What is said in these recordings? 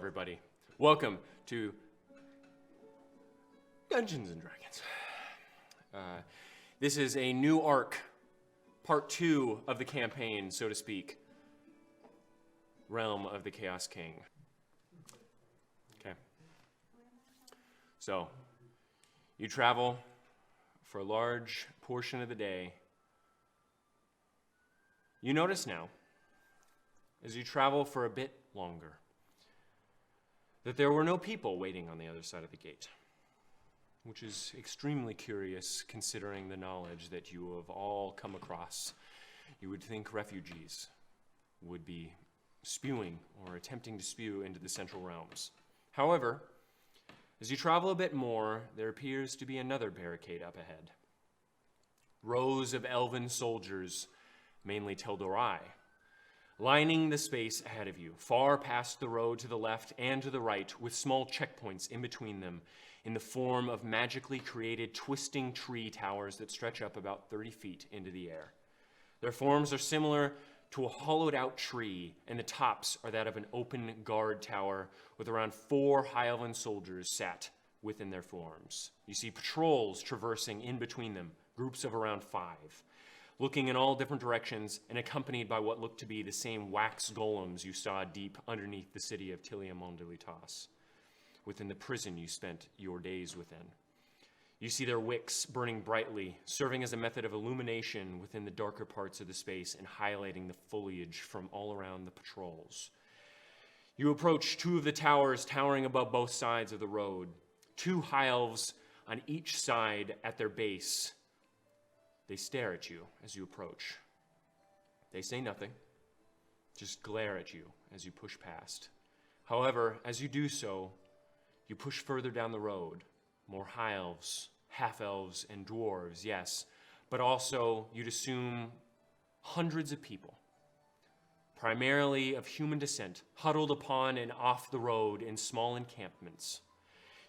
everybody. Welcome to Dungeons and Dragons. This is a new arc, part 2 of the campaign, so to speak. Realm of the Chaos King. Okay. So, you travel for a large portion of the day. You notice now, as you travel for a bit longer, that there were no people waiting on the other side of the gate, which is extremely curious considering the knowledge that you have all come across. You would think refugees would be spewing or attempting to spew into the Central Realms. However, as you travel a bit more, there appears to be another barricade up ahead. Rows of elven soldiers, mainly Tel'Dorai, lining the space ahead of you, far past the road to the left and to the right, with small checkpoints in between them in the form of magically created twisting tree towers that stretch up about 30 feet into the air. Their forms are similar to a hollowed-out tree, and the tops are that of an open guard tower with around 4 high elven soldiers sat within their forms. You see patrols traversing in between them, groups of around 5. Looking in all different directions and accompanied by what looked to be the same wax golems you saw deep underneath the city of Tiliamondelitas, within the prison you spent your days within. You see their wicks burning brightly, serving as a method of illumination within the darker parts of the space and highlighting the foliage from all around the patrols. You approach 2 of the towers towering above both sides of the road, 2 high elves on each side at their base. They stare at you as you approach. They say nothing, just glare at you as you push past. However, as you do so, you push further down the road. More high elves, half elves, and dwarves, yes, but also, you'd assume, hundreds of people, primarily of human descent, huddled upon and off the road in small encampments.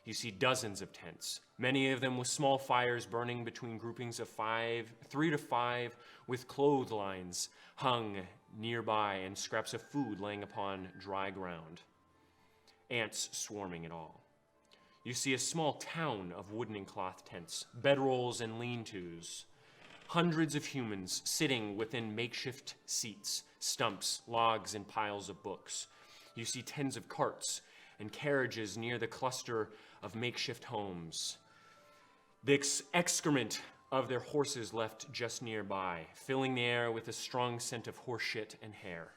You see dozens of tents, many of them with small fires burning between groupings of 3 to 5, with clotheslines hung nearby and scraps of food laying upon dry ground. Ants swarming it all. You see a small town of wooden and cloth tents, bedrolls and lean-tos. Hundreds of humans sitting within makeshift seats, stumps, logs, and piles of books. You see tens of carts and carriages near the cluster of makeshift homes. The excrement of their horses left just nearby, filling the air with a strong scent of horse shit and hair.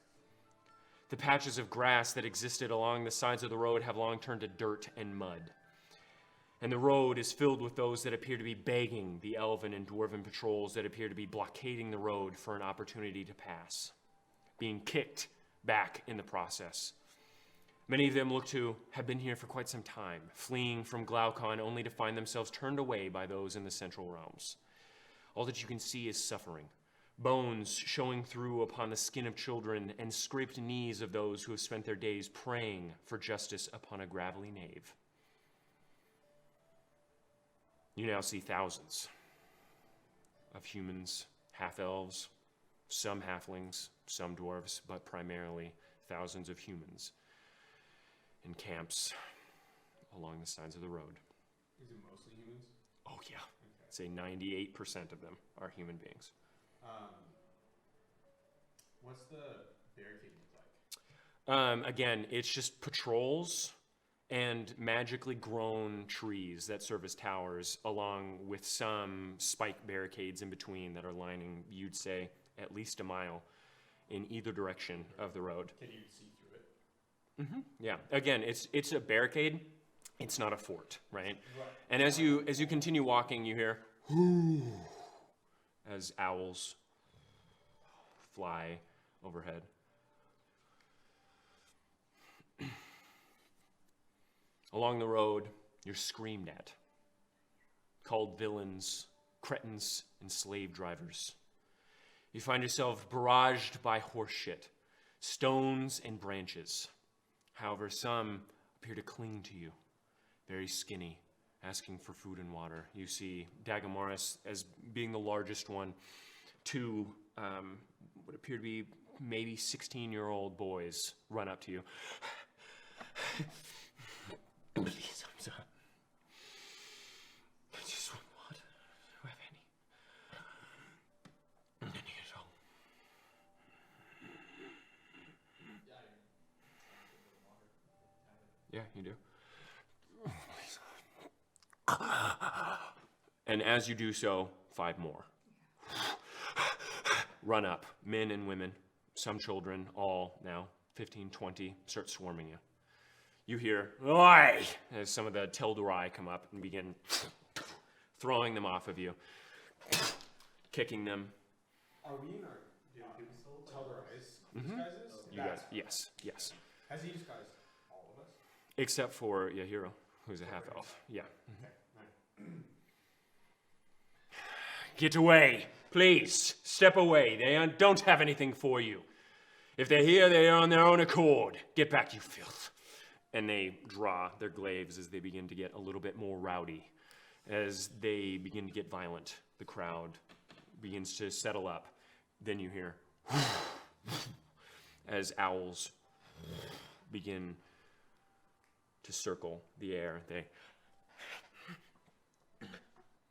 The patches of grass that existed along the sides of the road have long turned to dirt and mud. And the road is filled with those that appear to be begging the elven and dwarven patrols that appear to be blockading the road for an opportunity to pass, being kicked back in the process. Many of them look to have been here for quite some time, fleeing from Glaucon only to find themselves turned away by those in the Central Realms. All that you can see is suffering, bones showing through upon the skin of children and scraped knees of those who have spent their days praying for justice upon a gravelly nave. You now see thousands of humans, half-elves, some halflings, some dwarves, but primarily thousands of humans in camps along the sides of the road. Is it mostly humans? Oh yeah, I'd say 98% of them are human beings. What's the barricade look like? Again, it's just patrols and magically grown trees that serve as towers, along with some spike barricades in between that are lining, you'd say, at least a mile in either direction of the road. Can you see through it? Mm-hmm. Yeah. Again, it's a barricade. It's not a fort, right? And as you continue walking, you hear "whoo" as owls fly overhead. Along the road, you're screamed at, called villains, cretins, and slave drivers. You find yourself barraged by horseshit, stones, and branches. However, some appear to cling to you, very skinny, asking for food and water. You see Dagamaris as being the largest one, 2 what appear to be maybe 16-year-old boys run up to you. Please, I'm sorry. I just want water. Do you have any? Any at all? Yeah, you do. And as you do so, 5 more run up, men and women, some children, all now 15, 20, start swarming you. You hear, "Oi!" as some of the Teldurai come up and begin throwing them off of you, kicking them. Are we in our... Do people still tell their eyes? Disguises? You guys, yes, yes. Has he disguised all of us? Except for Yahiro, who's a half-elf. Yeah. Okay, nice. Get away, please. Step away. They don't have anything for you. If they're here, they are on their own accord. Get back, you filth. And they draw their glaives as they begin to get a little bit more rowdy. As they begin to get violent, the crowd begins to settle up. Then you hear as owls begin to circle the air. They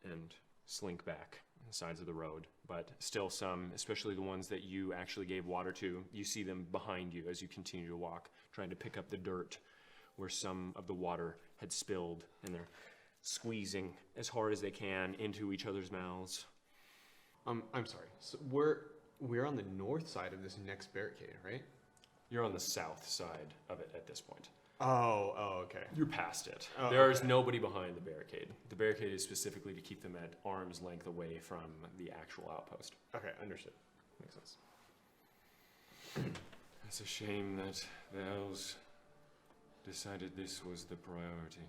and slink back on the sides of the road. But still some, especially the ones that you actually gave water to, you see them behind you as you continue to walk, trying to pick up the dirt where some of the water had spilled, and they're squeezing as hard as they can into each other's mouths. I'm sorry. So we're on the north side of this next barricade, right? You're on the south side of it at this point. Oh, okay. You're past it. Oh, There is okay. nobody behind the barricade. The barricade is specifically to keep them at arm's length away from the actual outpost. Okay, understood. Makes sense. It's a shame that the elves decided this was the priority.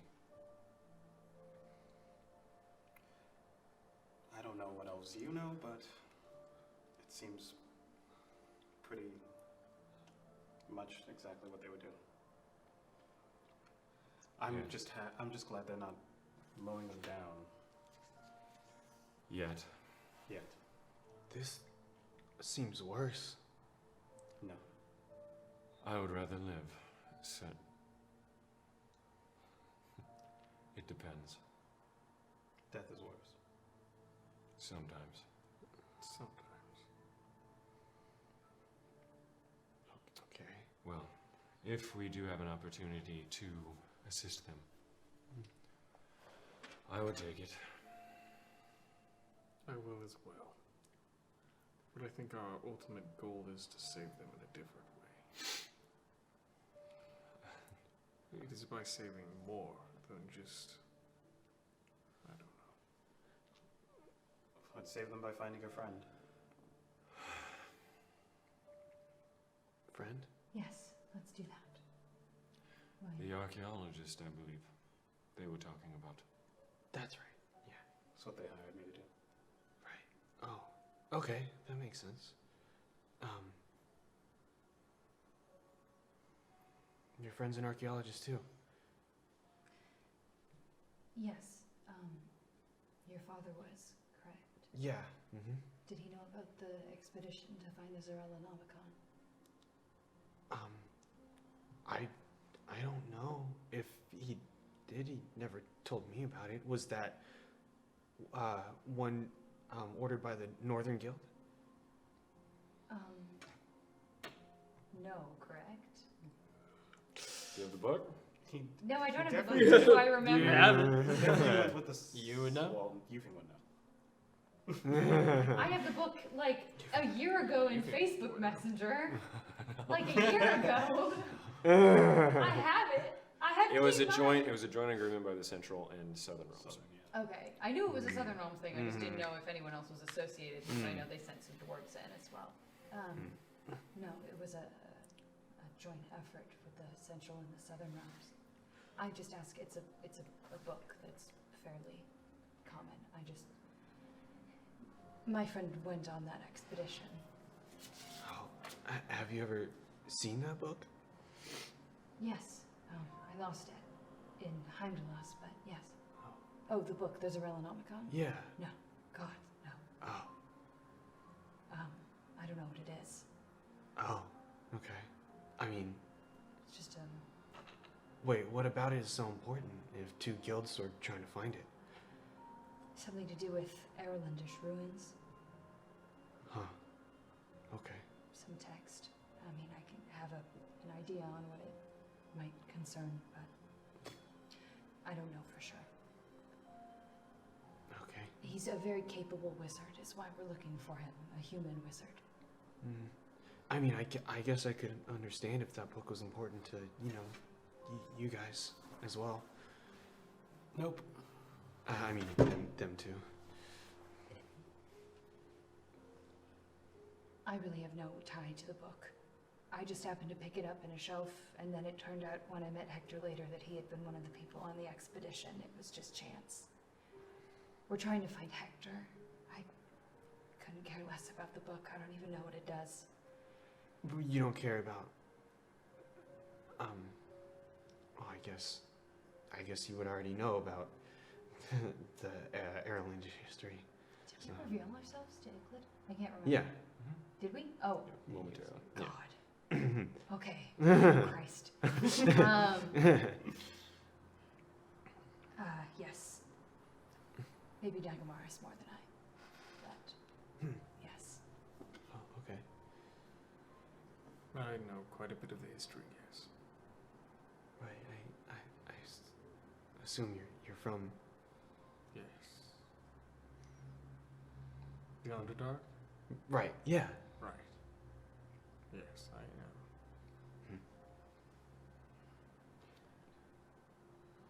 I don't know what else you know, but it seems pretty much exactly what they would do. I'm Yeah. just glad they're not mowing them down Yet. yet. This seems worse. No. I would rather live. So it depends. Death is worse. Sometimes. Sometimes. Okay. Well, if we do have an opportunity to assist them, I would take it. I will as well. But I think our ultimate goal is to save them in a different way. It is by saving more than just... I don't know. Let's save them by finding a friend. Friend? Yes, let's do that. Why? The archaeologist, I believe, they were talking about. That's right. That's what they hired me to do. Right. Oh, okay. That makes sense. Your friend's an archaeologist too. Yes, your father was, correct? Yeah. Mm-hmm. Did he know about the expedition to find the Zeralanomicon? I don't know if he did. He never told me about it. Was that one ordered by the Northern Guild? No, correct? Do you have the book? No, I don't have the book. definitely- Do I remember? Definitely with the You would know? Well, Yufeng would know. I have the book like a year ago in Facebook Messenger. Like a year ago. I have it. I have It was a it in joint. mine. It was a joint agreement by the Central and Southern Realms. Southern, yeah. Okay, I knew it was a Southern Realms thing. I just didn't know if anyone else was associated. Because I know they sent some dwarves in as well. No, it was a joint effort with the Central and the Southern Realms. I just ask. It's a book that's fairly common. My friend went on that expedition. Oh, have you ever seen that book? Yes, I lost it in Heimdall's, but yes. Oh, the book, the Zeralanomicon? Yeah. No, God, no. Oh. I don't know what it is. Oh. Okay. I mean, It's just Wait, what about it is so important if two guilds are trying to find it? Something to do with Erlandish ruins. Huh. Okay. Some text. I mean, I can have an idea on what it might concern, but I don't know for sure. Okay. He's a very capable wizard, is why we're looking for him. A human wizard. Mm. I mean, I guess I could understand if that book was important to, you know, you guys as well. Nope. I mean, them too. I really have no tie to the book. I just happened to pick it up in a shelf, and then it turned out when I met Hector later that he had been one of the people on the expedition. It was just chance. We're trying to find Hector. I couldn't care less about the book. I don't even know what it does. You don't care about, well, I guess you would already know about the Erlandish history. Did we reveal ourselves to Icklid? I can't remember. Yeah. Did we? Oh, Momentarily. God. Okay. Christ. Yes. Maybe Dagomar is more than I. But, yes. Oh, okay. I know quite a bit of the history, yes. Right. I assume you're from. Yes. The Underdark? Right. Yeah. Right. Yes, I know.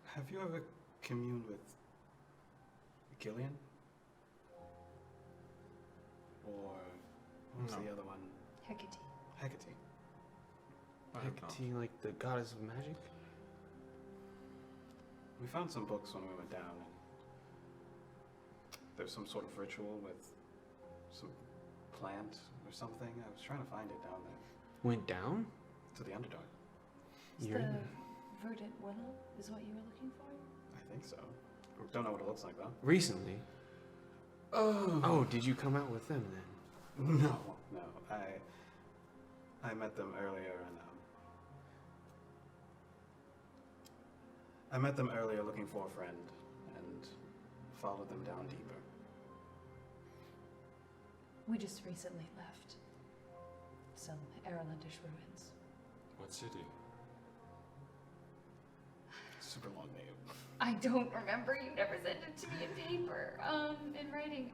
Have you ever communed with Gillian? Or what was No. the other one? Hecate. Hecate. I have not. Hecate, like the goddess of magic. We found some books when we went down, and there's some sort of ritual with some plant or something. I was trying to find it down there. Went down. To the Underdark. Is You're- the verdant willow is what you were looking for? I think so. Don't know what it looks like though. Recently. Oh, did you come out with them then? No. I met them earlier, and I met them earlier looking for a friend, and followed them down deeper. We just recently left some Erlandish ruins. What city? Super long name. I don't remember. You never sent it to me in paper. In writing.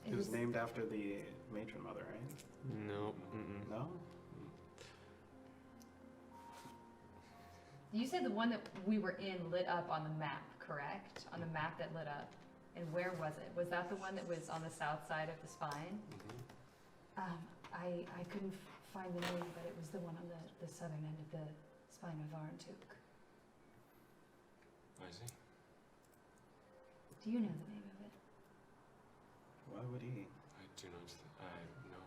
It was named after the matron mother, right? No. Mm-mm. No? You said the one that we were in lit up on the map, correct? On the map that lit up. And where was it? Was that the one that was on the south side of the spine? I couldn't find the name, but it was the one on the southern end of the spine of Arantuk. I see. Do you know the name of it? Why would he? I do not. No.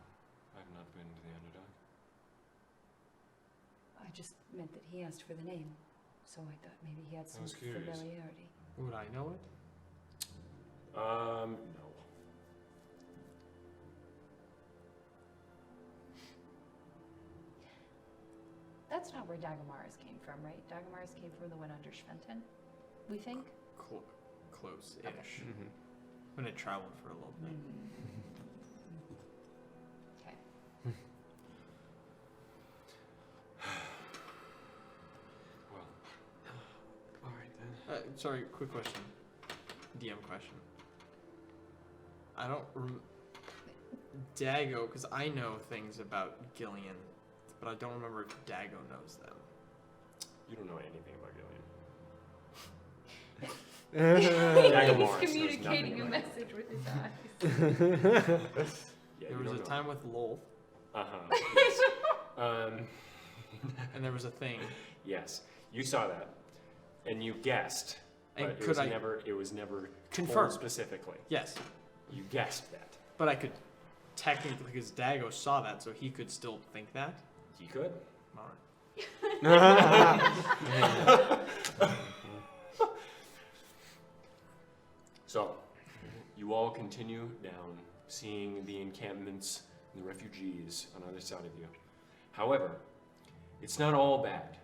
I've not been to the Underdark. I just meant that he asked for the name, so I thought maybe he had some was curious. familiarity. Would I know it? No. That's not where Dagomars came from, right? Dagomars came from the one under Schventen, we think? Close-ish. Mhm. When it traveled for a little bit. Okay. Well, All right then. Sorry, quick question. DM question. I don't Dago, because I know things about Gillian, but I don't remember if Dago knows them. you don't know anything about Gillian. He's Dagomars knows communicating a nothing about message with his eyes. Yeah, There you was a don't know. time with Lolth, and there was a thing. Yes, you saw that, and you guessed, but And it could was I never told confirm? specifically. Yes, You guessed that. but I could technically, because Dago saw that, so he could still think that. You could. All right. So, you all continue down, seeing the encampments and the refugees on either side of you. However, it's not all bad.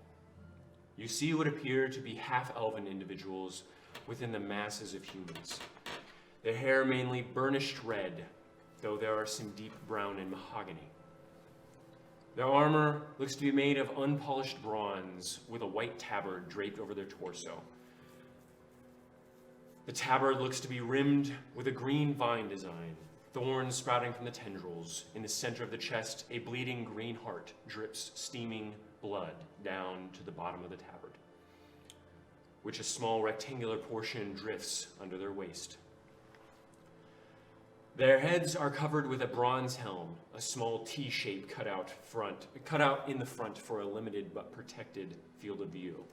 you see what appear to be half-elven individuals within the masses of humans. Their hair mainly burnished red, though there are some deep brown and mahogany. Their armor looks to be made of unpolished bronze with a white tabard draped over their torso. The tabard looks to be rimmed with a green vine design, thorns sprouting from the tendrils. In the center of the chest, a bleeding green heart drips steaming blood down to the bottom of the tabard, which a small rectangular portion drifts under their waist. Their heads are covered with a bronze helm, a small T-shape cut out in the front for a limited but protected field of view.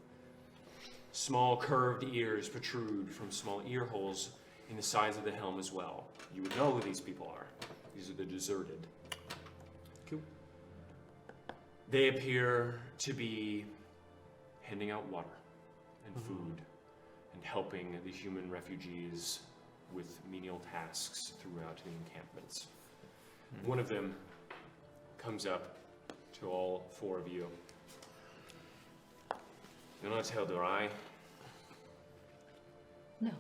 Small curved ears protrude from small ear holes in the sides of the helm as well. You would know who these people are. These are the deserted. Cool. They appear to be handing out water and food and helping the human refugees with menial tasks throughout the encampments. One of them comes up to all four of you. You're not Tel'Darai. No.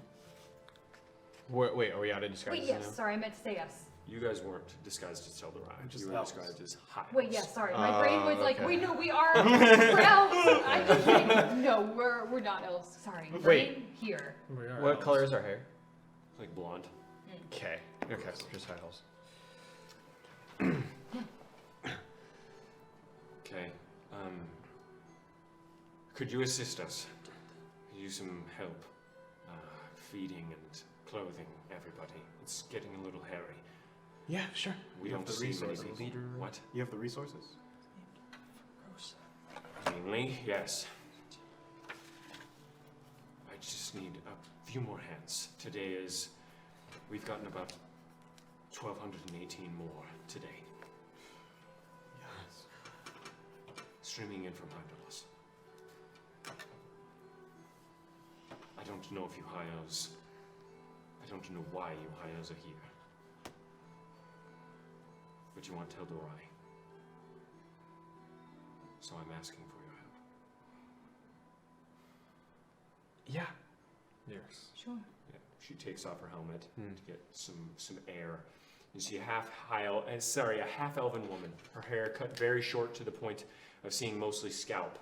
Wait, are we out of disguises Wait, yes, now? sorry, I meant to say yes. You guys weren't disguised as Tel'Darai. Just You were elves. disguised as High Wait, Elves. yes, sorry. My brain was like, okay. we know we are. We're elves. I just think, no, we're not elves. Sorry. Wait. Brain here. We are What elves. color is our hair? Like blonde. Okay. Okay, so just high heels. Okay. Could you assist us? Could you use some help feeding and clothing everybody? It's getting a little hairy. Yeah, sure. We You have don't the see many resources. people. What? You have the resources? Mainly, yes. I just need a few more hands. Today is... We've gotten about 1,218 more today. Yes. Streaming in from Hydalos. I don't know if you High Elves... I don't know why you High Elves are here. But you want Tel'Darai. So I'm asking for your help. Yeah. Yes. Sure. Yeah, she takes off her helmet Hmm. to get some air. You see a half elven woman. Her hair cut very short to the point of seeing mostly scalp.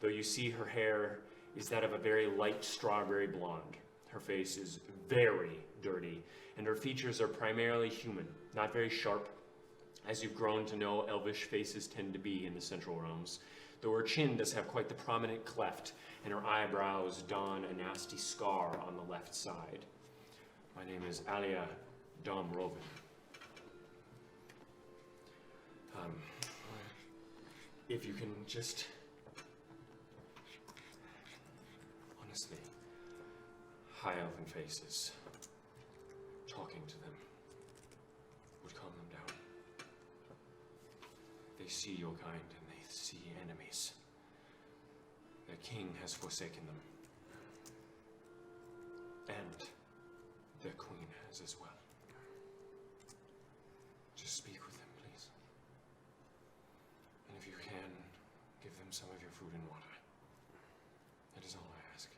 Though you see her hair is that of a very light strawberry blonde. Her face is very dirty, and her features are primarily human, not very sharp, as you've grown to know elvish faces tend to be in the Central Realms. Though her chin does have quite the prominent cleft, and her eyebrows don a nasty scar on the left side. My name is Alia Dom Rovin. If you can just... Honestly, high elven faces, talking to them would calm them down. They see your kind and they see enemies. Their king has forsaken them. And their queen has as well. Just speak with them, please. And if you can, give them some of your food and water. That is all I ask.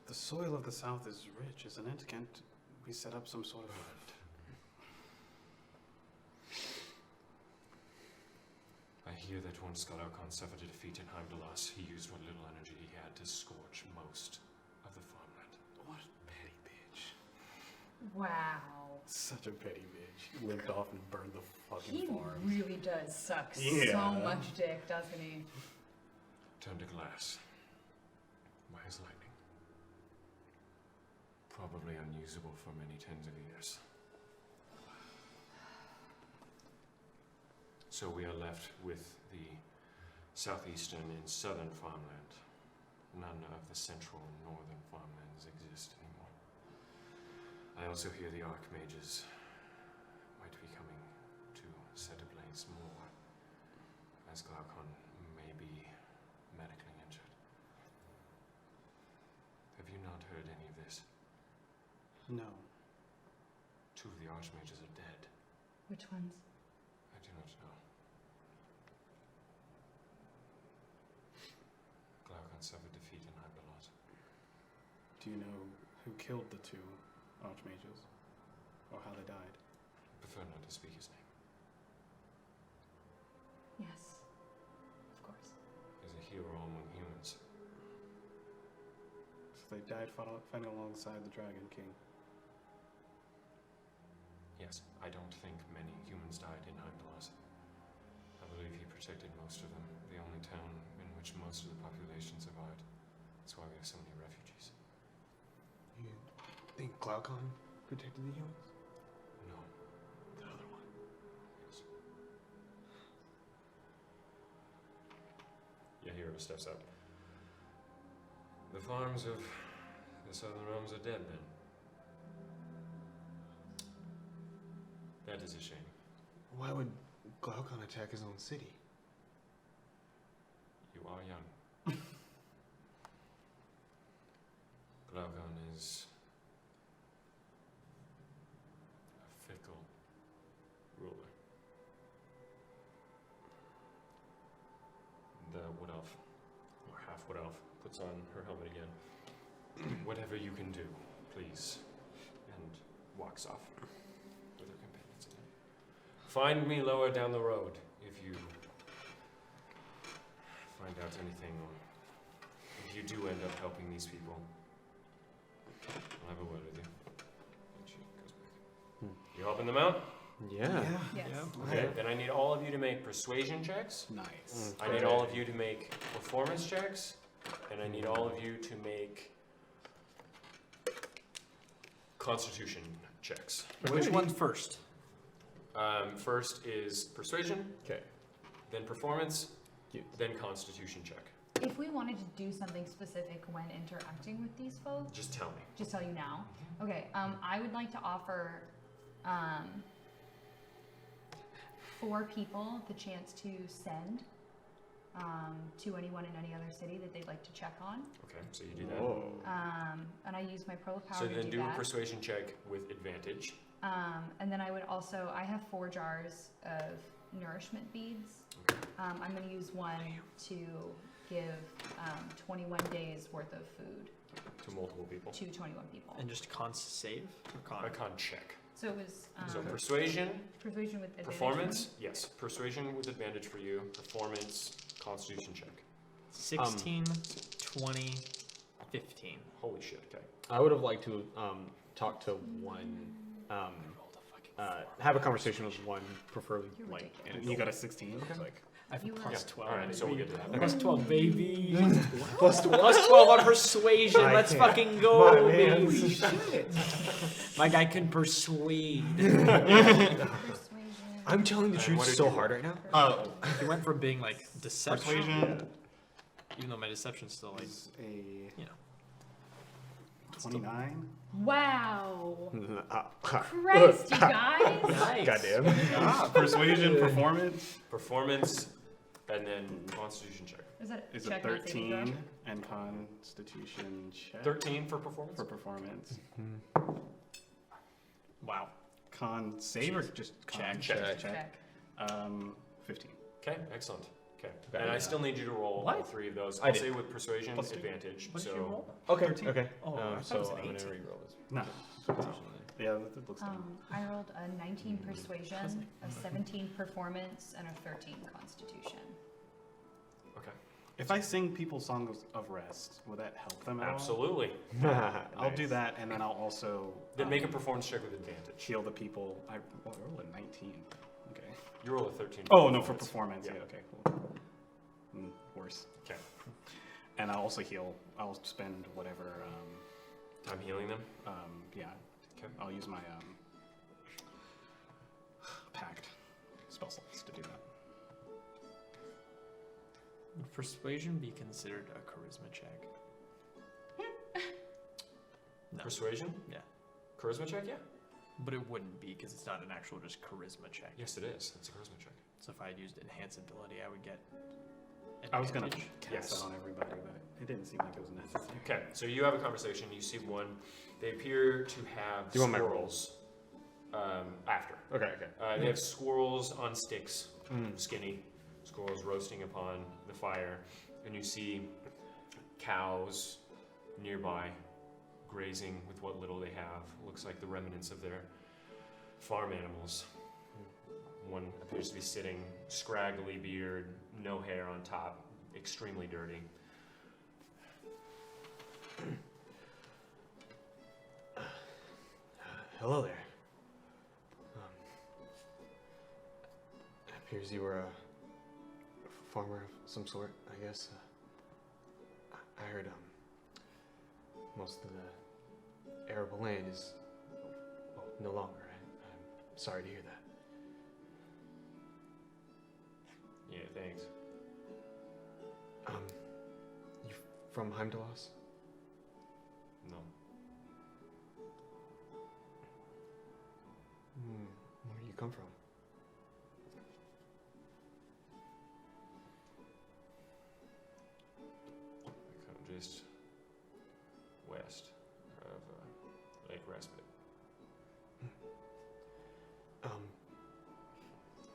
The soil of the south is rich, isn't it? Can't we set up some sort of... I hear that once Galaucon suffered a defeat in Hydalos, he used what little energy he had to scorch most of the farmland. What petty bitch. Wow. Such a petty bitch. He limped off and burned the fucking He farms. really does suck Yeah. so much dick, doesn't he? Turned to glass by his lightning. Probably unusable for many tens of years. So we are left with the southeastern and southern farmland. None of the central and northern farmlands exist anymore. I also hear the Archmages might be coming to set ablaze more, as Glaucon may be medically injured. Have you not heard any of this? No. Two of the Archmages are dead. Which ones? I do not know. Do you know who killed the two archmages? Or how they died? Prefer not to speak his name. Yes, of course. He's a hero among humans. So they died fighting alongside the Dragon King. Yes, I don't think many humans died in Heimdallr. I believe he protected most of them, the only town in which most of the population survived. That's why we have so many refugees. You think Glaucon protected the humans? No. The other one. Yes. Yahiro steps up. The farms of the Southern Realms are dead then. That is a shame. Why would Glaucon attack his own city? You are young. Glaucon is a fickle ruler. The wood elf, or half wood elf, puts on her helmet again. Whatever you can do, please. And walks off with her companions again. Find me lower down the road if you find out anything, or if you do end up helping these people. I'll have a word with you. And she goes back. You helping them out? Yeah. Yes. Okay, then I need all of you to make persuasion checks. Nice. I need all of you to make performance checks. And I need all of you to make constitution checks. Which one first? First is persuasion, Okay. then performance, Yes. then constitution check. If we wanted to do something specific when interacting with these folks, Just tell me. just tell you now. Okay, I would like to offer 4 people the chance to send to anyone in any other city that they'd like to check on. Okay, so you do that. Whoa. And I use my pro power So to then do do a that. persuasion check with advantage. And then I would also, I have 4 jars of nourishment beads. Okay. I'm going to use one to give 21 days worth of food To multiple people. to 21 people. And just con save or A con? con check. So it was So persuasion, persuasion with advantage. performance, yes. Persuasion with advantage for you. Performance, constitution check. 16, 20, 15. Holy shit, okay. I would have liked to talk to one, have a conversation with one, preferably You're like. ridiculous. an You got a adult. 16? Like I have You plus are- 12. Alright, so we'll get to that. Plus 12, baby. plus Plus 12 on persuasion. I Let's can't. fucking go, My man. baby. My guy can persuade. Persuasion. I'm telling the And truth what did so you- hard right now. Oh, He went from being like deception, persuasion even though my deception's still like, is a you know. 29. Wow. Christ, Christ, you guys. Nice. Goddamn. Persuasion, performance Performance, and then constitution check. Is that is a check on saving throw? 13, and constitution check 13 for performance? for performance. Wow. Con save or just con? Check. Check. 15. Okay, excellent. Okay. Okay. And I still need you to roll all What? 3 of those. I I'll did. say with persuasion, Plus 2. advantage. What did so you roll? Okay. 13. Okay. Oh, I thought it So was an I'm gonna 18. re-roll this. No. Constitution then. Yeah, that looks dumb. I rolled a 19 persuasion, a 17 performance, and a 13 constitution. Okay. If I sing people's songs of rest, will that help them at all? Absolutely. I'll do that, and then I'll also Then make a performance check with advantage. heal the people. I rolled a 19. Okay. You roll a 13. Oh no, for performance. Yeah. Yeah. Okay. Cool. Worse. Okay. And I'll also heal. I'll spend whatever. I'm healing them. Yeah. Okay. I'll use my pact spell slots to do that. Would persuasion be considered a charisma check? No. Persuasion? Yeah. Charisma check? Yeah. But it wouldn't be because it's not an actual just charisma check. Yes, it is. It's a charisma check. So if I had used enhance ability, I would get I was gonna advantage. cast Yes. that on everybody, but it didn't seem like it was necessary. Okay, so you have a conversation. You see one. They appear to have Do you want my squirrels. After. Okay. Okay. They have squirrels on sticks, Mm. skinny squirrels roasting upon the fire, and you see cows nearby grazing with what little they have. Looks like the remnants of their farm animals. One appears to be sitting, scraggly beard, no hair on top, extremely dirty. Hello there. It appears you were a farmer of some sort, I guess. I heard most of the arable land is, well, no longer. I'm sorry to hear that. Yeah, thanks. You from Heimdallas? No. Where do you come from? I come just west of Lake Respite.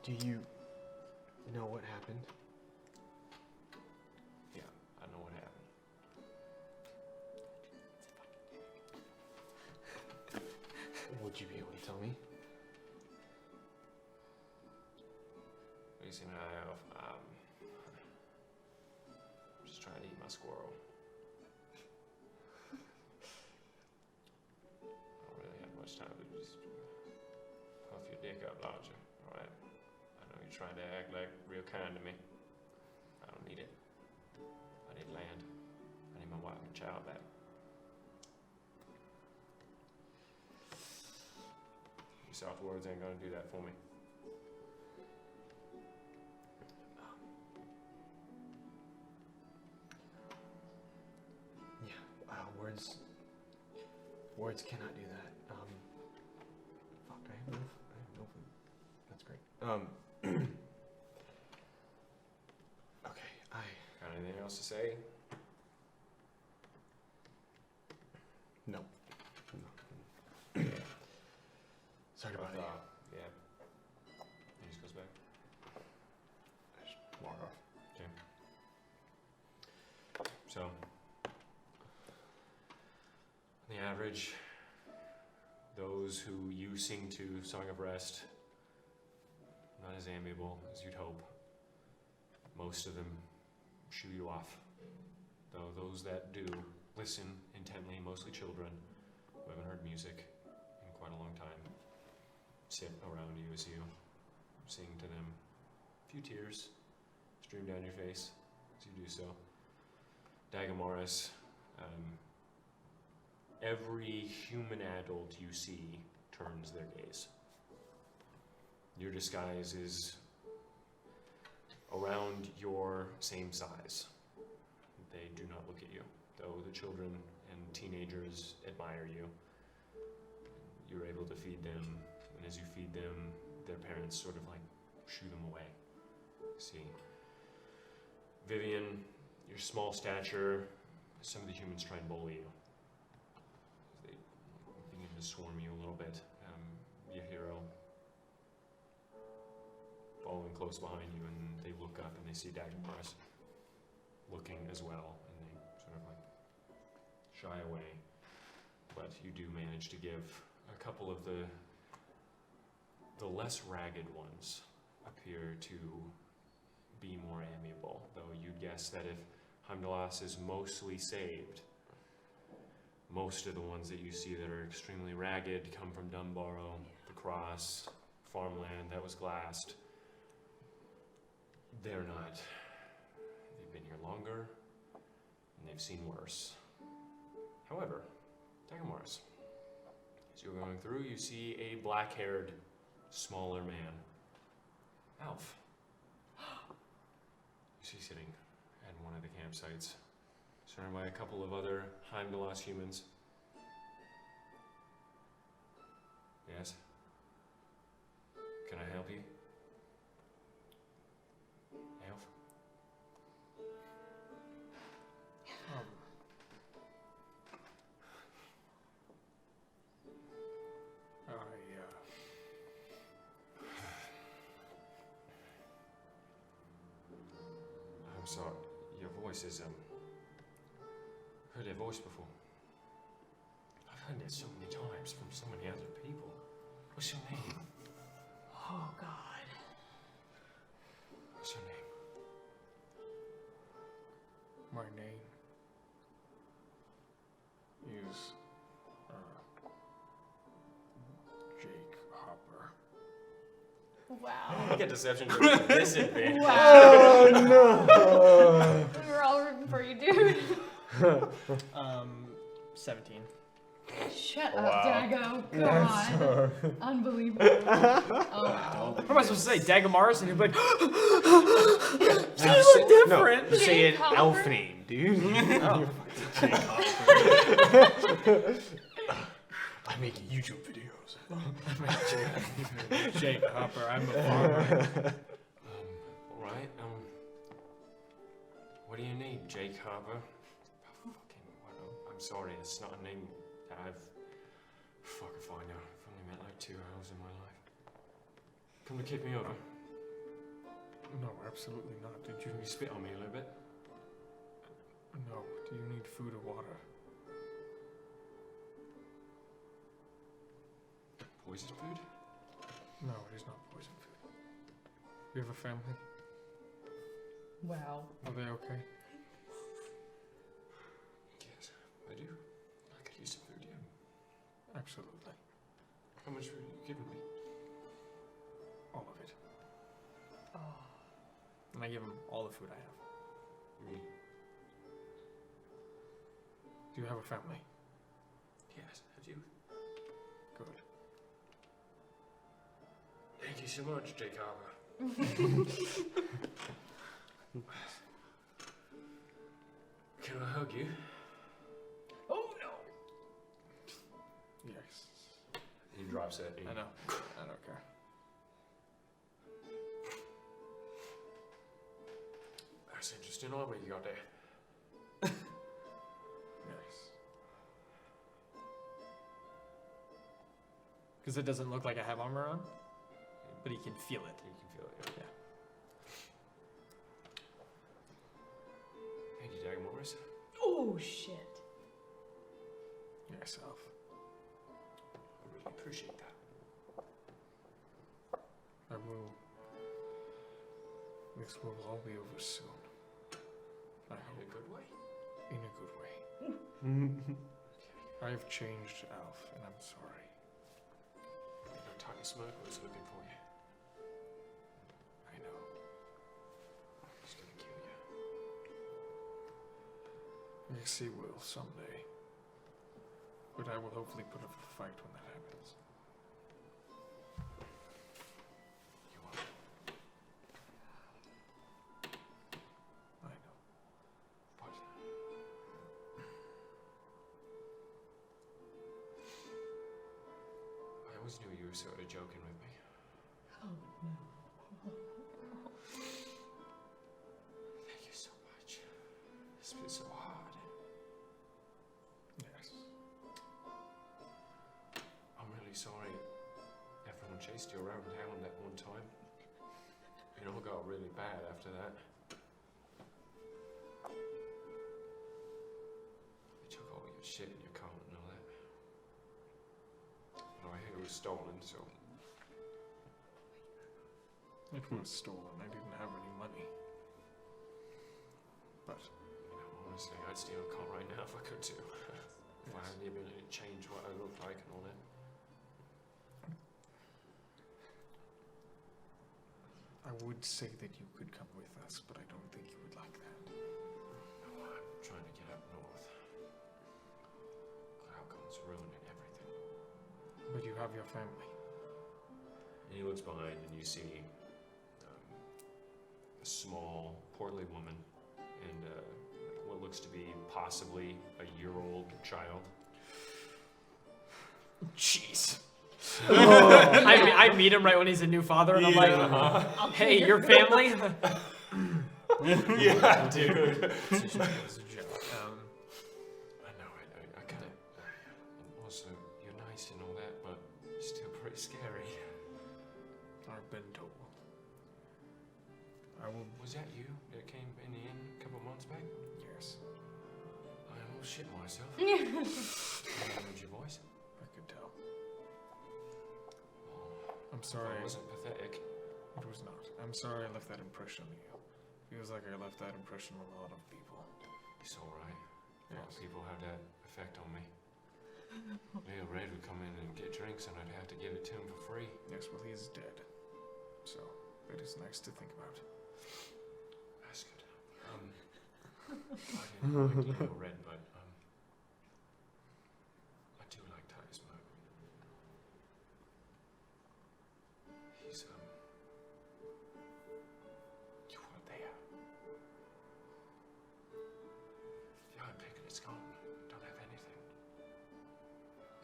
Do you know what happened? Yeah, I know what happened. Would you be able to tell me? Mason and I have, just trying to eat my squirrel. I don't really have much time to just puff your dick up, Lodger, alright? I know you're trying to act like real kind to me. I don't need it. I need land. I need my wife and child back. Your soft words ain't gonna do that for me. Words cannot do that. Fuck, I have no food. That's great. Okay, Got anything else to say? no. Sorry to bother you. Yeah. He just goes back. I just walk off. So, on the average, those who you sing to Song of Rest, not as amiable as you'd hope. Most of them shoo you off. Though those that do listen intently, mostly children who haven't heard music in quite a long time, sit around you as you sing to them. A few tears stream down your face as you do so. Dagamoris, every human adult you see turns their gaze. Your disguise is around your same size. They do not look at you, though the children and teenagers admire you. You're able to feed them, and as you feed them, their parents sort of like shoo them away. See, Vivian, your small stature, some of the humans try and bully you. They begin to swarm you a little bit. Your hero following close behind you, and they look up and they see Dagmaris looking as well, and they sort of like shy away. But you do manage to give a couple of the less ragged ones appear to be more amiable, though you'd guess that if Heimdallas is mostly saved, most of the ones that you see that are extremely ragged come from Dunbarrow, the Cross, farmland that was glassed. They're not. They've been here longer, and they've seen worse. However, Dagamaris, as you're going through, you see a black-haired, smaller man. Alf. You see sitting at one of the campsites, surrounded by a couple of other Heimdallas humans. Yes? Can I help you? Alf? I'm sorry, your voice is, heard that voice before. heard this so many times from so many other people. What's your name? Oh, God. What's your name? My name is Jake Hopper. Wow. I get deception to disadvantage. Wow. Oh no! We were all rooting for you, dude. 17. Shut Wow. up, Dago. That's God. so- Unbelievable. Oh, wow. What am I supposed to say? Dagamaris? And you'd be like, You look different. No, say an Jake Hopper? elf name, dude. Oh. I make YouTube videos. Jake Hopper, I'm a farmer. Alright, what do you need, Jake Harper? I'm sorry, it's not a name that I've... Fuck if I know. I've only met like 2 hours in my life. Come to kick me over. No, absolutely not. Did you Can you need spit on me a little bit? No. Do you need food or water? Poison food? No, it is not poison food. You have a family? Wow. Are they okay? Yes, I do. I could use some food, yeah. Absolutely. How much food are you giving me? All of it. Oh. And I give him all the food I have. Me? Do you have a family? Yes, have you? Good. Thank you so much, Jake Harper. Can I hug you? Oh, no. Yes. He drops it. I know. I don't care. That's interesting armor you got there. Yes. Because it doesn't look like I have armor on, but he can feel it. You can feel it, yeah. Thank you, Dag Morris. Oh, shit. Yourself. I really appreciate that. I will. This will all be over soon. I In hope. a good way. In a good way. I have changed, Alf, and I'm sorry. No tiny smirk was looking for you. I know. He's gonna kill you. Yes, he will someday. But I will hopefully put up a fight when that happens. You are. I know. But I always knew you were sort of joking with me. Oh, no. Thank you so much. It's been so hard. Yes. I'm really sorry everyone chased you around town that one time. It all got really bad after that. They took all your shit and your car and all that. No, I heard it was stolen, so It was stolen. I didn't have any money. But you know, honestly, I'd steal a car right now if I could too. If I had the ability to change what I look like and all that. I would say that you could come with us, but I don't think you would like that. No, I'm trying to get up north. Glaucon's ruining everything. But you have your family. And he looks behind and you see a small, portly woman and like what looks to be possibly a year-old child. Jeez. I meet him right when he's a new father, and I'm like, hey, your family? Yeah, dude. It's a joke. I know, I kind of... and also, you're nice and all that, but you're still pretty scary. I've been told. I will. Was that you that came in the inn a couple months back? Yes. I almost shit myself. I heard your voice. I'm sorry. It wasn't pathetic. It was not. I'm sorry I left that impression on you. Feels like I left that impression on a lot of people. It's alright. A lot of Yes. people had that effect on me. Leo Red would come in and get drinks and I'd have to give it to him for free. Yes, well, he is dead. So, that is nice to think about. That's good. I didn't like Leo Red, but I do like Ty Smoke. He's you weren't there. The eye pick it's gone. Don't have anything.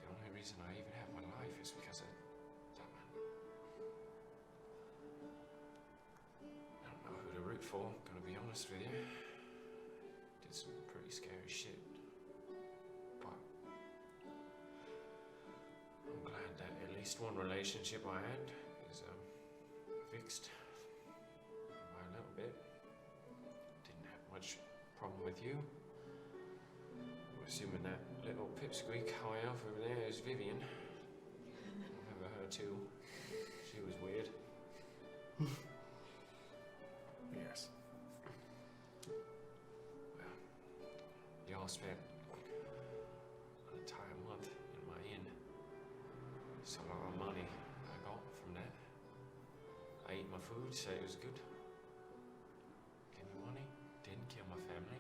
The only reason I even have my life is because of that man. I don't know who to root for, gonna be honest with you. Did some pretty scary shit. But I'm glad that at least one relationship I had is fixed by a little bit. Didn't have much problem with you. I'm assuming that little pipsqueak high elf over there is Vivian. I remember her too. She was weird. Yes. Y'all spent an entire month in my inn. It's a lot of money I got from that. I ate my food, said it was good. Gave me money, didn't kill my family.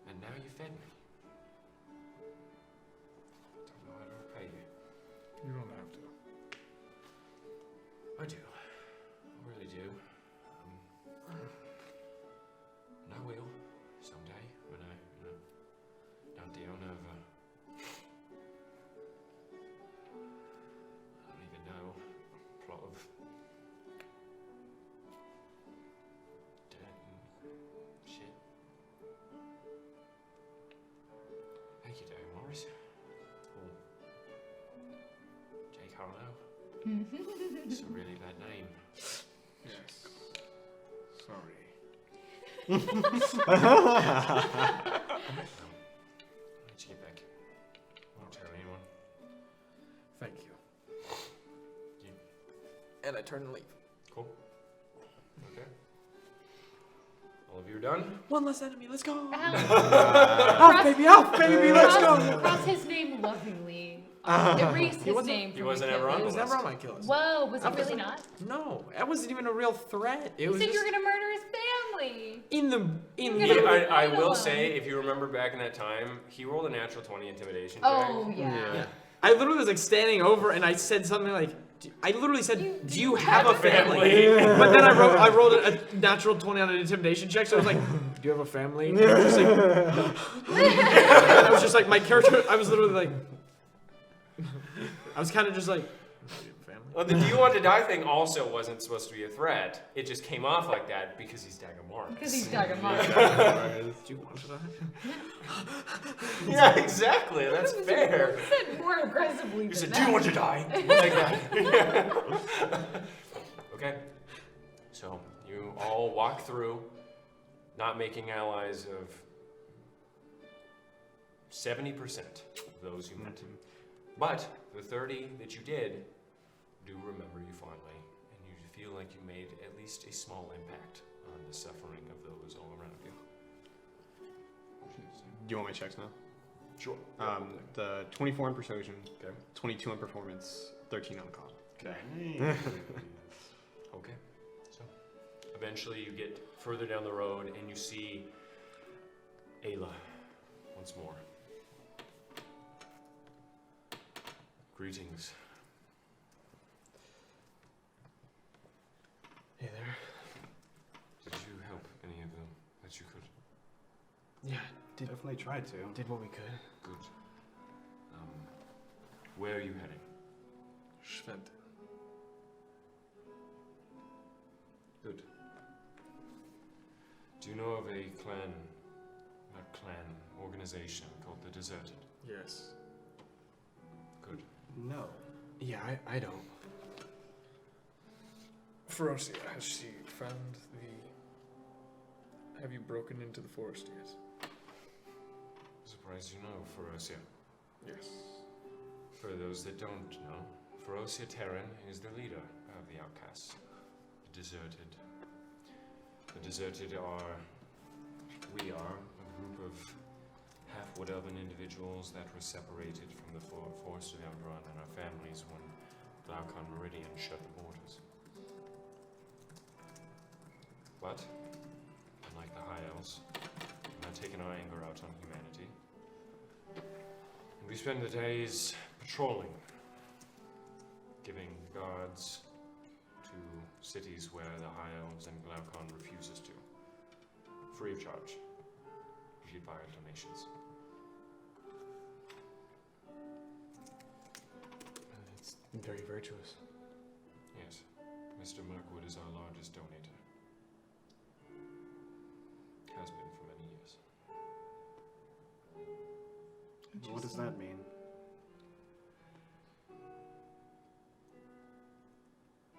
And now you fed me. Don't know how to repay you. You don't have to. I do. I really do. And I will someday when I, not the owner of a. I don't even know. Plot of dirt and shit. Thank you, Dave Morris. Or Jake Harlow. It's a really bad name. Yes. Sorry. I'll let you get back. Won't tell anyone. Thank you. And I turn and leave. Cool. Okay. All of you are done? One less enemy, let's go! Ow. Off, baby, let's go! Cross his name lovingly. Erase his name he from wasn't the ever on kill He was the list. never on my kill list. Whoa, was he I'm really just- not? No, that wasn't even a real threat. It You was said just you were gonna murder his family. in the You're Yeah, gonna- I Leave will alone. say, if you remember back in that time, he rolled a natural 20 intimidation Oh check. yeah. I literally was like standing over and I said something like, I literally said, You- "Do you have a family?" Family. But then I rolled a natural 20 on an intimidation check, so I was like, "Do you have a family?" And I was just like, and I was just like, my character. I was literally like, I was kind of just like, "Do you have a family?" Well, the "do you want to die" thing also wasn't supposed to be a threat. It just came off like that because he's Dagamar. Because he's Dagamar. Do you want to die? Yeah, exactly. That's fair. He said more aggressively You than said, that. "Do you want to die?" Like that. Okay. So you all walk through, not making allies of 70% of those you met. But the 30 that you did do remember you fondly, and you feel like you made at least a small impact on the suffering of those all around you. Do you want my checks now? Sure. The 24 in persuasion, Okay. 22 in performance, 13 on con. Okay. Okay. So eventually you get further down the road and you see Ayla once more. Greetings. Hey there. Did you help any of them that you could? Yeah, Definitely tried to. did what we could. Good. Where are you heading? Schwent. Good. Do you know of a organization called the Deserted? Yes. Good. No. Yeah, I don't. Ferocia, has she found the... Have you broken into the forest yet? Surprised you know, Ferocia. Yes. For those that don't know, Ferocia Terran is the leader of the outcasts, the deserted. The deserted we are a group of half-wood elven individuals that were separated from the forest of Eldraun and our families when Glaucon Meridian shut the borders. But, unlike the High Elves, we've not taken our anger out on humanity. And we spend the days patrolling, giving guards to cities where the High Elves and Glaucon refuses to. Free of charge. Usually via donations. It's very virtuous. Yes. Mr. Mirkwood is our largest donator. Has been for many years. What does that mean?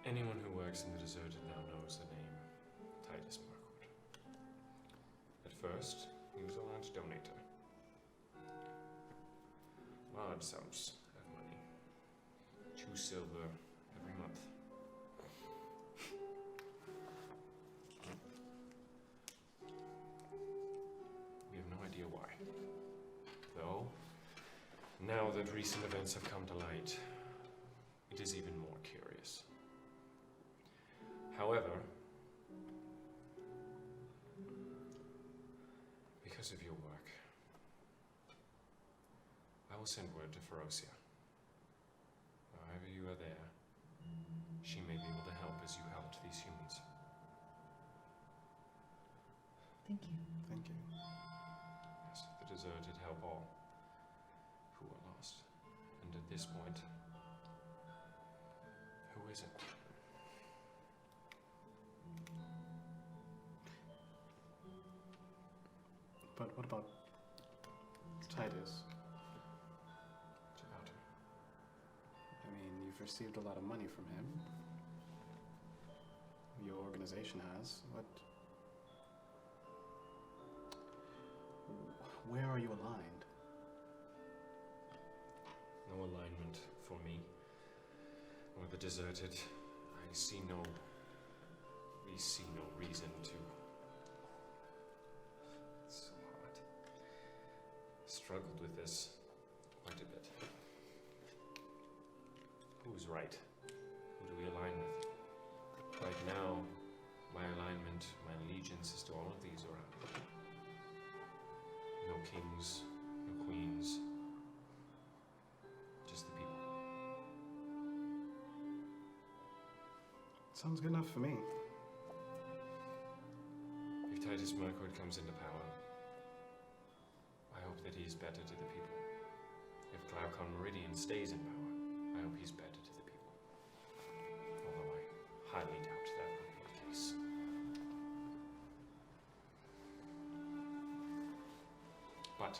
Anyone who works in the deserted now knows the name Titus Mirkwood. At first, he was a large donator. Large sums of money. 2 silver every month. We have no idea why. Though, now that recent events have come to light, it is even more curious. However, because of your work, I will send word to Ferocia. However you are there, she may be able to help as you helped these humans. Thank you. Thank you. Yes, the deserted help all who are lost. And at this point, who isn't? But what about Titus? It's about him. I mean, you've received a lot of money from him. Your organization has. Where are you aligned? No alignment for me. Or the deserted. We see no reason to. It's so hard. Struggled with this quite a bit. Who's right? Who do we align with? Right now, my alignment, my allegiance is to all of these around. No kings, no queens, just the people. Sounds good enough for me. If Titus Mirkwood comes into power, I hope that he's better to the people. If Glaucon Meridian stays in power, I hope he's better to the people. Although I highly doubt that will be the case. But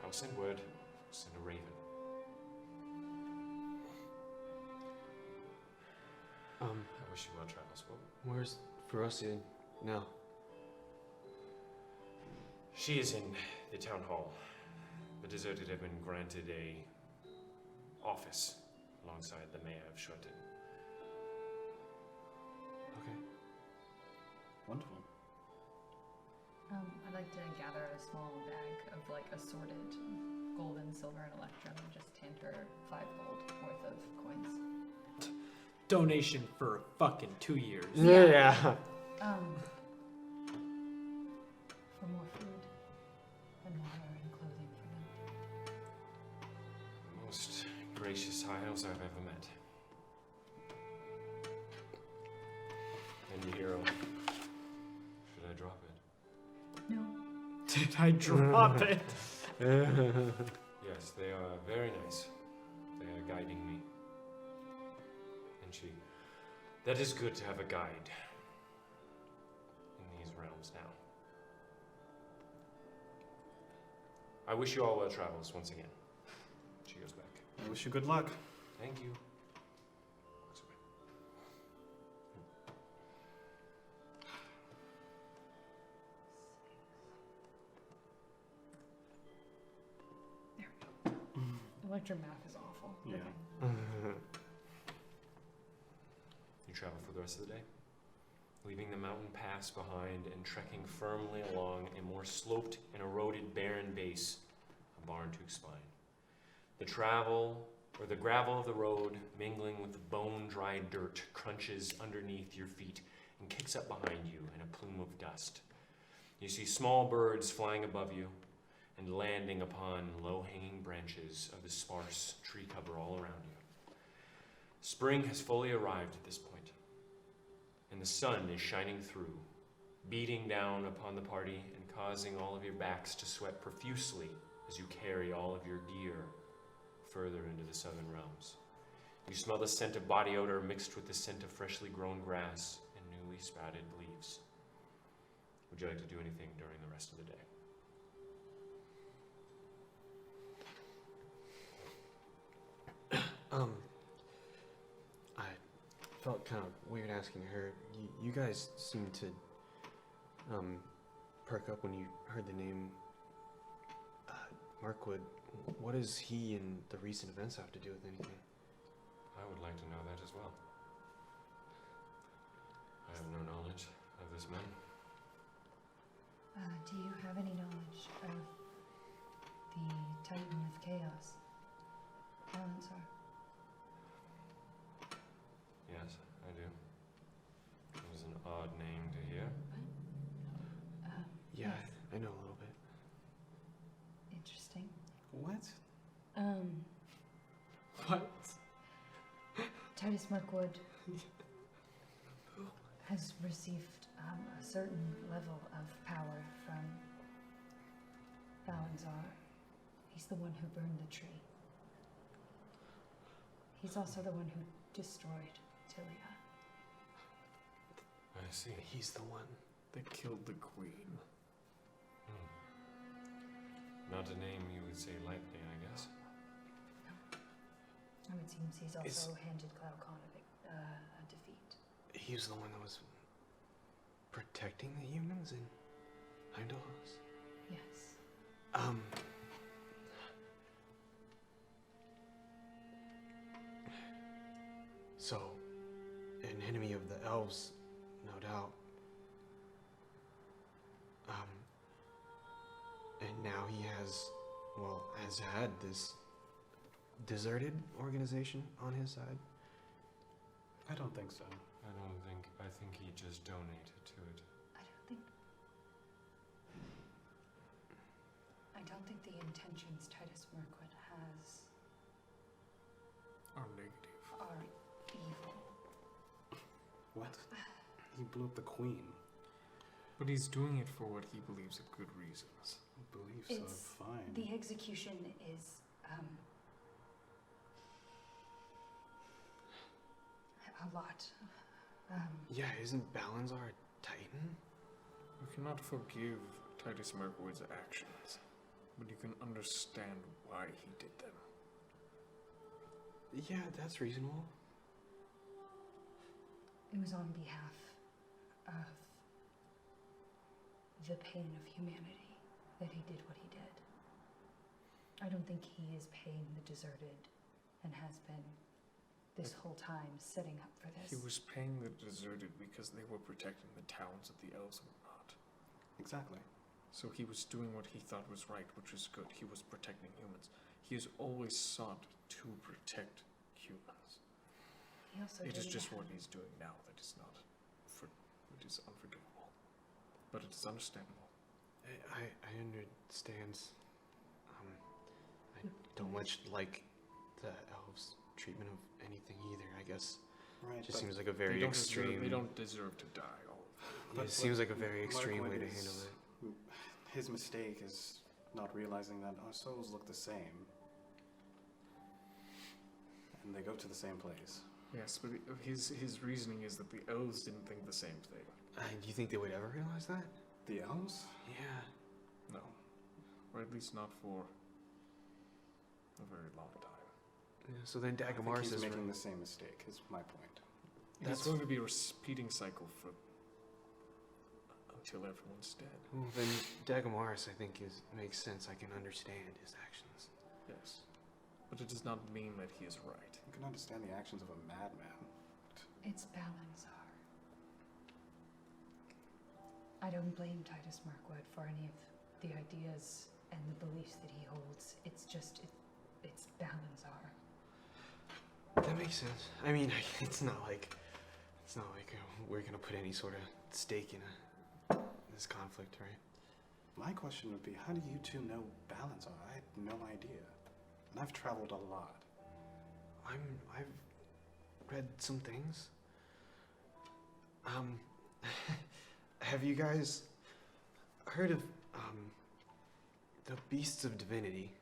I will send word, send a raven. I wish you well travels, Will. Where's Ferocia now? She is in the town hall. The deserted have been granted a office alongside the mayor of Shorten. Okay. Wonderful. I'd like to gather a small bag of like assorted gold and silver and electrum and just hand her 5 gold worth of coins. Donation for fucking 2 years. Yeah. For more food and water and clothing for them. The most gracious high elves I've ever met. And you hear 'em. Should I drop it? No. Did I drop it? Yes, they are very nice. They are guiding me. And that is good to have a guide in these realms now. I wish you all well travels once again. She goes back. I wish you good luck. Thank you. Electrum math is awful. Yeah. Okay. travel for the rest of the day, leaving the mountain pass behind and trekking firmly along a more sloped and eroded barren base of Barntooth Spine. The gravel of the road, mingling with the bone-dry dirt, crunches underneath your feet and kicks up behind you in a plume of dust. You see small birds flying above you and landing upon low-hanging branches of the sparse tree cover all around you. Spring has fully arrived at this point, and the sun is shining through, beating down upon the party and causing all of your backs to sweat profusely as you carry all of your gear further into the southern realms. You smell the scent of body odor mixed with the scent of freshly grown grass and newly sprouted leaves. Would you like to do anything during the rest of the day? I felt kind of weird asking her. You guys seemed to perk up when you heard the name Mirkwood. What does he and the recent events have to do with anything? I would like to know that as well. I have no knowledge of this man. Do you have any knowledge of the Titan of Chaos? Balanzar? Yes, I do. It was an odd name to hear. Yeah, Yes. I know a little bit. Interesting. What? What? Titus Mirkwood has received a certain level of power from Balanzar. He's the one who burned the tree. He's also the one who destroyed Tilia. I see. He's the one. That killed the queen. Not a name you would say lightly, I guess. It seems he's also Is- handed Glaucon a defeat. He was the one that was protecting the humans in Heimdall's. Yes. So, an enemy of the elves, no doubt. And now he has had this deserted organization on his side. I don't think so. I think he just donated to it. I don't think the intentions Titus Mirkwood has Are negative. are evil. What? He blew up the queen. But he's doing it for what he believes are good reasons. I believe It's so. Fine. The execution is a lot. Yeah, isn't Balanzar a Titan? You cannot forgive Titus Mirkwood's actions, but you can understand why he did them. Yeah, that's reasonable. It was on behalf of the pain of humanity that he did what he did. I don't think he is paying the deserted and has been this whole time setting up for this. He was paying the deserted because they were protecting the towns that the elves were not. Exactly. So he was doing what he thought was right, which was good. He was protecting humans. He has always sought to protect humans. He also It is didn't just have- what he's doing now that is not it is unforgivable. But it is understandable. I understand. I don't much like the elves' treatment of anything either, I guess. Right. It just but seems like a very extreme. They don't deserve to die. All of them. Yeah, But it seems like a very Mirkwood extreme way to is- handle it. his mistake is not realizing that our souls look the same. And they go to the same place. Yes, but his reasoning is that the elves didn't think the same thing. Do you think they would ever realize that? The elves? Yeah. No, or at least not for a very long time. Yeah, so then I think Dagomar he's says, making the same mistake, is my point. It's going to be a repeating cycle for until everyone's dead. well, then Dagomaris, I think, makes sense. I can understand his actions. Yes, but it does not mean that he is right. You can understand the actions of a madman. It's Balanzar. I don't blame Titus Markwood for any of the ideas and the beliefs that he holds. It's just, it's Balanzar. That makes sense. I mean, it's not like we're gonna put any sort of stake in this conflict, right? My question would be, how do you two know Balanzar? I had no idea. And I've traveled a lot. I've read some things. Have you guys heard of the Beasts of Divinity?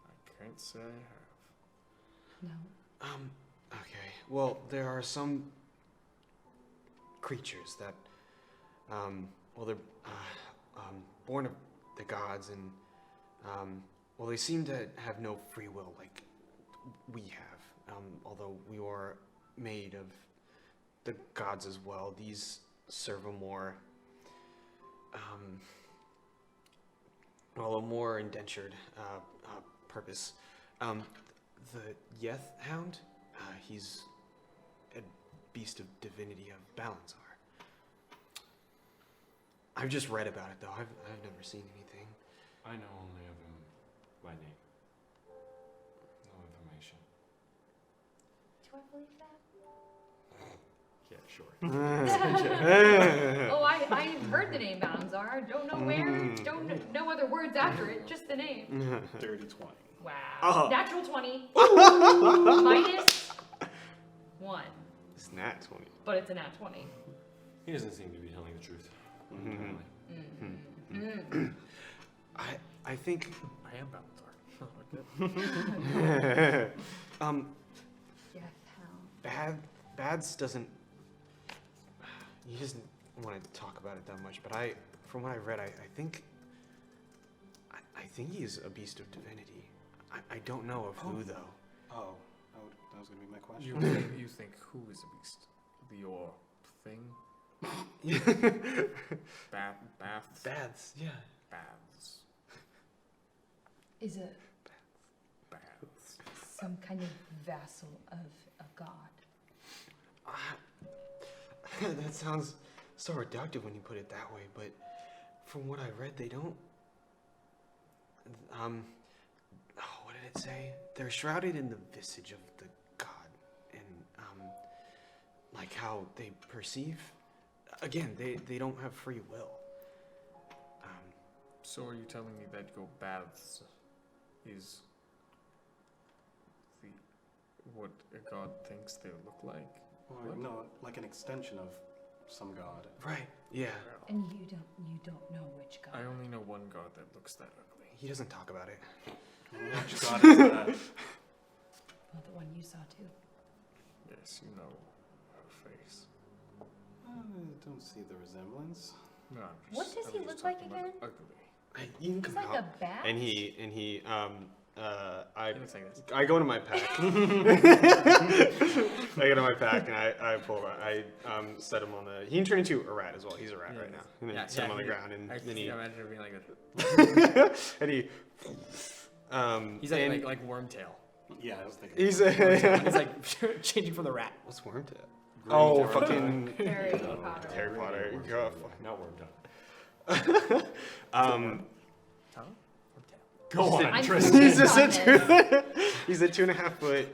I can't say I have. No. Okay. Well, there are some creatures that, they're born of the gods, and they seem to have no free will like we have. Although we are made of the gods as well. These serve a more, a more indentured purpose. The Yeth Hound, he's a beast of divinity of Balanzar. I've just read about it though. I've never seen anything. I know only of him by name. No information. Do I believe that? Yeah, sure. Oh, I've heard the name Balanzar. Don't know where. Don't know other words after it. Just the name. Dirty 20. Wow. Natural 20. Minus 1. It's nat 20. But it's a nat 20. He doesn't seem to be telling the truth. I think I am Balanzar. Yes, how? Bads doesn't. He doesn't want to talk about it that much, but from what I read, I think he's a beast of divinity. I don't know of who though. Oh, that was going to be my question. You think who is a beast? Your thing? Baths? Bads, yeah. Baths. Is it Baths. some kind of vassal of a god? That sounds so reductive when you put it that way, but from what I read, they don't. What did it say? They're shrouded in the visage of the god, and like how they perceive. Again, they don't have free will. So are you telling me that your baths is what a god thinks they look like? Or, no, like an extension of some god. Right? Yeah. And you don't know which god. I only know one god that looks that ugly. He doesn't talk about it. Which god is that? Well, the one you saw too. Yes, you know her face. I don't see the resemblance. No, What does he look like again? Ugly. You can He's come like out. a bat. And he He looks like this. I go into my pack. I go to my pack and I pull him out. I set him on the. He can turn into a rat as well. He's a rat right now. And then set him on the ground and I then he. imagine it being like this. And he. He's and like Wormtail. Yeah, I was thinking. he's a. He's like changing from the rat. What's Wormtail? Oh, Wormtail. fucking Harry Potter. Harry Potter. God, fuck. Not wormed up. Huh? Wormtail. Go on, I'm Tristan. He's confused just on a this. he's a 2.5 foot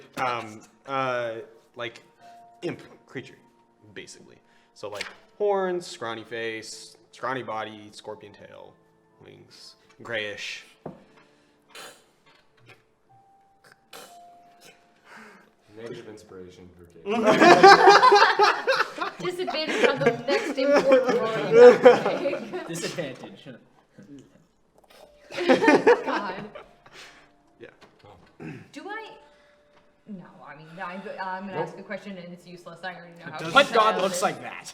like imp creature, basically. So like horns, scrawny face, scrawny body, scorpion tail, wings, grayish. Negative inspiration for Kate. Disadvantage on the next important roll you have to make. Disadvantage. God. Yeah. Do I? No, I mean, I'm going to ask a question and it's useless. I already know how. Does- What god looks like that?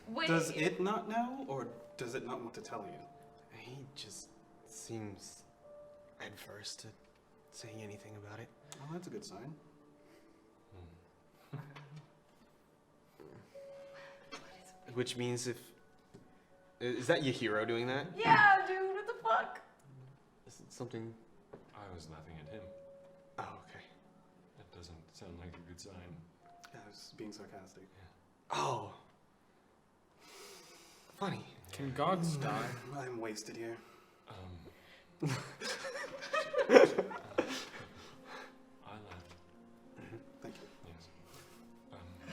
Wait, Does it not know, or does it not want to tell you? He just seems adverse to saying anything about it. Oh, that's a good sign. Which means if is that Yahiro doing that? Yeah, dude, what the fuck? Is it something? I was laughing at him. Oh, okay. That doesn't Sound like a good sign. I was being sarcastic. Oh. Funny. Can gods die? I'm wasted here. I left. Thank you. Yes.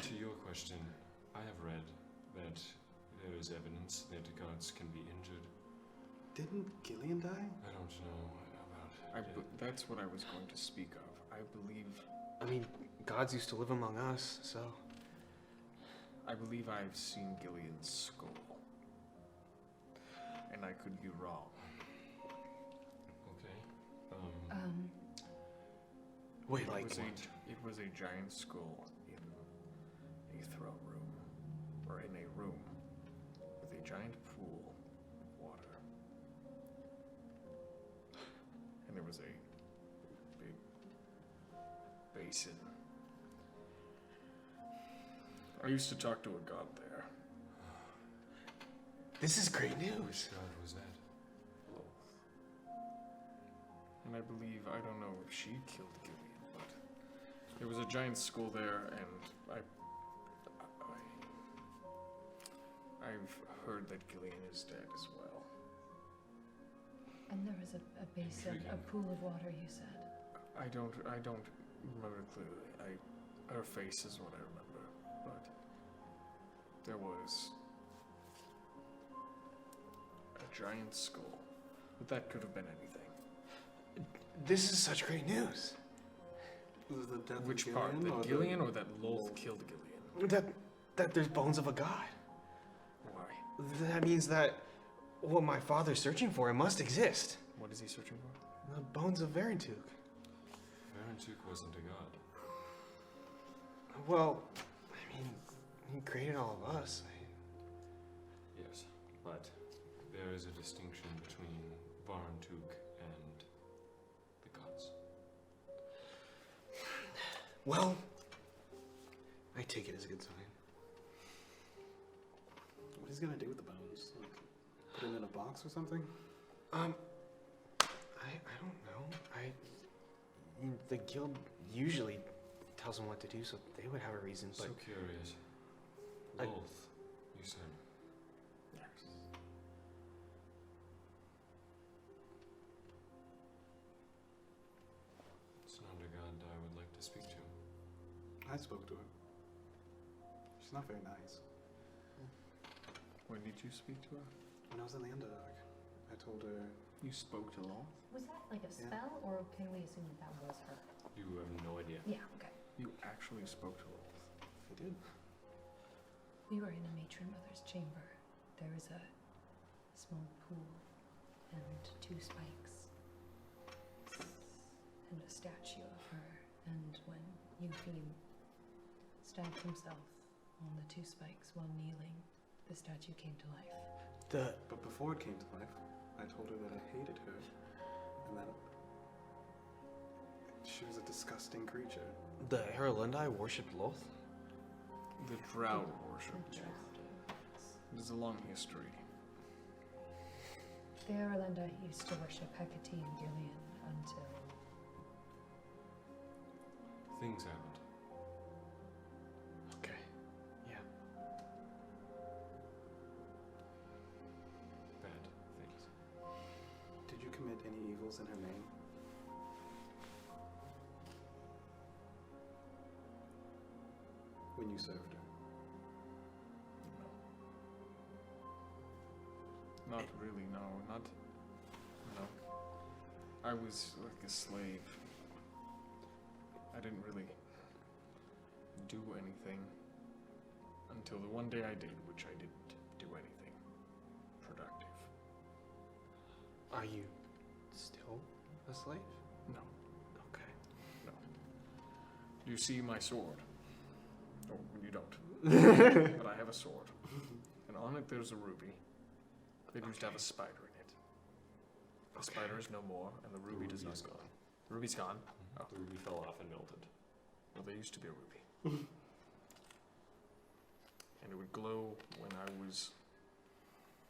To your question, I have read that there is evidence that gods can be injured. Didn't Gillian die? I don't know about it. That's what I was going to speak of. I believe I mean, gods used to live among us, so. I've seen Gillian's skull. And I could be wrong. Okay. Wait, It like was what? it was a giant skull in a throne room. Or in a room with a giant pool of water. And there was a big basin. I used to talk to a god there. This is great Which news. god was that? And I believe, I don't know if she killed Gillian, but there was a giant skull there, and I've heard that Gillian is dead as well. And there was a basin, a Intriguing. pool of water, you said. I don't remember clearly. Her face is what I remember, but there was a giant skull. But that could have been anything. This is such great news. Was the death Which of part? Gillian or That Gillian or that Lolth killed Gillian? That there's bones of a god. Why? That means that what my father's searching for, it must exist. What is he searching for? The bones of Varentuk. Varentuk wasn't a god. Well, I mean, he created all of us. Yes, but there is a distinction between Varentuk and the gods. Well, I take it as a good sign. What is he gonna do with the bones? Like, put it in a box or something? I don't know. The guild usually tells them what to do, so they would have a reason. But So curious. I- Lolth, you said. It's not a god I would like to speak to. I spoke to her. She's not very nice. When did you speak to her? When I was in the Underdark, I told her, You spoke to Lolth? Was that like a spell, or can we assume that was her? You have no idea. Yeah, okay. You actually spoke to Lolth. I did. We were in a matron mother's chamber. There was a small pool and 2 spikes and a statue of her. And when Eupheme stabbed himself on the 2 spikes while kneeling, the statue came to life. But before it came to life, I told her that I hated her, and that she was a disgusting creature. the Erlendai worshipped Lolth? The Drow worship. The Drow. It is a long history. The Erlenda used to worship Hecate and Gillian until Things happened. Okay. Yeah. Bad things. Did you commit any evils in her name? When you served her? Not really, no. No. I was like a slave. I didn't really do anything until the one day I did, which I didn't do anything productive. Are you still a slave? No. Okay. You see my sword? Oh, you don't. But I have a sword. And on it there's a ruby. It used to have a spider in it. The spider is no more, and the ruby does not ruby's go. gone. The ruby's gone. Oh. The ruby fell off and melted. Well, there used to be a ruby. And it would glow when I was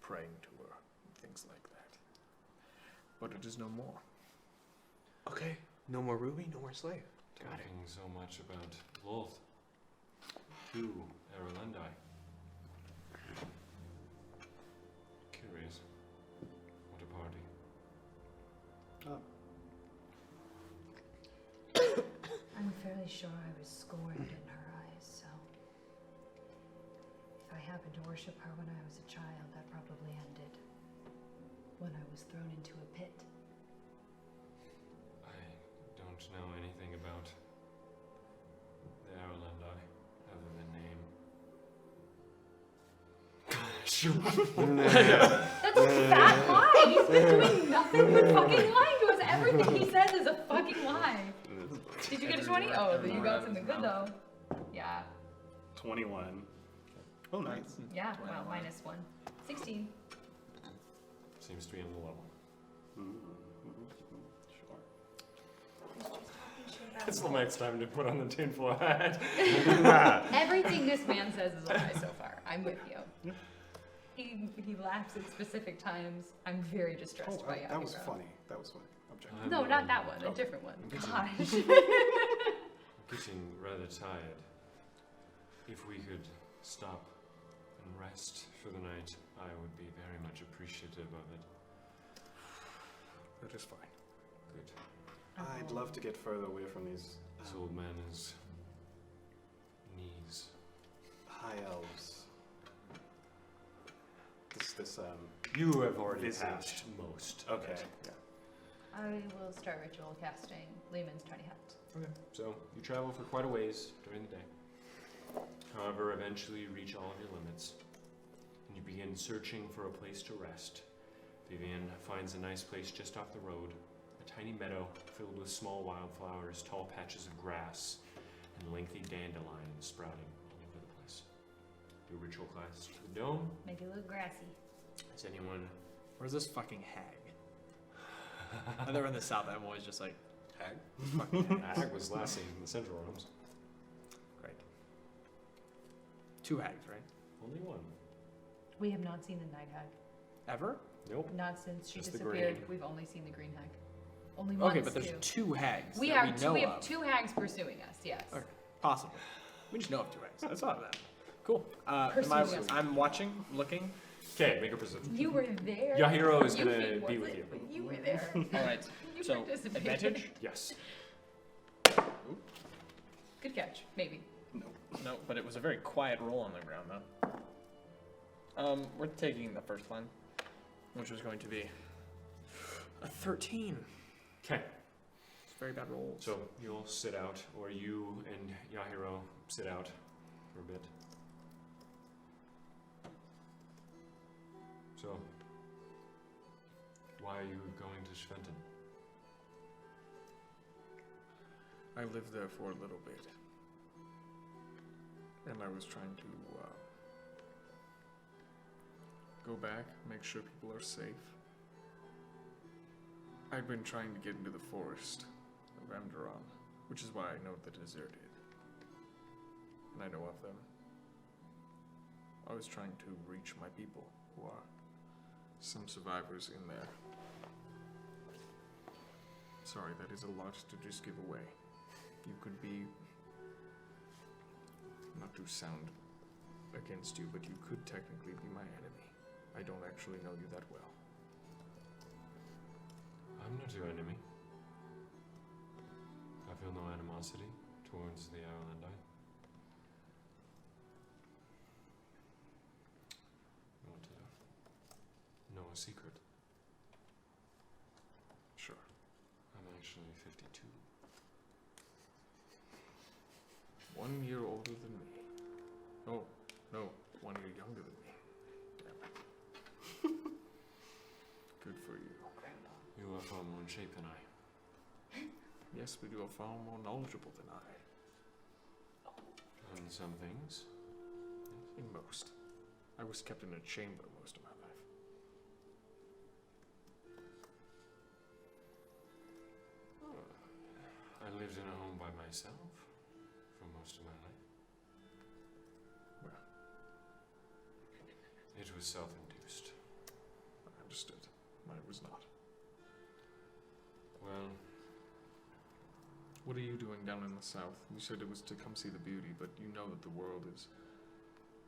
praying to her, and things like that. But it is no more. Okay. No more ruby, no more slave. talking so much about Lolth to Erlendi. Curious. What a party. I'm fairly sure I was scorned in her eyes, so if I happened to worship her when I was a child, that probably ended when I was thrown into a pit. I don't know anything about the Erlendi other than name. That's a fat lie! He's been doing nothing but fucking lying to us. Everything he says is a fucking lie. Did you get a 20? Oh, you got something good though. Yeah. 21. Oh, nice. Yeah, well, minus 1. 16. Seems to be on the level. Sure. It's the next time to put on the tinfoil hat. Everything this man says is a lie so far. I'm with you. He laughs at specific times. I'm very distressed by that was Yahiro. funny. That was funny. Objective. No, not that one. A Oh. different one. I'm getting- Gosh. I'm getting rather tired. If we could stop and rest for the night, I would be very much appreciative of it. That is fine. Good. I'd love to get further away from these This old man is knees. high elves. This You have already Visage. passed most. of Okay. it. Yeah. I will start ritual casting Lehman's Tiny Hat. Okay. So you travel for quite a ways during the day. However, eventually you reach all of your limits, and you begin searching for a place to rest. Vivian finds a nice place just off the road, a tiny meadow filled with small wildflowers, tall patches of grass, and lengthy dandelions sprouting all over the place. Do a ritual class to the dome. Make it look grassy. Is anyone? Where's this fucking hag? Whenever in the south, I'm always just like, Hag? Hag was last seen in the central rooms. great. 2 hags, right? Only one. We have not seen the Night Hag. Ever? Nope. Not since she Just the disappeared. green. We've only seen the Green Hag. Only once, Okay, but there's too. 2 hags. We that have know we have of. 2 hags pursuing us, yes. Okay, possibly. We just know of 2 hags. That's not that. Cool. Pursuing us. I'm watching, looking. Okay, make a perception. You were there. Yahiro is You gonna think be was with it, you. but you were there. All right. You So participated. advantage? Yes. Good catch, maybe. No, but it was a very quiet roll on the ground, though. We're taking the first one, which was going to be a 13. Okay. It's a very bad roll. So you'll sit out, or you and Yahiro sit out for a bit. So, why are you going to Schwenten? I lived there for a little bit. And I was trying to go back, make sure people are safe. I've been trying to get into the forest of Amdaron, which is why I know the deserted. And I know of them. I was trying to reach my people, who are some survivors in there. Sorry, that is a lot to just give away. You could be, not to sound against you, but you could technically be my enemy. I don't actually know you that well. I'm not your enemy. I feel no animosity towards the Irelandite. You want to know a secret? Sure. I'm actually 52. 1 year older than me. Oh, no, 1 year younger than me. Damn it. Good for you. You are far more in shape than I. Yes, but you are far more knowledgeable than I. On some things. In most. I was kept in a chamber most of my life. I lived in a home by myself for most of my life. Well. It was self-induced. I understood. Mine was not. Well, What are you doing down in the south? You said it was to come see the beauty, but you know that the world is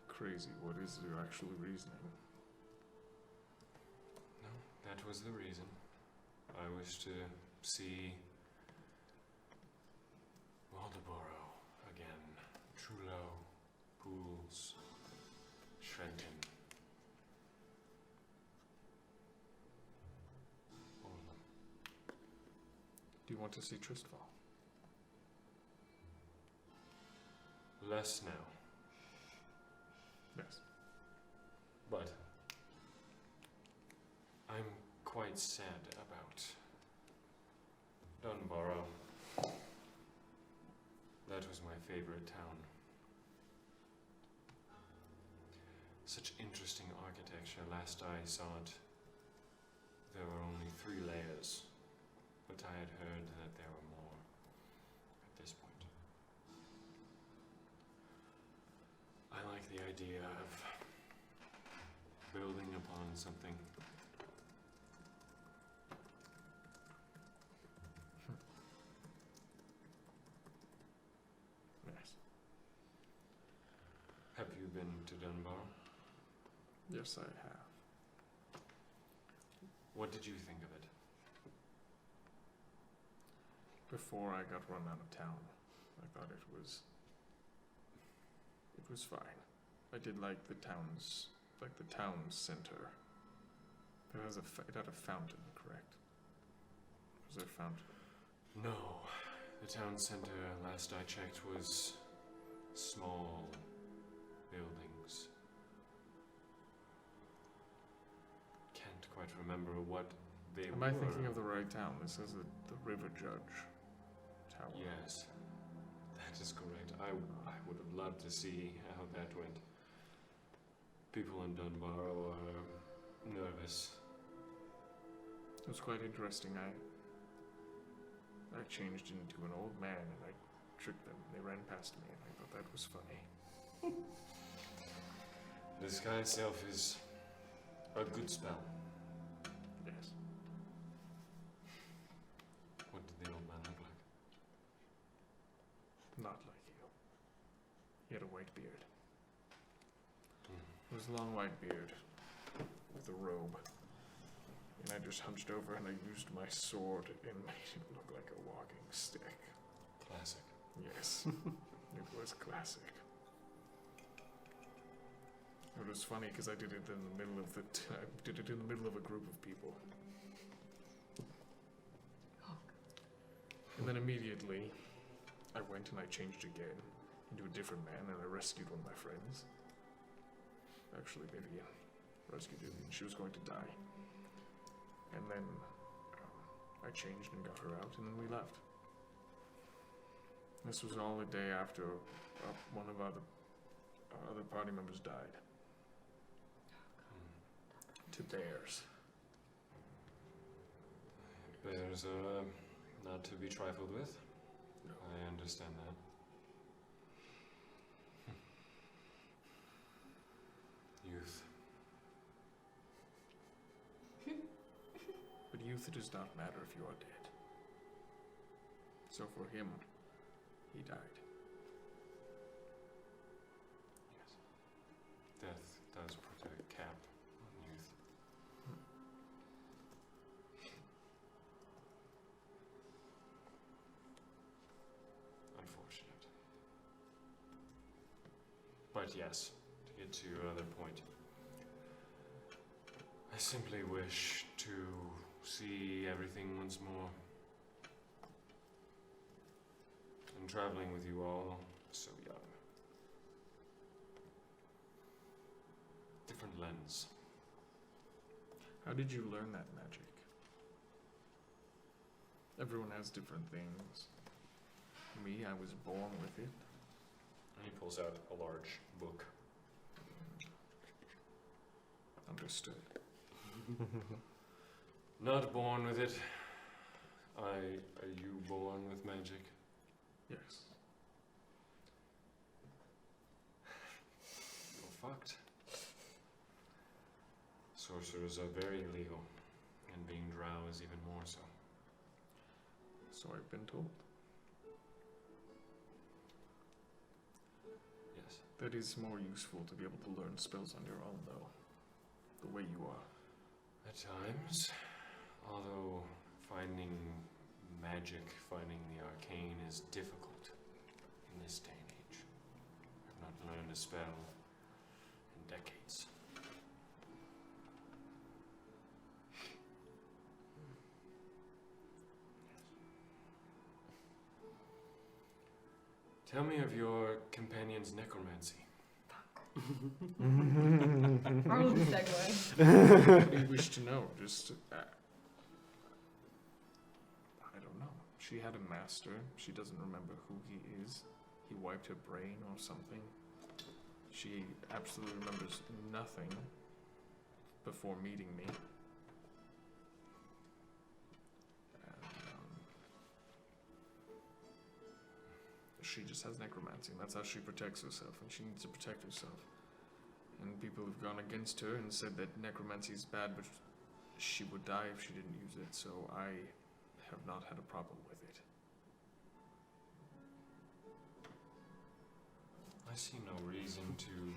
crazy. What is your actual reasoning? No, that was the reason. I wish to see Waldoboro again. Trullo, Pools, Shrenten. All of them. Do you want to see Tristval? Less now, Yes. but I'm quite sad about Dunborough. That was my favorite town. Such interesting architecture. Last I saw it, there were only 3 layers, but I had heard that there were more at this point. I like the idea of building upon something. Yes. Have you been to Dunbar? Yes, I have. What did you think of it? Before I got run out of town, I thought it was fine. I did like the town's center. It had a fountain, correct? Was there a fountain? No. The town center, last I checked, was small buildings. Can't quite remember what they Am were. I thinking of the right town? This is the River Judge Tower. Yes, that is correct. I would have loved to see how that went. People in Dunbar are nervous. It was quite interesting. I changed into an old man and I tricked them. They ran past me and I thought that was funny. Disguise self is a good spell. Yes. What did the old man look like? Not like you. He had a white beard. Hmm. It was a long white beard with a robe. And I just hunched over and I used my sword and made it look like a walking stick. Classic. Yes. It was classic. It was funny because I did it in the middle of a group of people. And then immediately, I went and I changed again into a different man and I rescued one of my friends. Actually, Vivian rescued Vivian. She was going to die. And then I changed and got her out, and then we left. This was all a day after one of our other party members died. To bears. Bears are not to be trifled with. No. I understand that. Youth. But youth does not matter if you are dead. So for him, he died. Yes. Death does put a cap on youth. Unfortunate. But yes, to get to your other point, I simply wish to see everything once more. And traveling with you all so young. Different lens. How did you learn that magic? Everyone has different things. Me, I was born with it. And he pulls out a large book. Understood. Not born with it. Are you born with magic? Yes. You're fucked. Sorcerers are very illegal, and being drow is even more so. So I've been told. That is more useful to be able to learn spells on your own, though. The way you are. At times, although finding magic, finding the arcane is difficult in this day and age. I've not learned a spell in decades. Tell me of your companion's necromancy. Our segue. What do you wish to know? Just, I don't know. She had a master. She doesn't remember who he is. He wiped her brain or something. She absolutely remembers nothing before meeting me. And, she just has necromancy, and that's how she protects herself, and she needs to protect herself. And people have gone against her and said that necromancy is bad, but she would die if she didn't use it, so I have not had a problem with it. I see no reason to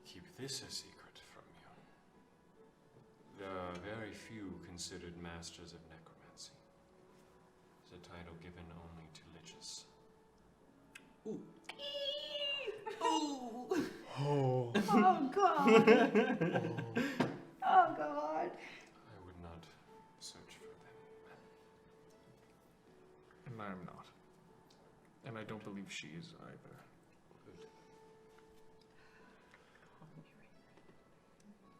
keep this a secret from you. There are very few considered masters of necromancy. It's a title given only to liches. Oh God. Oh God. I would not search for them. And I am not. And I don't believe she is either. Good.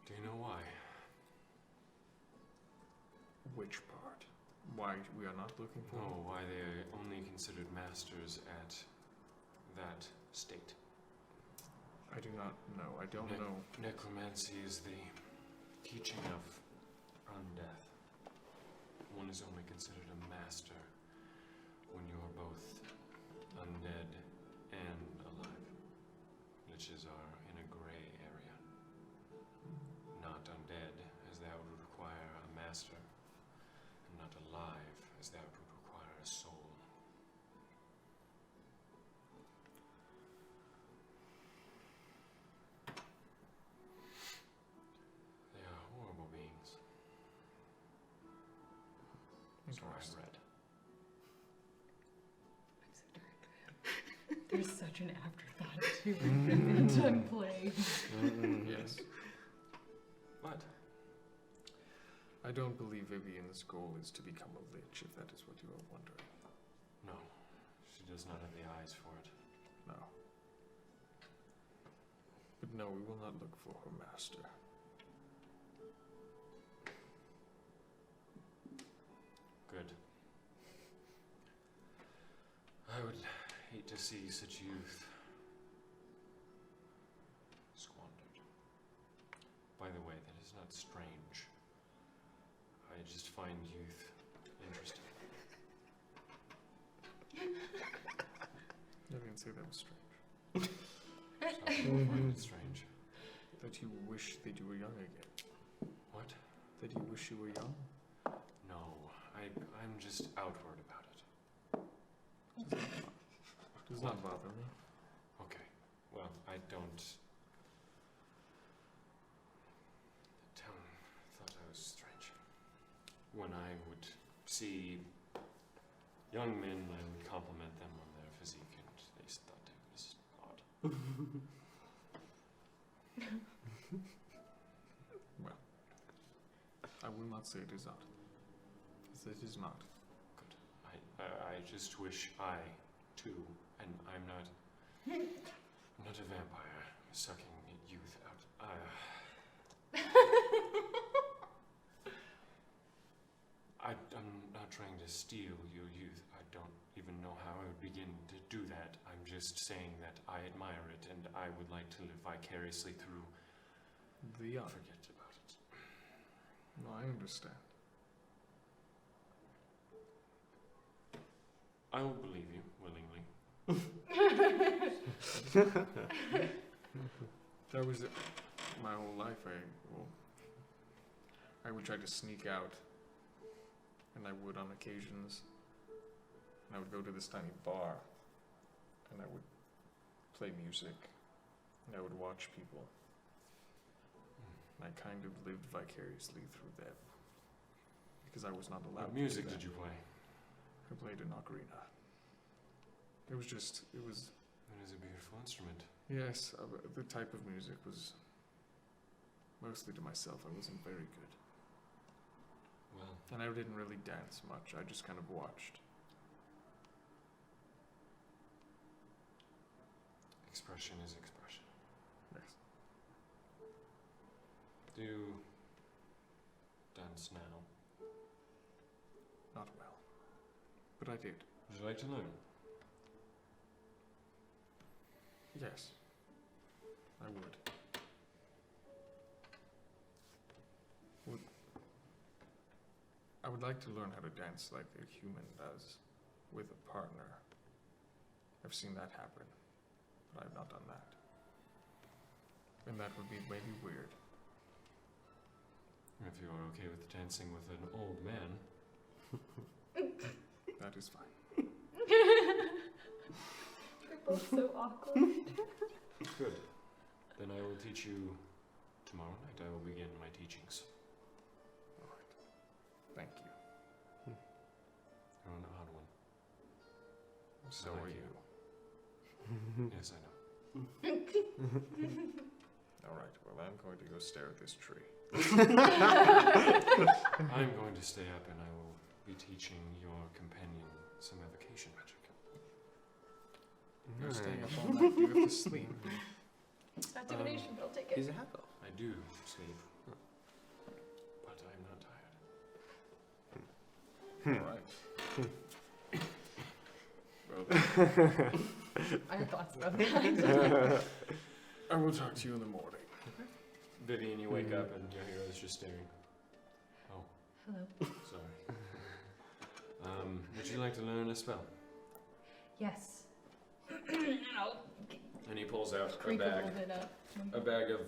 Do you know why? Which part? Why we are not looking for No, why they are only considered masters at that state. I do not know. I don't know. Necromancy is the teaching of undeath. One is only considered a master when you are both undead and alive. Liches are in a gray area. Not undead, as that would require a master, and not alive, as that would require a soul. They are horrible beings. So I read. There's such an afterthought to Phantom play. Yes. What? I don't believe Vivian's goal is to become a lich, if that is what you are wondering. No, she does not have the eyes for it. No. But no, we will not look for her master. Good. I would hate to see such youth squandered. By the way, that is not strange. I just find youth interesting. I didn't say that was strange. Some people find it strange. That you wish that you were young again. What? That you wish you were young? No, I'm just outward about it. Does not bother me. Okay, well, I don't... thought I was strange. When I would see young men, I would compliment them on their physique, and they thought it was odd. Well, I will not say it is odd. It is not. Good. I just wish I, too, and I'm not a vampire sucking youth out. I'm not trying to steal your youth. I don't even know how I would begin to do that. I'm just saying that I admire it, and I would like to live vicariously through. The young. Forget about it. No, I understand. I will believe you willingly. That was it. My whole life. I would try to sneak out, and I would on occasions. And I would go to this tiny bar, and I would play music, and I would watch people. And I kind of lived vicariously through them. Because I was not allowed What music to do did you play? that. I played an ocarina. It was It is a beautiful instrument. yes, the type of music was mostly to myself. I wasn't very good. Well, And I didn't really dance much. I just kind of watched. expression is expression. Yes. Do you dance now? Not well. But I did. Would you like to learn? Yes. I would. I would like to learn how to dance like a human does with a partner. I've seen that happen, but I've not done that. And that would be maybe weird. If you are okay with dancing with an old man. That is fine. You're both so awkward. Good. Then I will teach you tomorrow night. I will begin my teachings. All right. Thank you. You're an odd one. So like are you. you. Yes, I know. All right. Well, I'm going to go stare at this tree. I'm going to stay up and I will be teaching your companion some evocation magic. You're staying up all night. Do you have to sleep? It's not divination, but I'll take it. He's a half elf. I do sleep, but I'm not tired. All right. Well, then, I have thoughts about that. I will talk to you in the morning. Vivian, you wake up and your hero is just staring. Oh, Hello. sorry. Would you like to learn a spell? Yes. And I'll And he pulls out a creep a bag. little bit up. A bag of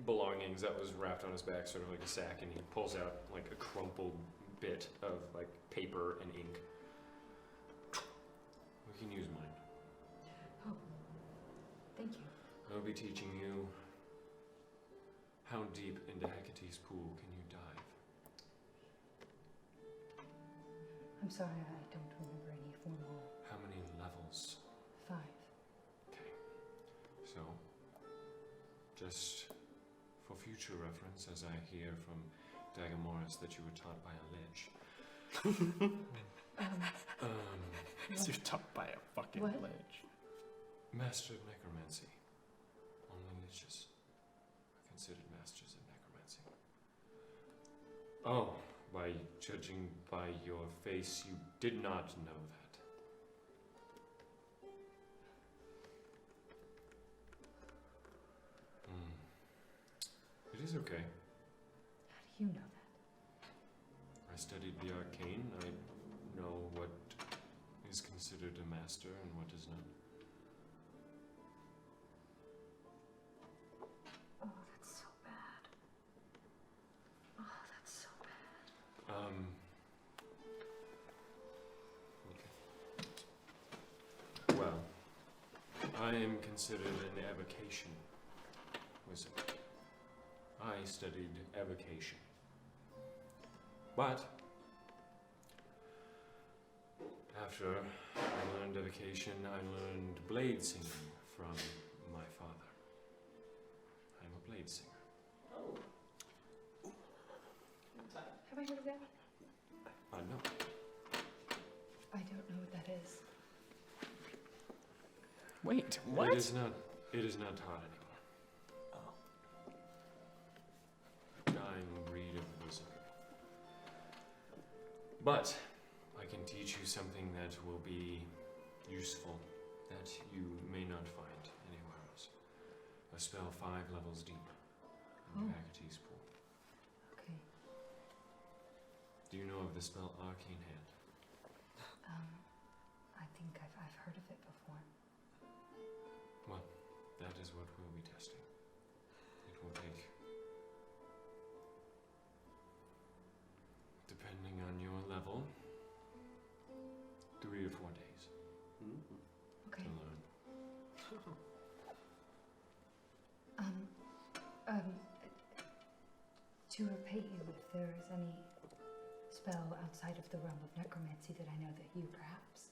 belongings that was wrapped on his back, sort of like a sack, and he pulls out like a crumpled bit of like paper and ink. We can use mine. Oh, thank you. I'll be teaching you how deep into Hecate's pool can you dive. I'm sorry, I don't remember any formal. How many levels? 5. Okay. So, just for future reference, as I hear from Dagamoris that you were taught by a lich. So you're taught by a fucking What? lich. Master of necromancy. Only liches are considered masters of necromancy. Oh, by judging by your face, you did not know that. It is okay. How do you know that? I studied the arcane. I know what is considered a master and what is not. Oh, that's so bad. Oh, that's so bad. Okay. Well, I am considered an evocation wizard. I studied evocation. But after I learned evocation, I learned blade singing from my father. I'm a blade singer. Have I heard of that? No. I don't know what that is. Wait, what? It is not taught anymore. Oh. Dying breed of wizard. But I can teach you something that will be useful, that you may not find anywhere else. A spell 5 levels deep in Oh. Hecate's pool. Okay. Do you know of the spell Arcane Hand? I think I've heard of it before. Well, that is what we'll be testing. It will take, depending on your level, 3 or 4 days Okay. to learn. to repay you if there is any spell outside of the realm of necromancy that I know that you perhaps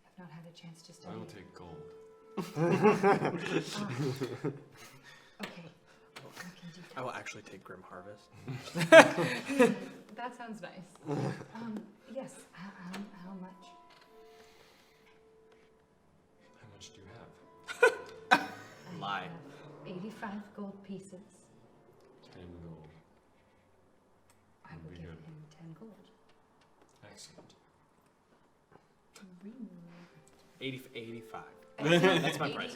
have not had a chance to I study. will take gold. Okay. I can do I will actually take Grim Harvest. that. That sounds nice. Yes. How much? How much do you have? I Lie. have 85 gold pieces. 10 gold. I will Very give good. him 10 gold. Excellent. 85. That's my price.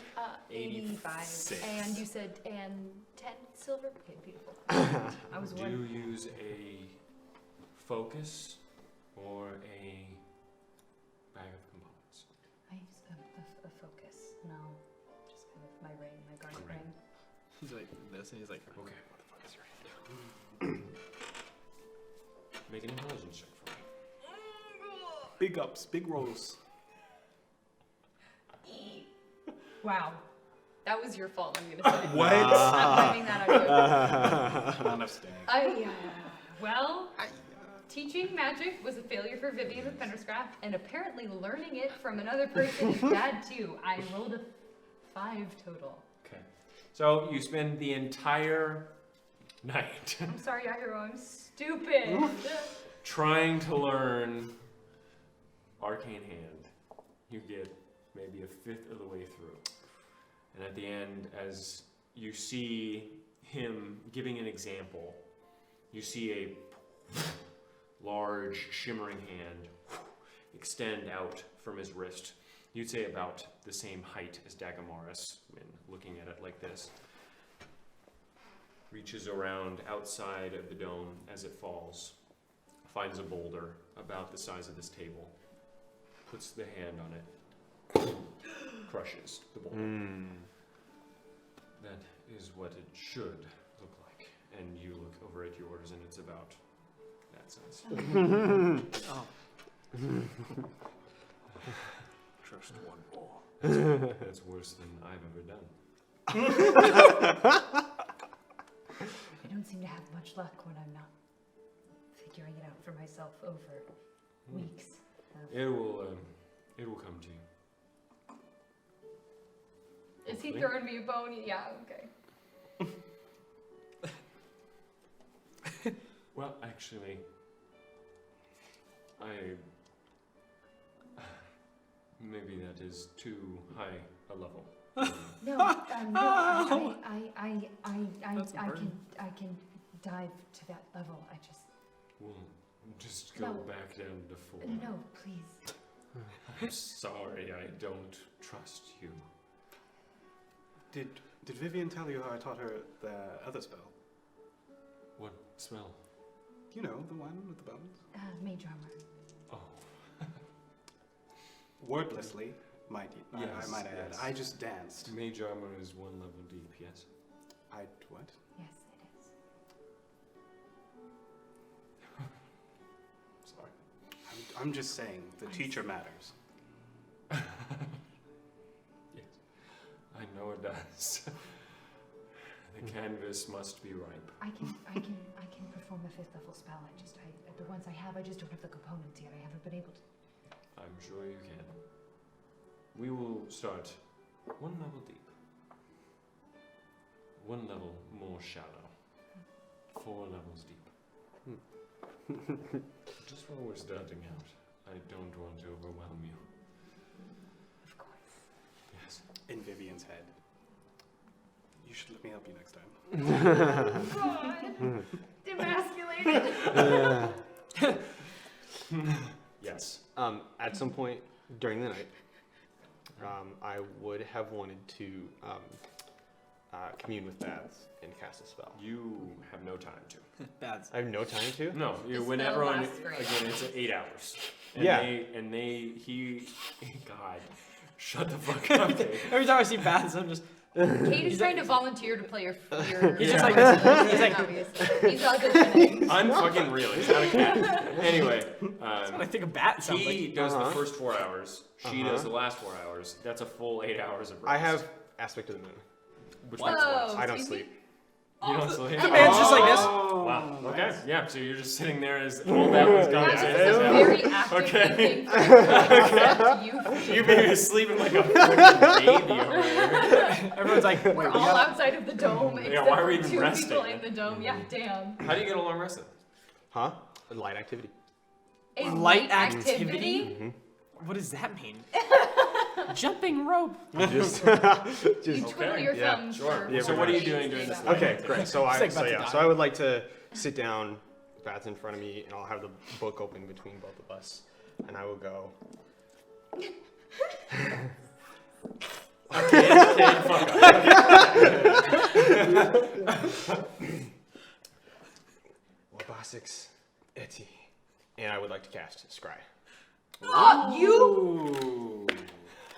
85. 86. And you said, and 10 silver? Okay, beautiful. I was Do wondering. you use a focus or a bag of components? I use a focus. No, just kind of my ring, my garnet Ring. ring. He's like this, and he's like, Okay. what the fuck is your hand? Make an intelligence check for me. Big ups, big rolls. Wow. That was your fault, I'm gonna say. What? I'm blaming that on you. Not enough staying. Well, teaching magic was a failure for Vivian with Penderscraft, and apparently learning it from another person is bad too. I rolled a 5 total. Okay. So you spend the entire night I'm sorry, Ahiro, I'm stupid. trying to learn Arcane Hand. You get maybe a fifth of the way through. And at the end, as you see him giving an example, you see a large shimmering hand extend out from his wrist. You'd say about the same height as Dagamaris when looking at it like this. Reaches around outside of the dome as it falls, finds a boulder about the size of this table, puts the hand on it, crushes the boulder. That is what it should look like. And you look over at yours and it's about that size. Oh. Just one more. That's worse than I've ever done. I don't seem to have much luck when I'm not figuring it out for myself over weeks. It will come to you. Is he Hopefully. throwing me a bone? Yeah, okay. Well, actually, maybe that is too high a level. No, no, That's a burn. I can dive to that level. I just, We'll just go No. back down to 4. no, please. I'm sorry, I don't trust you. Did Vivian tell you how I taught her the other spell? What smell? You know, the one with the bones? Mage armor. Oh, Wordlessly, I Yes, might add. yes. I just danced. mage armor is 1 level deep, yes? What? Yes, it is. Sorry. I'm just saying, the teacher matters. Yes, I know it does. The canvas must be ripe. I can perform a 5th level spell. The ones I have, I just don't have the components yet. I haven't been able to. I'm sure you can. We will start 1 level deep. 1 level more shallow. 4 levels deep. Just while we're starting out, I don't want to overwhelm you. Of course. Yes. In Vivian's head. You should let me help you next time. God, demasculated. Yes. At some point during the night, I would have wanted to commune with Bads and cast a spell. You have no time to. Bads. I have no time to. No, The when spell everyone lasts for 8 again, it's 8 hours. And Yeah. God, shut the fuck up, Dave. Every time I see Bads, I'm just. Kate is trying to volunteer to play your He's just like- he's like, obviously. He's auditioning. I'm fucking real. He's not a cat. Anyway, That's what I think a bat sounds he like. does the Uh-huh. first 4 hours. She Uh-huh. does the last 4 hours. That's a full 8 hours of rest. I have aspect of the moon, which What? means Whoa, I don't excuse me? sleep. You don't sleep? The man's just like this. Wow. Okay. Yeah. So you're just sitting there as all that was That was conversation. a very active Okay. thing for him to accept you. You be sleeping like a fucking baby over there. Everyone's like, We're all outside of the dome, except why are we for even 2 resting? people in the dome. Yeah, damn. How do you get a long rest then? Huh? Light activity. A light activity? activity? What does that mean? Jumping rope. Just, You twiddle your yeah, thumbs. sure. for Yeah, So four what are you days, doing during this basically. night? okay, great. So It's like about to yeah. die. So I would like to sit down, Bad's in front of me, and I'll have the book open between both of us, and I will go. Wabasix Eti. And I would like to cast Scry. Oh, you Ooh.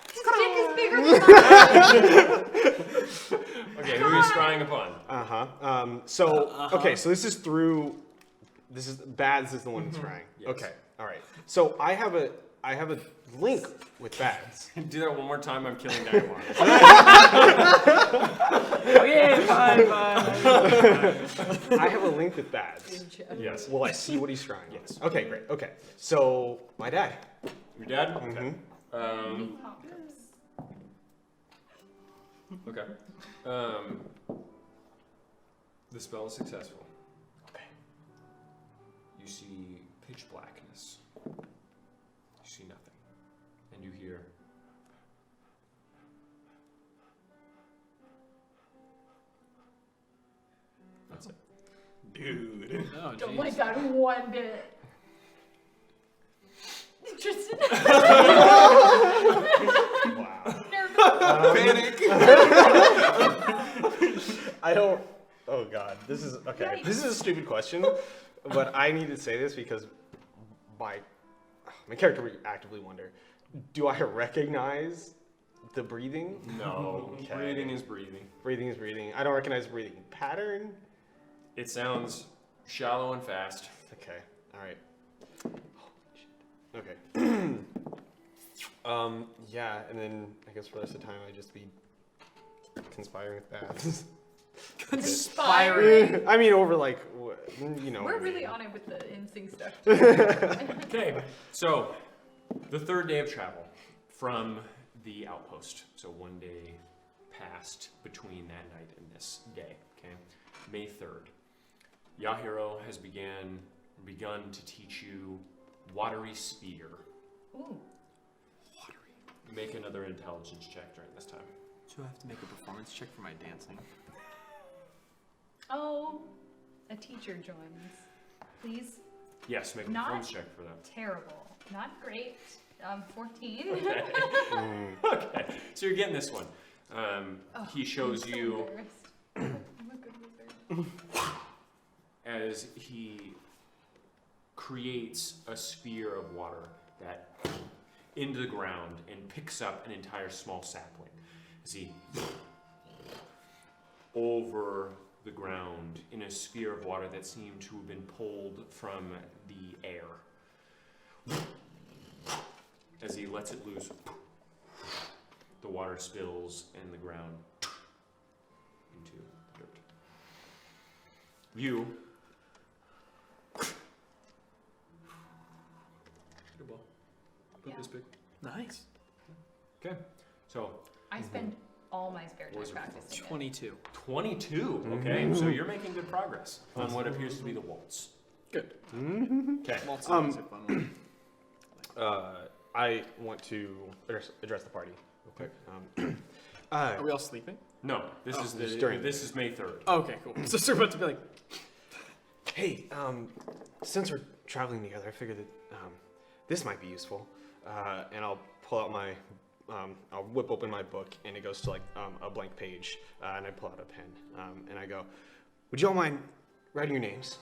stick is bigger than mine. Okay, who are you scrying upon? Okay, so this is through. This is Bads is the one that's scrying. Yes. Okay, all right. So I have a link with Bads. Do that one more time. I'm killing Diamond. Okay, fine. I have a link with Bads. Yes. Will I see what he's scrying? Yes. Okay, great. Okay, so my dad. Your dad? Mhm. Okay. The spell is successful. Okay. You see pitch blackness. You see nothing. And you hear. That's it. Dude. Oh, Don't jeez. like that one bit. Tristan. Wow. Nervous. I don't. Oh God, this is okay. Yikes. This is a stupid question, but I need to say this because my character would actively wonder: do I recognize the breathing? No. Okay. Breathing is breathing. Breathing is breathing. I don't recognize the breathing pattern. It sounds shallow and fast. Okay. All right. Okay. Yeah, and then I guess for the rest of the time I'd just be conspiring with Bads. Conspiring. I mean, over like, you know. We're really on it with the instinct stuff. Okay, so the third day of travel from the outpost. So one day passed between that night and this day. Okay, May 3rd. Yahiro has begun to teach you watery spear. Ooh. Make another intelligence check during this time. Do I have to make a performance check for my dancing? Oh, a teacher joins. Please. Yes, make a Not- performance check for them. Terrible. Not great. 14. Okay. Okay. So you're getting this one. He shows I'm so you embarrassed. I'm a good wizard. as he creates a sphere of water that into the ground and picks up an entire small sapling. As he over the ground in a sphere of water that seemed to have been pulled from the air. As he lets it loose, the water spills and the ground into the dirt. You good ball. About Yeah. this big. Nice. Okay. So I spend all my spare What time was your practicing it. 22. 22. Okay, so you're making good progress on what appears to be the waltz. Good. Okay. Waltz Um, is a fun one. I want to address the party real quick. Are we all sleeping? No, this Oh, is just the during this is May 3rd. Okay, cool. So we're about to be like, Hey, since we're traveling together, I figured that this might be useful. And I'll pull out my, I'll whip open my book, and it goes to like a blank page, and I pull out a pen, and I go, "Would you all mind writing your names?"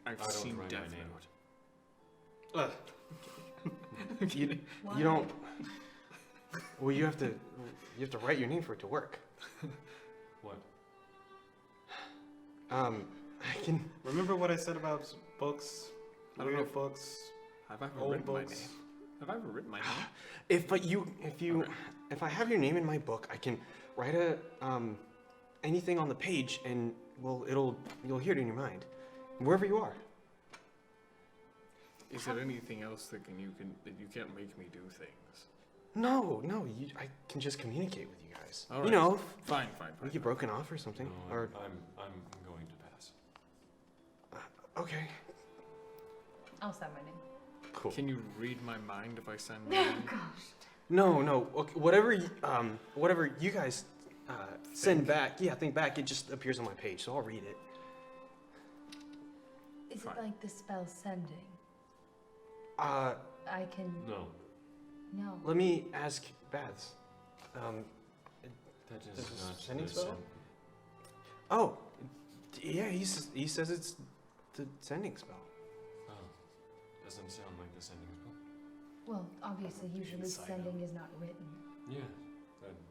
I've I don't seen write Death my name. Note. You Why? don't. Well, you have to write your name for it to work. What? I can. Remember what I said about books? I don't know Weird if- books? Have I ever Old written my books? name? Have I ever written my name? If I have your name in my book, I can write anything on the page, and well, you'll hear it in your mind, wherever you are. Is there anything else that you can't make me do things? No, I can just communicate with you guys. All You right. know, Fine. we get broken off or something, No, or I'm going to pass. okay, I'll sign my name. cool. Can you read my mind if I sign my name? No, okay, whatever you guys send back, think back. It just appears on my page, so I'll read it. Is Fine. it like the spell sending? Uh, I can. No, No. let me ask Baths. that is This is not sending the spell? sen- Oh, yeah, he says it's the sending spell. Oh, doesn't sound like the sending spell. Well, obviously, usually Inside sending is not written, Yeah,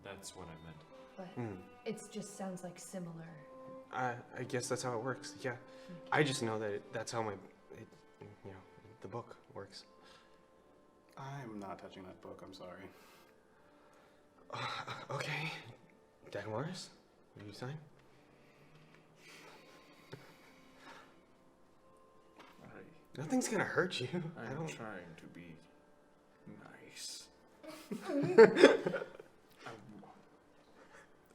that's what I meant. but Hmm. it just sounds like similar. I guess that's how it works. Yeah, I just know that that's how the book works. I'm not touching that book, I'm sorry. Okay, Dagmaris, will you sign? Nothing's gonna hurt you. I I'm don't. trying to be nice.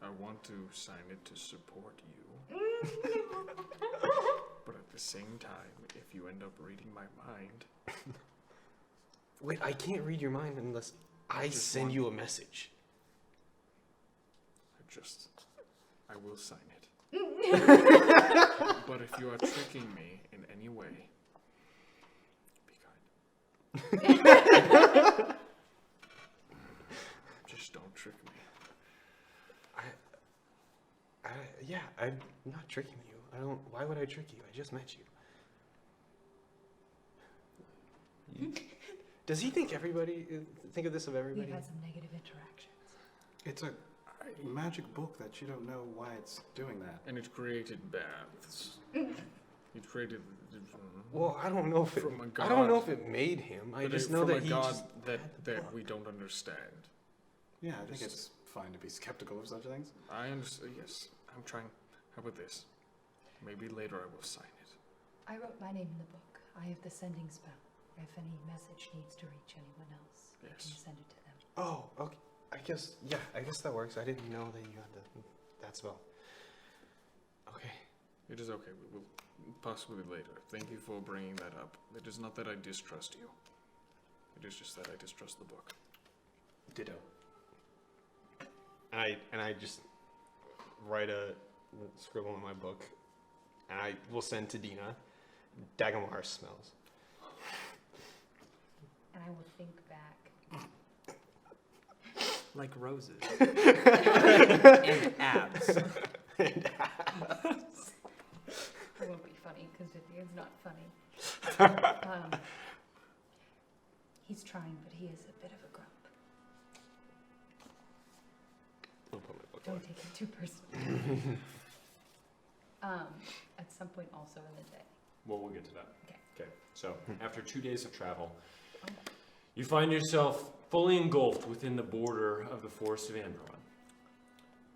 I want to sign it to support you. But at the same time, if you end up reading my mind, Wait, I can't read your mind unless I Just send one. you a message. I will sign it. But if you are tricking me in any way, be kind. Just don't trick me. I'm not tricking you. I don't. Why would I trick you? I just met you. Does he think think of this of everybody? We've had some negative interactions. It's a magic book that you don't know why it's doing that. And it created baths. It created. Well, I don't know if it. From a I don't know god. if it made him. I But just it- know from that a he god just that had the book. we don't understand. Yeah, I think it's fine to be skeptical of such things. I understand. Yes, I'm trying. How about this? Maybe later I will sign it. I wrote my name in the book. I have the sending spell. If any message needs to reach anyone else, I Yes. can send it to them. Oh, okay. I guess that works. I didn't know that you had that spell. Okay. It is okay. We will possibly later. Thank you for bringing that up. It is not that I distrust you. It is just that I distrust the book. Ditto. And I just write a scribble in my book, and I will send to Dina. Dagmar smells. And I will think back. Like roses. And abs. It won't be funny because it's not funny. He's trying, but he is a bit of a grump. I'll put my book Don't away. take it too personally. At some point also in the day. Well, we'll get to that. Okay. Okay. So, after 2 days of travel, you find yourself fully engulfed within the border of the forest of Andron.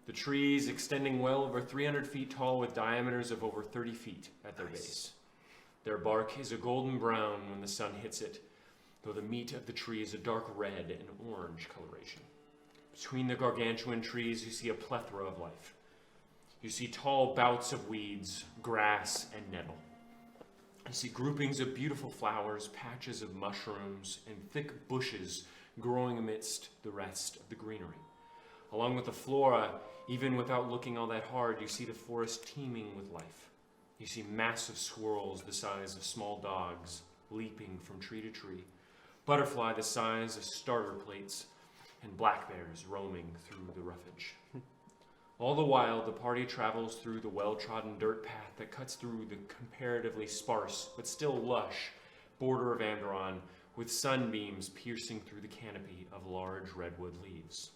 The trees extending well over 300 feet tall with diameters of over 30 feet at their base. Their bark is a golden brown when the sun hits it, though the meat of the tree is a dark red and orange coloration. Between the gargantuan trees, you see a plethora of life. You see tall bouts of weeds, grass, and nettle. You see groupings of beautiful flowers, patches of mushrooms, and thick bushes growing amidst the rest of the greenery. Along with the flora, even without looking all that hard, you see the forest teeming with life. You see massive squirrels the size of small dogs leaping from tree to tree, butterfly the size of starter plates, and black bears roaming through the roughage. All the while, the party travels through the well-trodden dirt path that cuts through the comparatively sparse, but still lush, border of Andron, with sunbeams piercing through the canopy of large redwood leaves,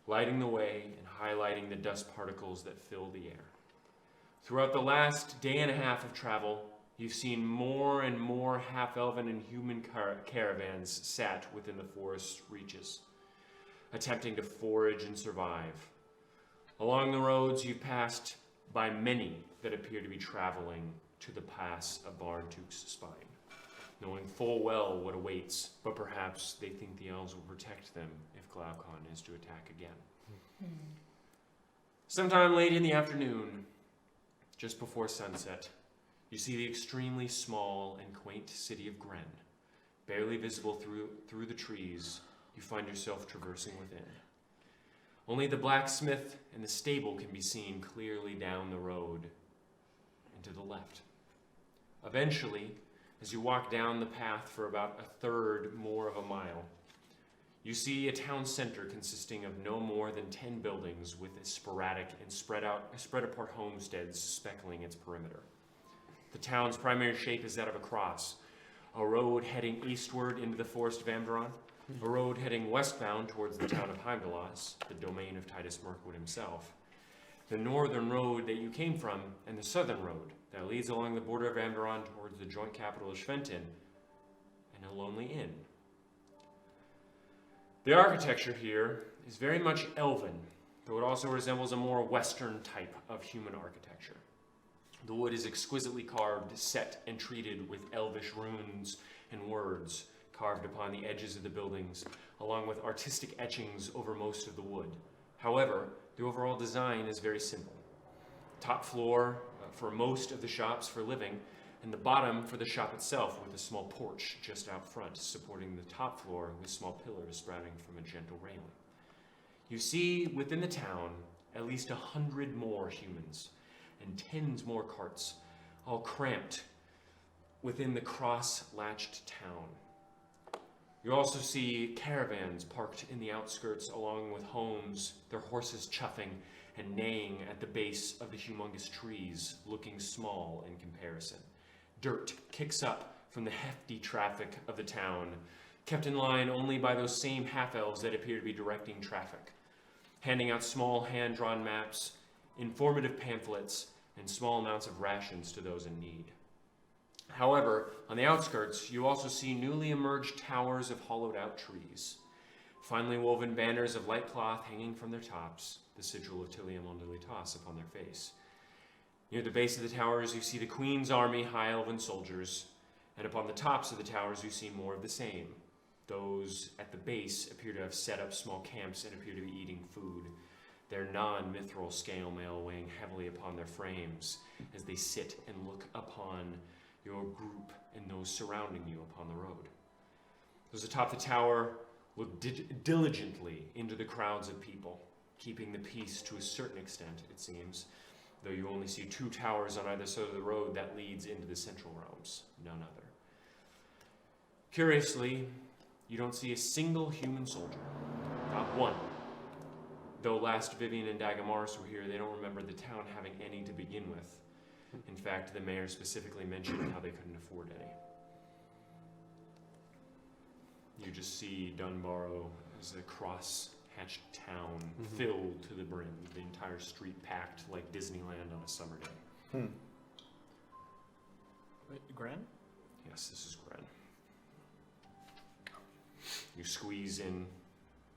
lighting the way and highlighting the dust particles that fill the air. Throughout the last day and a half of travel, you've seen more and more half-elven and human caravans sat within the forest reaches, attempting to forage and survive. Along the roads, you've passed by many that appear to be traveling to the pass of Barntook's Spine, knowing full well what awaits, but perhaps they think the elves will protect them if Glaucon is to attack again. Sometime late in the afternoon, just before sunset, you see the extremely small and quaint city of Gren. Barely visible through the trees, you find yourself traversing within. Only the blacksmith and the stable can be seen clearly down the road and to the left. Eventually, as you walk down the path for about a third more of a mile, you see a town center consisting of no more than 10 buildings with sporadic and spread apart homesteads speckling its perimeter. The town's primary shape is that of a cross, a road heading eastward into the forest of Amberon, a road heading westbound towards the town of Heimdallas, the domain of Titus Mirkwood himself, the northern road that you came from, and the southern road that leads along the border of Amberon towards the joint capital of Schventin, and a lonely inn. The architecture here is very much elven, though it also resembles a more western type of human architecture. The wood is exquisitely carved, set, and treated with elvish runes and words carved upon the edges of the buildings, along with artistic etchings over most of the wood. However, the overall design is very simple. Top floor for most of the shops for living, and the bottom for the shop itself with a small porch just out front, supporting the top floor with small pillars sprouting from a gentle railing. You see within the town at least 100 more humans and tens more carts, all cramped within the cross-latched town. You also see caravans parked in the outskirts along with homes, their horses chuffing and neighing at the base of the humongous trees, looking small in comparison. Dirt kicks up from the hefty traffic of the town, kept in line only by those same half-elves that appear to be directing traffic, handing out small hand-drawn maps, informative pamphlets, and small amounts of rations to those in need. However, on the outskirts, you also see newly emerged towers of hollowed-out trees, finely woven banners of light cloth hanging from their tops, the sigil of Tilia Mondelitas upon their face. Near the base of the towers, you see the Queen's army high elven soldiers, and upon the tops of the towers, you see more of the same. Those at the base appear to have set up small camps and appear to be eating food, their non-mithril scale mail weighing heavily upon their frames as they sit and look upon your group and those surrounding you upon the road. Those atop the tower look diligently into the crowds of people, keeping the peace to a certain extent, it seems, though you only see 2 towers on either side of the road that leads into the central realms, none other. Curiously, you don't see a single human soldier, not one. Though last Vivian and Dagamaris were here, they don't remember the town having any to begin with. In fact, the mayor specifically mentioned how they couldn't afford any. You just see Dunbarrow as a cross-hatched town filled to the brim, the entire street packed like Disneyland on a summer day. Wait, Gran? Yes, this is Gren. You squeeze in,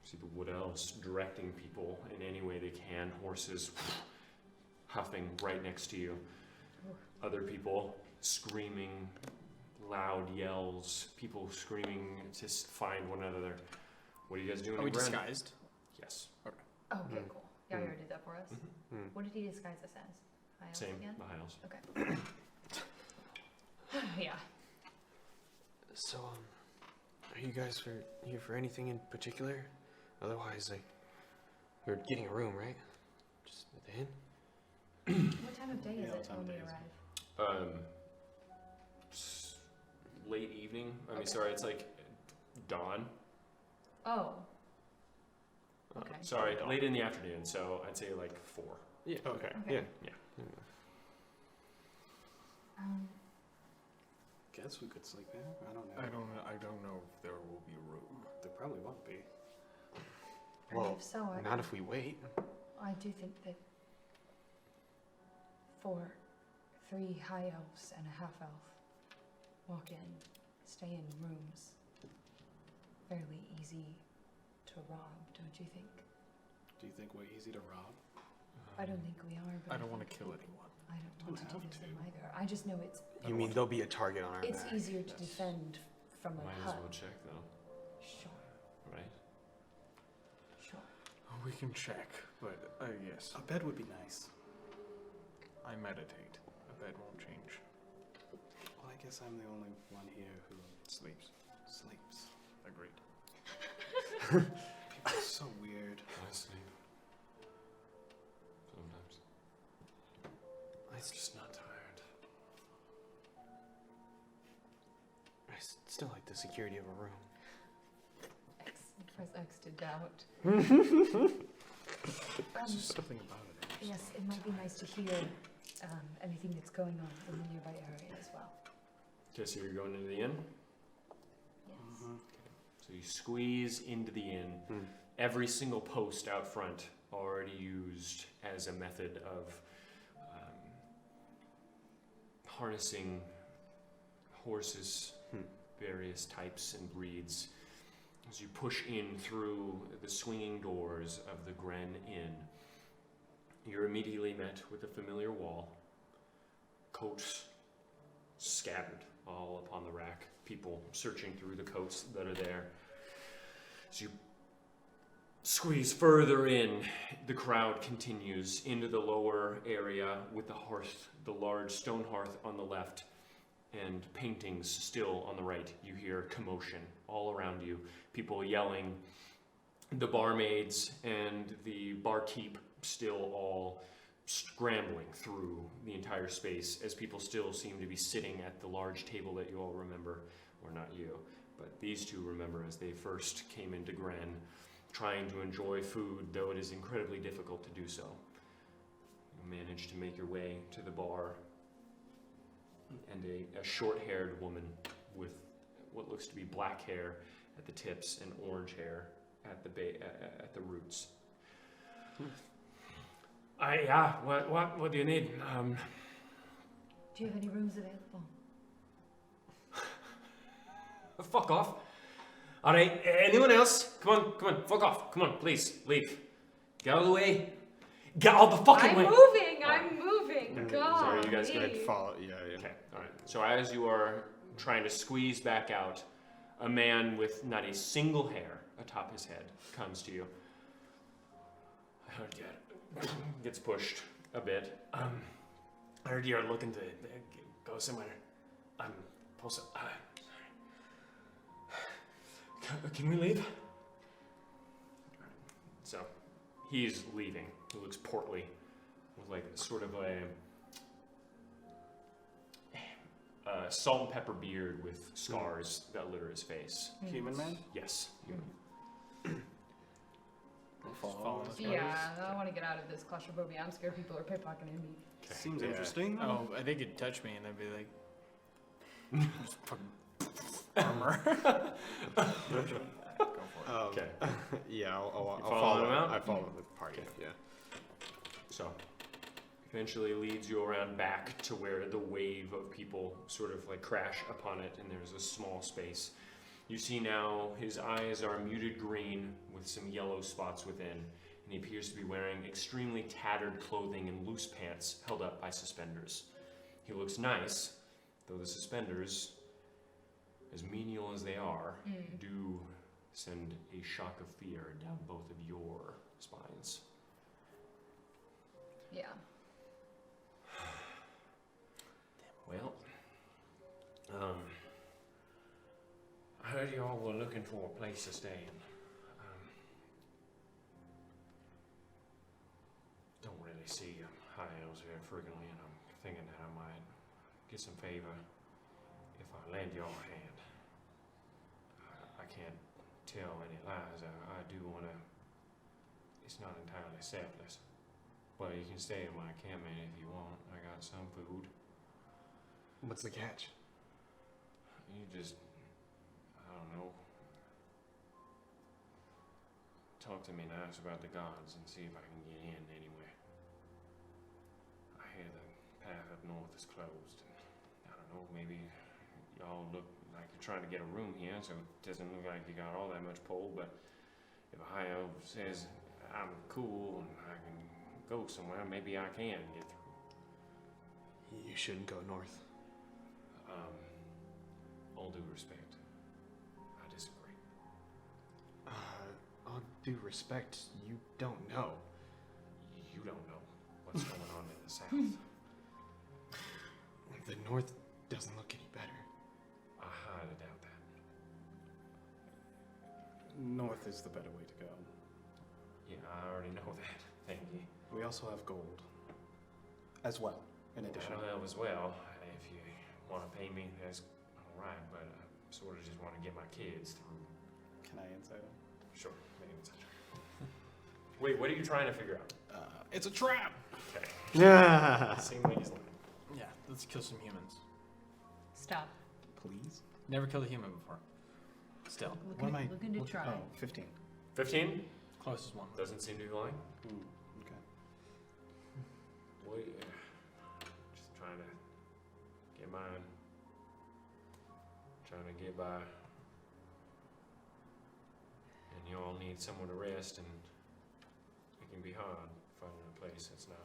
see the Wood Elves directing people in any way they can, horses huffing right next to you. Other people screaming, loud yells, people screaming to find one another. What are you guys doing? Are we in Gren? disguised? Yes. Oh, okay, cool. Yeah, he already did that for us. What did he disguise us as? High elves Same, again? the High Elves. Okay. Yeah. So, are you guys here for anything in particular? Otherwise, we're getting a room, right? Just at the inn? What time of day is Yeah, what it time when of we day is it? arrive? Late evening. I mean, Okay. sorry, it's like dawn. Oh. Okay. Sorry, late in the afternoon. So I'd say like 4. Yeah. Okay. Okay. Yeah. Guess we could sleep there. I don't know. I don't know if there will be room. There probably won't be. Well, If so, not if we wait. I do think that for 3 high elves and a half elf, walk in, stay in rooms, fairly easy to rob, don't you think? Do you think we're easy to rob? I don't think we are, but I don't if want to we kill keep- anyone. I don't want to have lose to. them either. I just know You mean there'll be a target on our it's back? easier to That's- defend from a Might as hut. well check though, Sure, right? sure. We can check, but yes, A bed would be nice. I meditate. A bed won't change. Well, I guess I'm the only one here who Sleeps. sleeps. Agreed. People are so weird. I sleep. Sometimes. I Just not tired. still like the security of a room. Press X to doubt. There's just something about it. Yes, it might be nice to hear anything that's going on in the nearby area as well. Okay, so you're going into the inn? Yes. So you squeeze into the inn. Hmm. Every single post out front already used as a method of harnessing horses, various types and breeds. As you push in through the swinging doors of the Gren Inn, you're immediately met with a familiar wall, coats scattered all upon the rack, people searching through the coats that are there. As you squeeze further in, the crowd continues into the lower area with the hearth, the large stone hearth on the left, and paintings still on the right. You hear commotion all around you, people yelling, the barmaids and the barkeep still all scrambling through the entire space as people still seem to be sitting at the large table that you all remember, or not you, but these two remember as they first came into Gren, trying to enjoy food, though it is incredibly difficult to do so. You manage to make your way to the bar, and a short-haired woman with what looks to be black hair at the tips and orange hair at the the roots. Yeah. What do you need? Do you have any rooms available? Fuck off. All right. Anyone else? Come on. Fuck off. Come on, please leave. Get out of the way. Get out of the fucking way. I'm moving. God. Sorry, you guys I'd follow. Yeah. Okay, all right. So as you are trying to squeeze back out, a man with not a single hair atop his head comes to you. I heard you gets pushed a bit. I heard you're looking to go somewhere. I'm supposed to. Can we leave? So he's leaving. He looks portly, with like sort of a salt and pepper beard with scars that litter his face. Human man? Yes. Follow us. Yeah, I want to get out of this claustrophobia. I'm scared people are pickpocketing me. Seems Yeah. interesting. Oh, I think it'd touch me and I'd be like, just fucking armor. Go for it. Okay. Yeah, I'll You follow him out? I follow the party. Okay. Yeah. So, eventually leads you around back to where the wave of people sort of like crash upon it, and there's a small space. You see now his eyes are muted green with some yellow spots within, and he appears to be wearing extremely tattered clothing and loose pants held up by suspenders. He looks nice, though the suspenders, as menial as they are, do send a shock of fear down both of your spines. Yeah. Well, I heard you all were looking for a place to stay in. Don't really see high elves very frequently, and I'm thinking that I might get some favor if I lend your hand. I can't tell any lies. I do want to. It's not entirely selfless. Well, you can stay in my encampment if you want. I got some food. What's the catch? You just, I don't know, talk to me nice about the gods and see if I can get in anywhere. I hear the path up north is closed, and I don't know, maybe y'all look like you're trying to get a room here, so it doesn't look like you got all that much pull, but if a high elf says I'm cool and I can go somewhere, maybe I can get through. You shouldn't go north. All due respect, I disagree. All due respect, you don't know. You don't know what's going on in the south. The north doesn't look any better. I highly doubt that. North is the better way to go. Yeah, I already know that. Thank you. We also have gold. As well, in addition. I know that as well. If you want to pay me, that's all right. But I sort of just want to get my kids through. Can I insight him? Sure, maybe it's Wait, what are you trying to figure out? It's a trap! Okay. Yeah. Seems like he's lying. Yeah, let's kill some humans. Stop. Please? Never killed a human before. Still, Looking to try. Oh, 15. 15? closest one. Doesn't seem to be lying. Okay. Boy, just trying to get mine. Trying to get by. And you all need somewhere to rest, and it can be hard finding a place that's not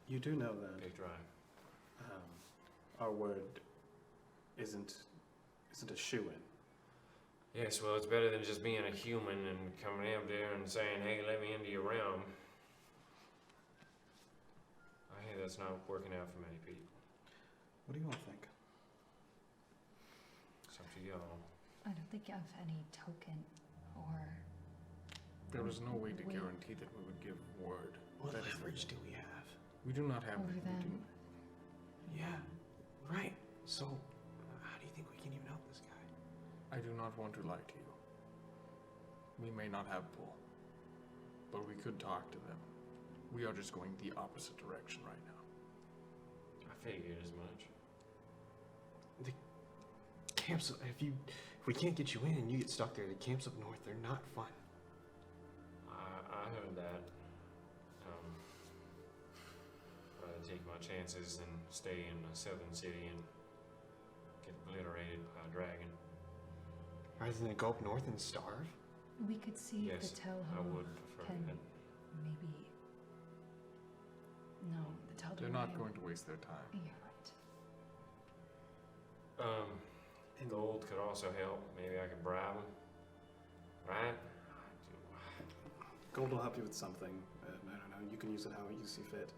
You do know that big drive. our word isn't a shoe-in. Yes, well, it's better than just being a human and coming up there and saying, hey, let me into your realm. I hear that's not working out for many people. What do you all think? It's up to y'all. I don't think you have any token or. There was no way to Wait. guarantee that we would give word. What That is the leverage thing. do we have? We do not have. Over we them. do- Yeah, right. So, how do you think we can even help this guy? I do not want to lie to you. We may not have pull, but we could talk to them. We are just going the opposite direction right now. I figured as much. Camps, if we can't get you in and you get stuck there, the camps up north, they're not fun. I heard that. Rather take my chances than stay in a southern city and get obliterated by a dragon. Rather than go up north and starve? We could see Yes, if the Telho I would prefer can that. maybe. No, the Telho. They're not going to waste their time. You're right. Gold could also help. Maybe I could bribe them. Right? Gold will help you with something. I don't know. You can use it how you see fit.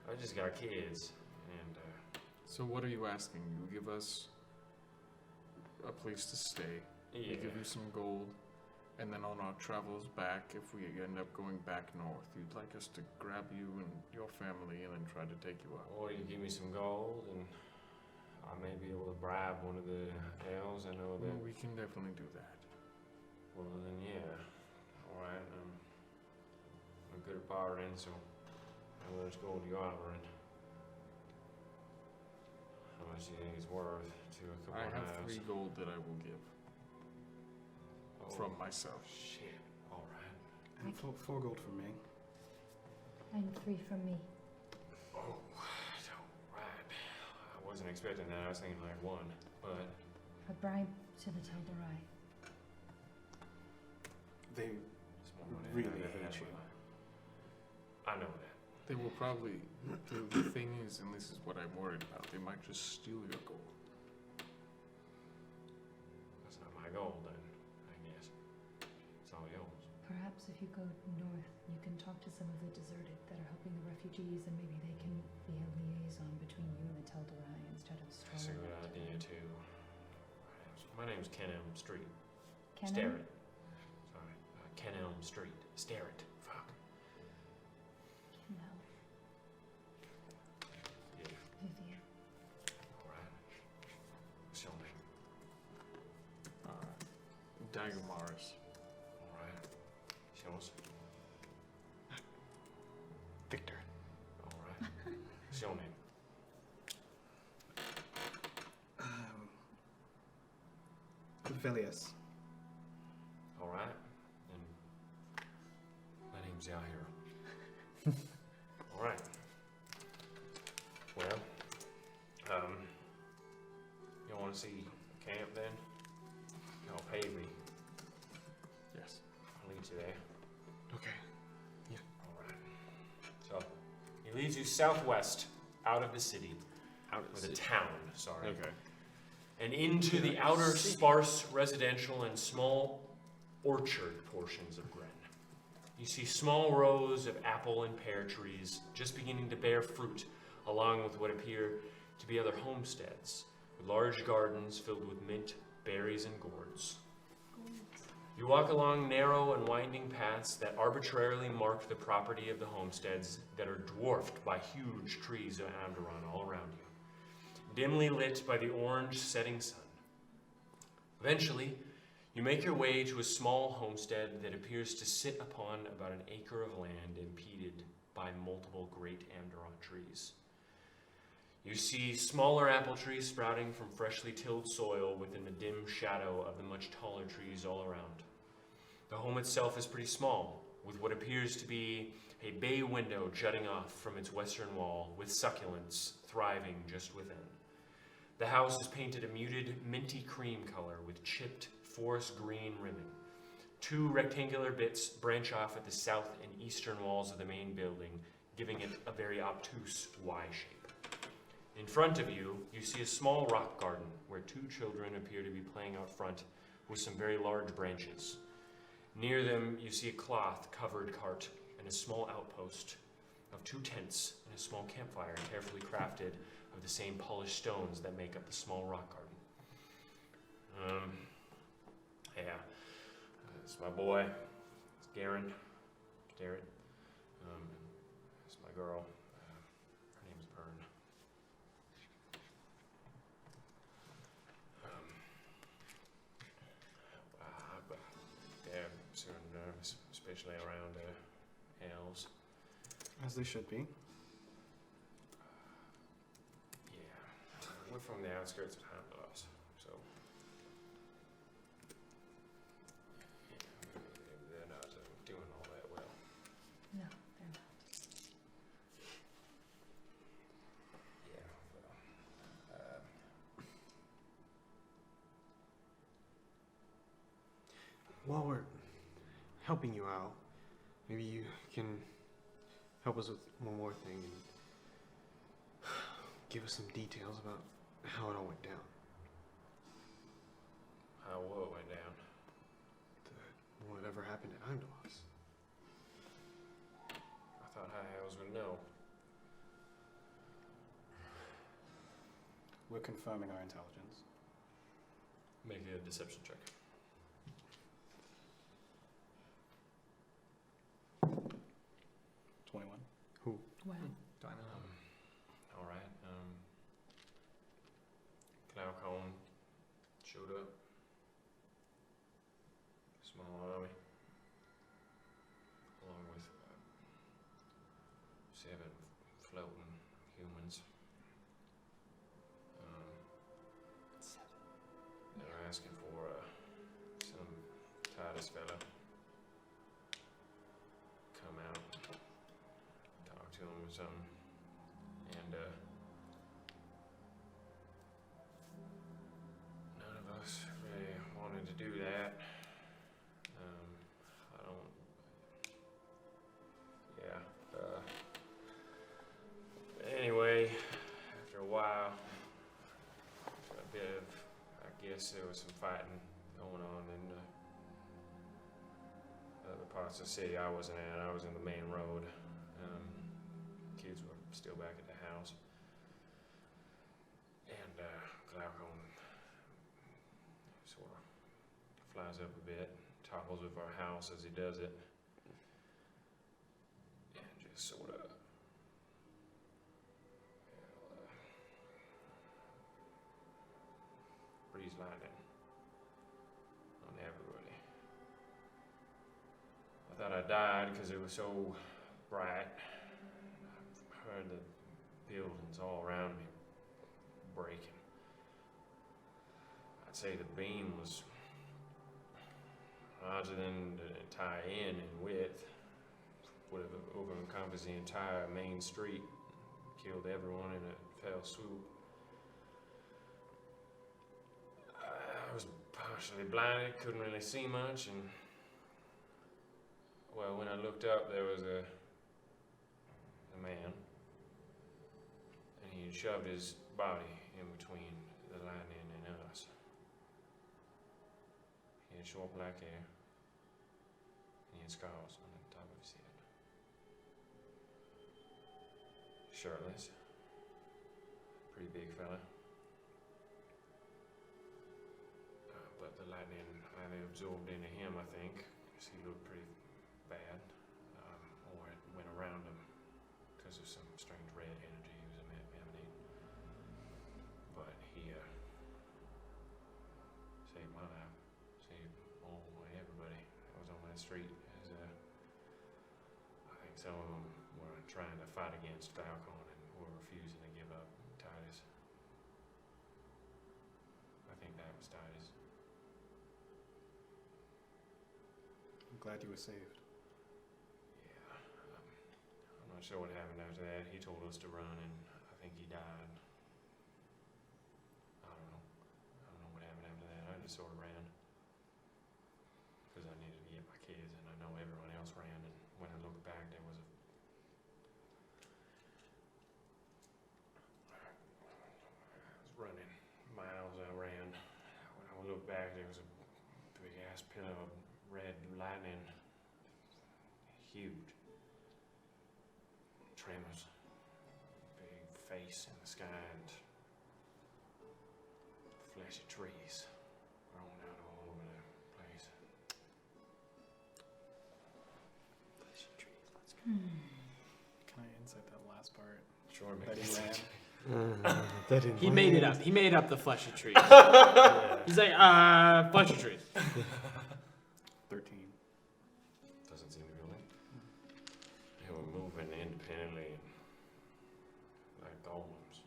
I just got kids, and So what are you asking? You give us a place to stay. yeah. We give you some gold, and then on our travels back, if we end up going back north, you'd like us to grab you and your family and then try to take you out. Or you give me some gold, and I may be able to bribe one of the elves. I know that. Well, we can definitely do that. Well, then, yeah. All right. I'm good at bartering, so how much gold you offering? How much do you think it's worth to a couple I of have knives? 3 gold that I will give Oh, from myself. shit. All right. And 4 gold from me. And 3 from me. Oh, all right. I wasn't expecting that. I was thinking like 1, but A bribe to the Tel'Darai. They it's more money Really than I hate had you. in my life. I know that. They will probably. The thing is, and this is what I'm worried about, they might just steal your gold. That's not my gold, then, I guess. It's all yours. Perhaps if you go north, you can talk to some of the deserted that are helping the refugees, and maybe they can be a liaison between you and the Tel'Darai instead of That's a strolling good up to idea, them. too. My name's Ken Elm Street. Ken Stare Elm? it. Sorry. Ken Elm Street. Stare it. Fuck. No, Yeah. Vivian. Alright. What's your name? Dagamaris. Alright. What's yours? Victor. Alright. What's your name? Vilius. Alright. And my name's Yahir. Alright. Well, you want to see camp then? Y'all pay me. Yes. I'll lead you there. Okay. Alright. So, you southwest out of the city, Out or the town, sorry, Okay. and into the outer sparse residential and small orchard portions of Gren. You see small rows of apple and pear trees just beginning to bear fruit, along with what appear to be other homesteads, with large gardens filled with mint, berries, and gourds. You walk along narrow and winding paths that arbitrarily mark the property of the homesteads that are dwarfed by huge trees of Anderon all around you, dimly lit by the orange setting sun. Eventually, you make your way to a small homestead that appears to sit upon about an acre of land impeded by multiple great Anderon trees. You see smaller apple trees sprouting from freshly tilled soil within the dim shadow of the much taller trees all around. The home itself is pretty small, with what appears to be a bay window jutting off from its western wall, with succulents thriving just within. The house is painted a muted minty cream color with chipped forest green rimming. 2 rectangular bits branch off at the south and eastern walls of the main building, giving it a very obtuse Y shape. In front of you, you see a small rock garden where 2 children appear to be playing out front with some very large branches. Near them, you see a cloth-covered cart and a small outpost of 2 tents and a small campfire carefully crafted of the same polished stones that make up the small rock garden. It's my boy. It's Garen. Darren. It's my girl. Her name's Bern. They're sort of nervous, especially around elves. As they should be. Yeah, we're from the outskirts of Hammerloss, so yeah, they're not doing all that well. No, they're not. Yeah, While we're helping you out, maybe you can help us with one more thing and give us some details about how it all went down. how what went down? Whatever happened at Heimdall's. I thought High Hells would know. We're confirming our intelligence. Make a deception check. 21. Wow. All right. Glaucon showed up. Small army, along with 7 floating humans. They're asking for some Titus fella come out, talk to him or something, and none of us really wanted to do that. I don't. Yeah. Anyway, after a while, a bit of, I guess there was some fighting going on in other parts of the city I wasn't at. I was in the main road. Kids were still back at the house. And Glaucon sort of flies up a bit, topples with our house as he does it, and just sort of breeze lightning on everybody. I thought I died because it was so bright. I heard the buildings all around me breaking. I'd say the beam was larger than the entire inn in width. Would have over-encompassed the entire main street, killed everyone in a fell swoop. I was partially blinded, couldn't really see much, and well, when I looked up, there was a man he shoved his body in between the lightning and us. He had short black hair. And he had scars on the top of his head. Shirtless. Pretty big fella. But the lightning absorbed into him, I think, because he looked pretty bad. Or it went around him because of some strange red energy he was emanating. But he saved my life. Saved everybody that was on that street. I think some of them were trying to fight against Falcon and were refusing to give up Titus. I think that was Titus. I'm glad you were saved. Yeah, I'm not sure what happened after that. He told us to run, and I think he died. I don't know. I don't know what happened after that. I just sort of ran because I needed to get my kids, and I know everyone else ran. And when I looked back, there was I was running miles. I ran. When I looked back, there was a big ass pillar of red lightning. Huge. Tremors. Big face in the sky and fleshy trees growing out all over the place. Fleshy trees, let's go. Can I insight that last part? Sure, That he ran. That didn't He made it land. up. He made up the fleshy trees. He's like, fleshy trees. 13. Doesn't seem to be right. They were moving independently like golems.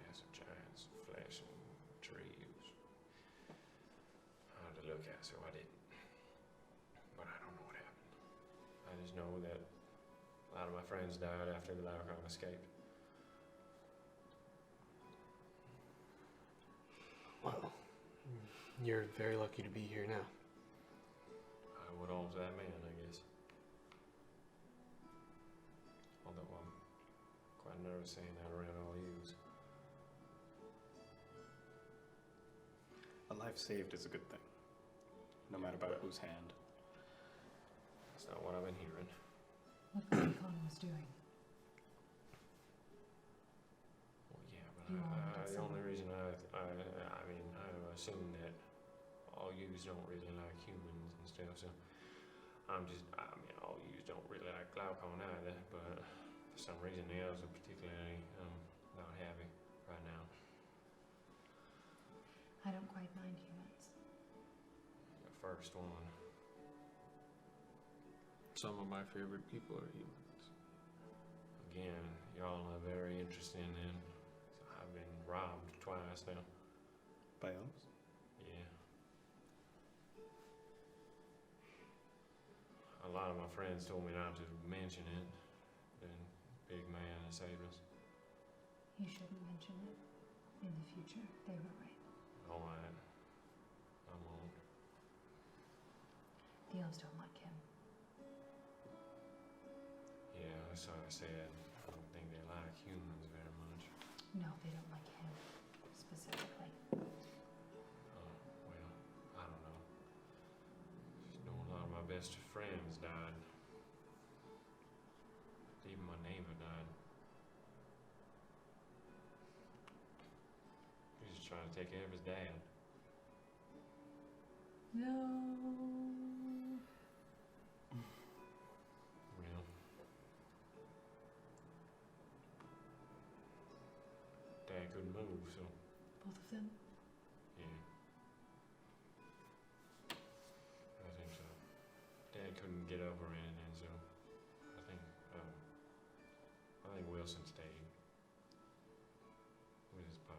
Massive giants, flashing trees. Hard to look at, so I didn't. But I don't know what happened. I just know that a lot of my friends died after the Glaucon escaped. Well, you're very lucky to be here now. I would owe to that man, I guess. Although I'm quite nervous saying that around all yous. A life saved is a good thing, no matter by whose hand. That's not what I've been hearing. What Glaucon was doing. Well, yeah, but You wanted the only someone. reason I assume that all yous don't really like humans and stuff, so I mean, all yous don't really like Glaucon either, but for some reason the others are particularly not happy right now. I don't quite mind humans. The first one. Some of my favorite people are humans. Again, y'all are very interesting, and I've been robbed twice now. By elves? Yeah. A lot of my friends told me not to mention it. Then big man saved us. You shouldn't mention it. In the future, they were right. All right. I won't. The elves don't like him. Yeah, that's what I said. I don't think they like humans very much. No, they don't like him. Specifically. Oh, well, I don't know. Just know a lot of my best friends died. Even my neighbor died. He was just trying to take care of his dad. No. Well, Dad couldn't move, so Both of them? yeah. I think so. Dad couldn't get up or anything, so I think Wilson stayed with his pop.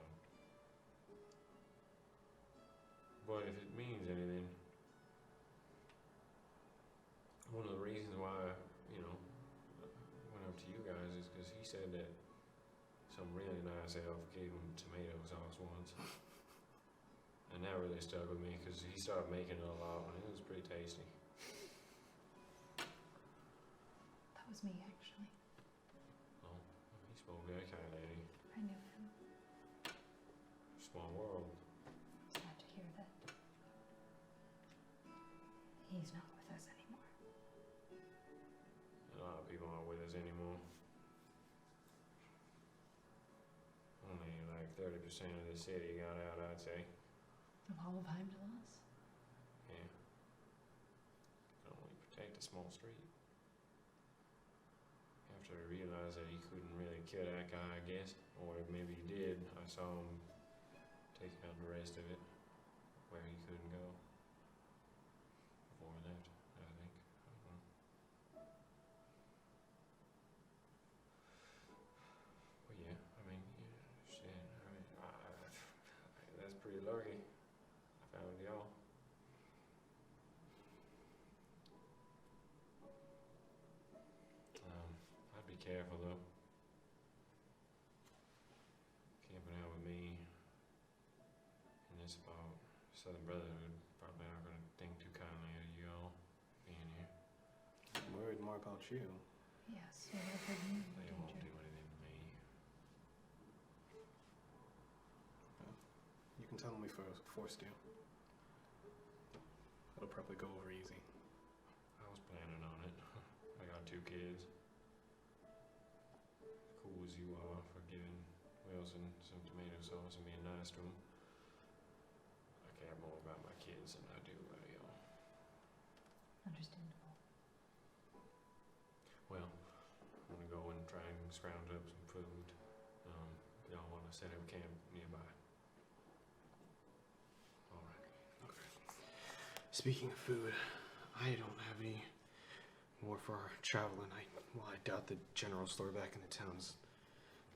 But if it means anything, one of the reasons why I, went up to you guys is because he said that some really nice elf gave him tomato sauce once. And that really stuck with me because he started making it a lot and it was pretty tasty. That was me, actually. Oh, he spoke very kindly. I never He's not with us anymore. A lot of people aren't with us anymore. Only like 30% of the city got out, I'd say. Of all of Heimdall's? Yeah. Can only protect a small street. After I realized that he couldn't really kill that guy, I guess. Or maybe he did. I saw him take out the rest of it where he couldn't go. Before I left, I think. I don't know. But yeah, I mean, yeah, shit. I mean, that's pretty lucky. I found y'all. I'd be careful though. Camping out with me in this about Southern Brotherhood probably aren't gonna think too kindly of you all being here. I'm worried more about you. Yes, we have heard you in They won't do danger. anything to me. You can tell them we forced you. It'll probably go over easy. I was planning on it. I got 2 kids. Cool as you are for giving Wilson some tomato sauce and being nice to him. I care more about my kids than I do about y'all. Understandable. Well, I'm gonna go and try and scrounge up some food. Y'all wanna set up camp nearby? Alright. Speaking of food, I don't have any more for our travel, and I doubt the general store back in the town's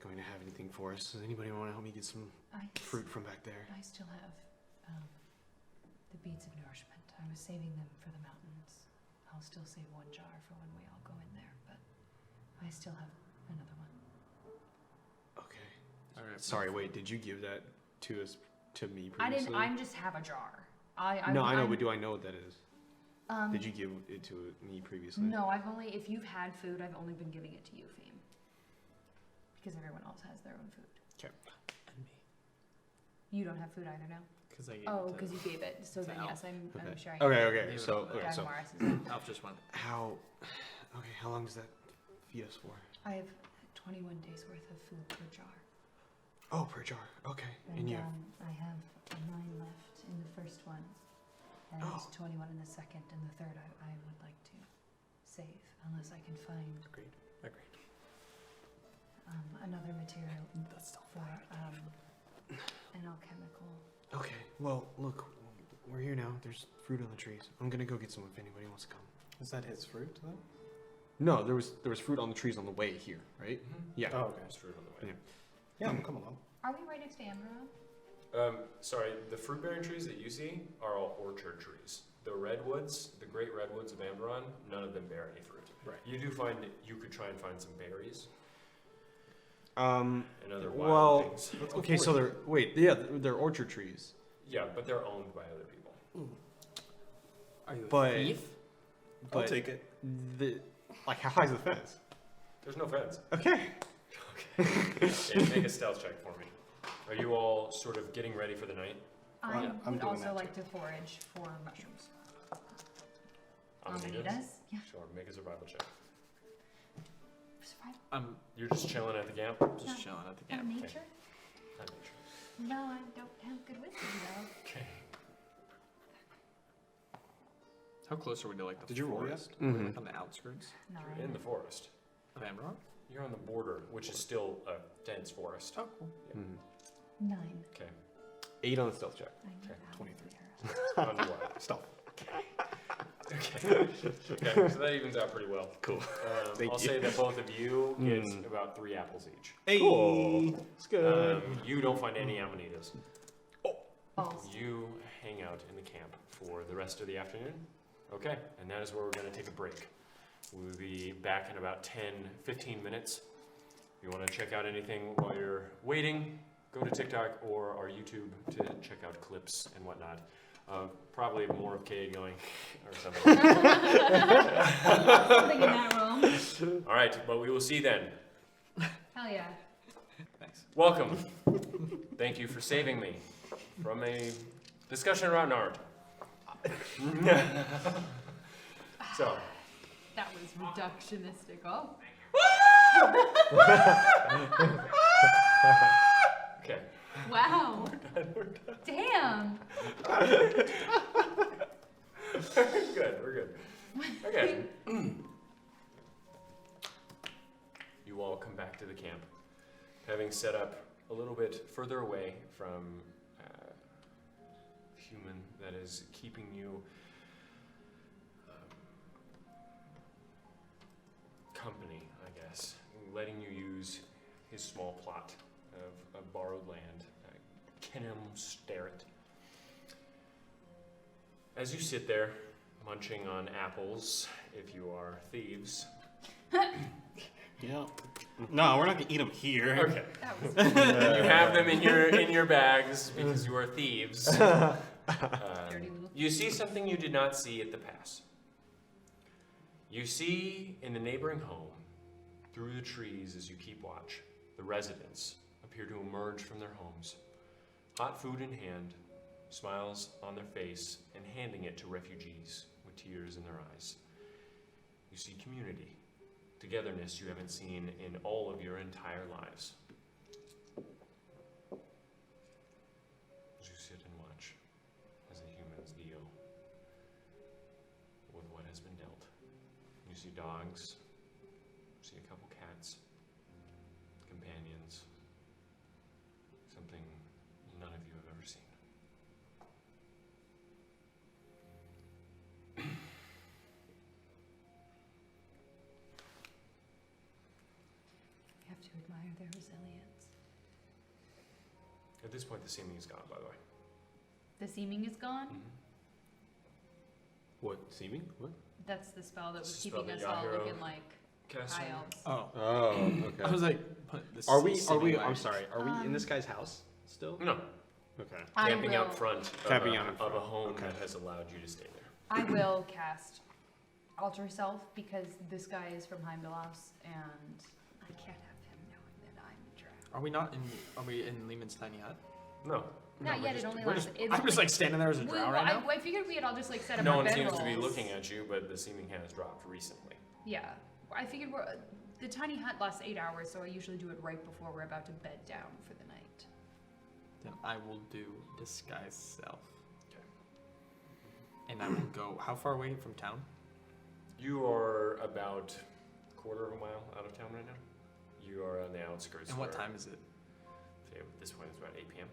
going to have anything for us. Does anybody want to help me get some fruit from back there? I still have the beads of nourishment. I was saving them for the mountains. I'll still save 1 jar for when we all go in there, but I still have another one. Okay. All right. Sorry, wait. Did you give that to me previously? I didn't. I just have a jar. No, I know, but do I know what that is? Um, Did you give it to me previously? No, if you've had food, I've only been giving it to you, Fame. Because everyone else has their own food. And me. You don't have food either now? Because I gave Oh, it to because you gave it. So to then, Elf. yes, I'm Okay. sharing. Okay. Leave it So, on there. okay, so Morris is in. Elf just went. how long does that feed us for? I have 21 days worth of food per jar. Oh, per jar. Okay. And you have I have 9 left in the first one, and Oh. 21 in the second, and the third I would like to save, unless I can find Agreed. another material That's still for an alchemical. Okay. Well, look, we're here now. There's fruit on the trees. I'm gonna go get some if anybody wants to come. Is that his fruit, though? No, there was fruit on the trees on the way here, right? Yeah. Oh, okay. There's fruit on the way. Yeah, I'm come along. Are we right next to Amber? Sorry, the fruit bearing trees that you see are all orchard trees. The redwoods, the great redwoods of Amberon, none of them bear any fruit. Right. You do find that you could try and find some berries Um. and other Well, wild things. Okay, so they're orchard trees. Yeah, but they're owned by other people. Are you a But- thief? I'll But take it. how high is the fence? There's no fence. Okay. Okay, make a stealth check for me. Are you all sort of getting ready for the night? I I'm would doing also that like to forage for mushrooms. Amanitas? Amanitas? Yeah. Sure, make a survival check. Survival. I'm You're just chilling at the camp? just chilling at the Oh, camp. nature? Not nature. No, I don't have good wisdom though. Okay. How close are we to like the Did you roll yet? forest? Are we, Mhm. like on the outskirts You're in the forest. of Amaron? You're on the border, which is still a dense forest. Oh, cool. Mhm. 9. Okay. 8 on the stealth check. I know Okay, how 23. they're- On what? Stop. Okay. Okay, so that evens out pretty well. Cool. Thank I'll you. say that both of you get Mm. about 3 apples each. Cool. It's good. You don't find any amanitas. Balls. You hang out in the camp for the rest of the afternoon. Okay, and that is where we're going to take a break. We'll be back in about 10-15 minutes. If you want to check out anything while you're waiting, go to TikTok or our YouTube to check out clips and whatnot. Probably more of Cade going or something. Something in that realm. All right, but we will see then. Hell yeah. Thanks. Welcome. Thank you for saving me from a discussion around art. So, That was reductionistic. Oh, okay. wow. Damn. Good, we're good. Okay. You all come back to the camp, having set up a little bit further away from the human that is keeping you company, I guess, letting you use his small plot of borrowed land. Kenham Starrett. As you sit there, munching on apples, if you are thieves. Yeah. No, we're not gonna eat them here. Okay. That was You have them in your bags because you are thieves. dirty little. You see something you did not see at the pass. You see in the neighboring home, through the trees as you keep watch, the residents appear to emerge from their homes, hot food in hand, smiles on their face, and handing it to refugees with tears in their eyes. You see community, togetherness you haven't seen in all of your entire lives. As you sit and watch as the humans deal with what has been dealt. You see dogs, you see a couple cats, companions, something none of you have ever seen. You have to admire their resilience. At this point, the seeming is gone, by the way. The seeming is gone. What, seeming? What? That's the spell that was It's the spell keeping that us all Yahiro looking like Cast high on- elves. Oh, Oh, okay. I was like, what, this Are is we, seeming I'm like- sorry, are we in this guy's house still? No, Okay. I camping will, out front, Camping of, out in of front, a home okay. that has allowed you to stay there. I will cast Alter Self because this guy is from Heimdall's and I can't have him knowing that I'm trapped. Are we in Lehman's tiny hut? No. Not we're yet, just- it only we're lasts. just- it's I'm just like standing there as a drow right now. I figured we had all just like set up No our one seems bedrolls. to be looking at you, but the seeming has dropped recently. Yeah, I figured the tiny hut lasts 8 hours, so I usually do it right before we're about to bed down for the night. Then I will do disguise self. Okay. And I will go. How far away from town? You are about a quarter of a mile out of town right now. You are on the outskirts. And what where- time is it? Say at this point it's about 8 p.m.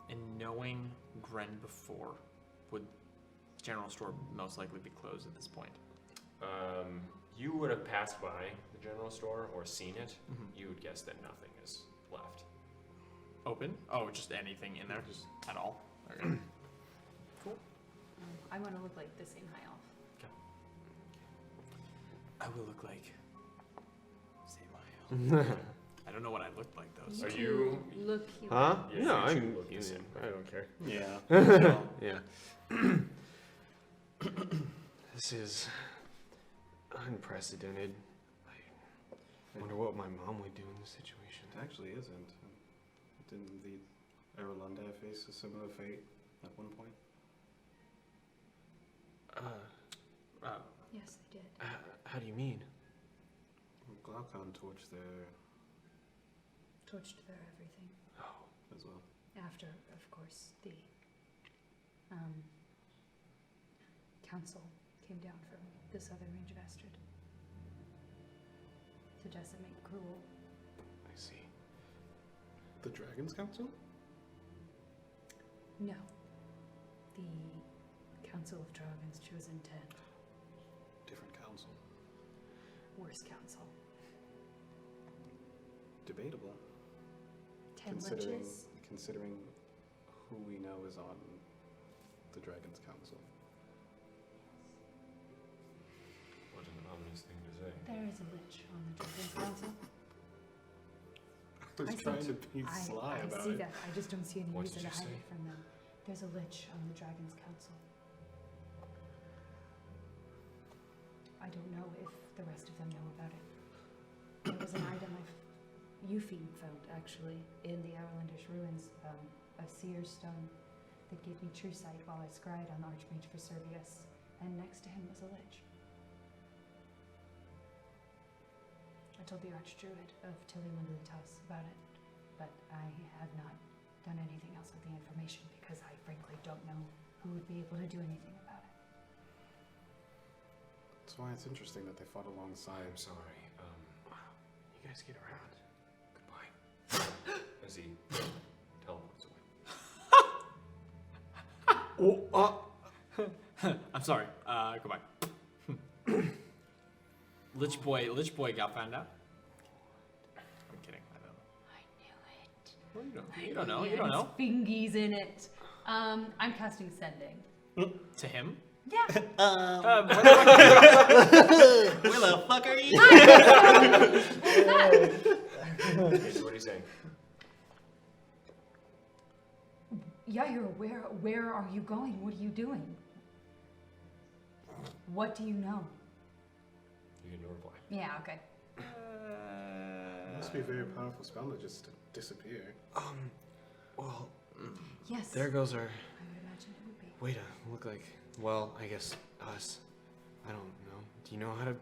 And knowing Gren before, would general store most likely be closed at this point? You would have passed by the general store or seen it. Mhm. You would guess that nothing is left. Open? Oh, just anything in there, just at all. Okay. I want to look like the same high elf. I will look like. Say my I don't know what I looked like though. Are two you- look human. Huh? Yes, No, you two I'm look the human. same. I don't care. Yeah. Yeah. This is unprecedented. I wonder what my mom would do in this situation. It actually isn't. Didn't the Erolanda face a similar fate at one point? Yes, I did. How do you mean? Glaucon torched their Torched their everything. Oh, as well. After, of course, the council came down from the southern range of Astrid to decimate Cruel. I see. The Dragon's Council? No. The Council of Dragon's chosen 10. Different council. Worst council. Debatable. 10 liches. Considering who we know is on the Dragon's Council. What an ominous thing to say. There is a lich on the Dragon's Council. I was I trying see- to be sly I about see it. that. I just don't see any What reason did to you hide say? it from them. There's a lich on the Dragon's Council. I don't know if the rest of them know about it. There was an item Eufine found, actually, in the Aralandish ruins, a seer's stone that gave me true sight while I scryed on the Archmage for Servius, and next to him was a lich. I told the Archdruid of Tilimandutas about it, but I have not done anything else with the information because I frankly don't know who would be able to do anything about it. That's why it's interesting that they fought alongside. I'm sorry. You guys get around. Goodbye. As he teleports away. I'm sorry. Goodbye. Lich boy got found out. I'm kidding. I don't know. I knew it. Well, you don't know. You don't know. Fingies in it. I'm casting Sending. To him? Yeah. Where the fuck are you? Okay, so what are you saying? Yair, where are you going? What are you doing? What do you know? You get no reply. Yeah, okay. It must be a very powerful spell to just disappear. Well, Yes. there goes our I would imagine it would be. way to look like, well, I guess us. I don't know. Do you know how to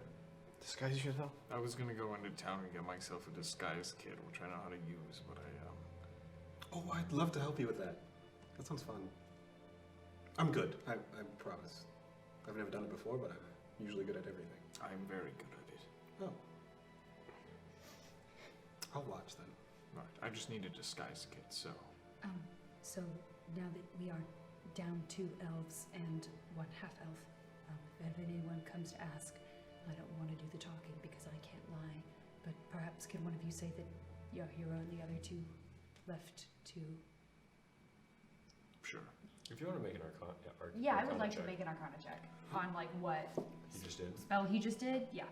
disguise yourself? I was gonna go into town and get myself a disguise kit, which I know how to use, but Oh, I'd love to help you with that. That sounds fun. I'm good. I promise. I've never done it before, but I'm usually good at everything. I'm very good at it. Oh. I'll watch then. Right, I just need a disguise kit, so. So now that we are down 2 elves and 1 half-elf, if anyone comes to ask, I don't want to do the talking because I can't lie, but perhaps can one of you say that your hero and the other 2 left to... Sure. If you want to make an arcana, Yeah, I would arcana like check. to make an arcana check on like what You just did. spell he just did. Yeah.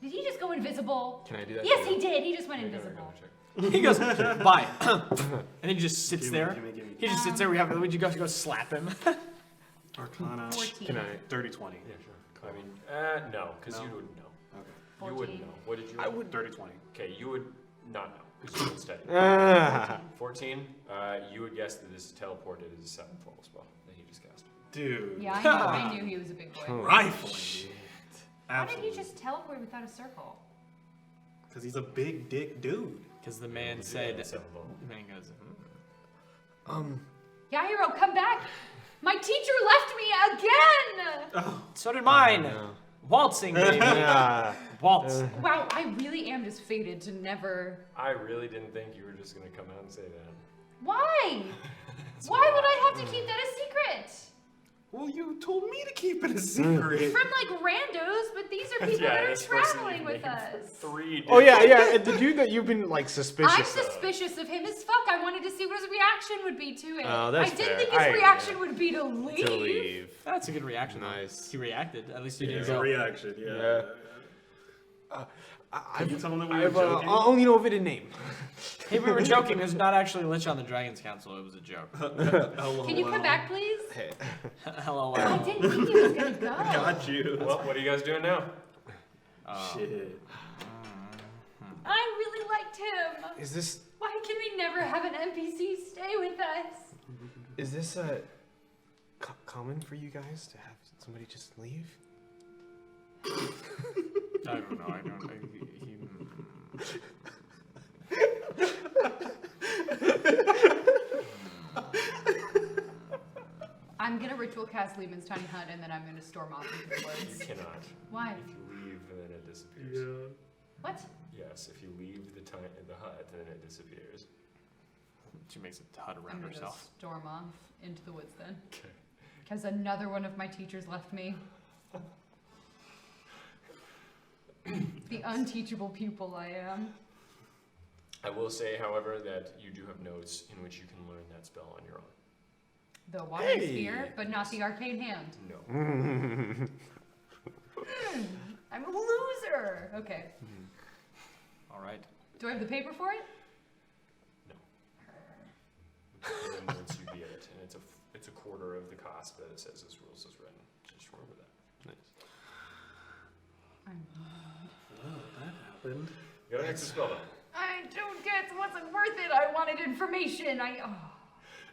Did he just go invisible? Can I do that? Yes, too? he did. He just went Make an invisible. arcana check. He goes, bye. And he just sits there. Gimme. He just sits there. We have. Would you guys go slap him? Arcana. 14. Can I? Dirty 20. Yeah, sure. I mean, no, because No? you wouldn't know. Okay. 14. You wouldn't know. What did you? I would. Dirty 20. Okay, you would not know because you would study. 14. You would guess that this is teleported as a 7th level spell that he just cast. Dude. Yeah, I knew he was a big boy. Rifling. How did he just teleport without a circle? Because he's a big dick dude. Because the man Yeah, said. it's 7th level. The man goes. Yairo, come back! My teacher left me again! So did mine. No. Waltzing, baby. Yeah. Waltz. Wow, I really am just fated to never... I really didn't think you were just gonna come out and say that. Why? Why would I have to keep that a secret? Well, you told me to keep it a secret. From like randos, but these are people that are this person traveling you've with named us. for 3 Oh yeah, days. yeah. The dude that you've been like suspicious. I'm of. suspicious of him as fuck. I wanted to see what his reaction would be to it. Oh, that's I didn't fair. think his I- reaction would be to leave. To leave. That's a good reaction. though. Nice. He reacted. At least you It's didn't a go. reaction, yeah. Can you tell him that we were I've joking? only know of it in name. Hey, we were joking. There's not actually Lich on the Dragons Council. It was a joke. Can you come back, please? Hey. Hello. I didn't think he was gonna go. Got you. Well, what are you guys doing now? Shit. I really liked him. Is this Why can we never have an NPC stay with us? common for you guys to have somebody just leave? I don't know. I'm gonna ritual cast Lehman's Tiny Hut and then I'm gonna storm off into the You woods. cannot. Why? If you leave, then it disappears. What? Yes, if you leave the hut, then it disappears. She makes a hut I'm around gonna go herself. storm off into the woods then. Okay. Because another one of my teachers left me. The unteachable pupil I am. I will say, however, that you do have notes in which you can learn that spell on your own. The Wandering Spear, but not the Arcane Hand. No. I'm a loser! Okay. All right. Do I have the paper for it? And then once you get it, and it's a quarter of the cost that it says as rules as written. Just remember that. Nice. That happened. You got an extra spell though. I don't get, wasn't worth it. I wanted information.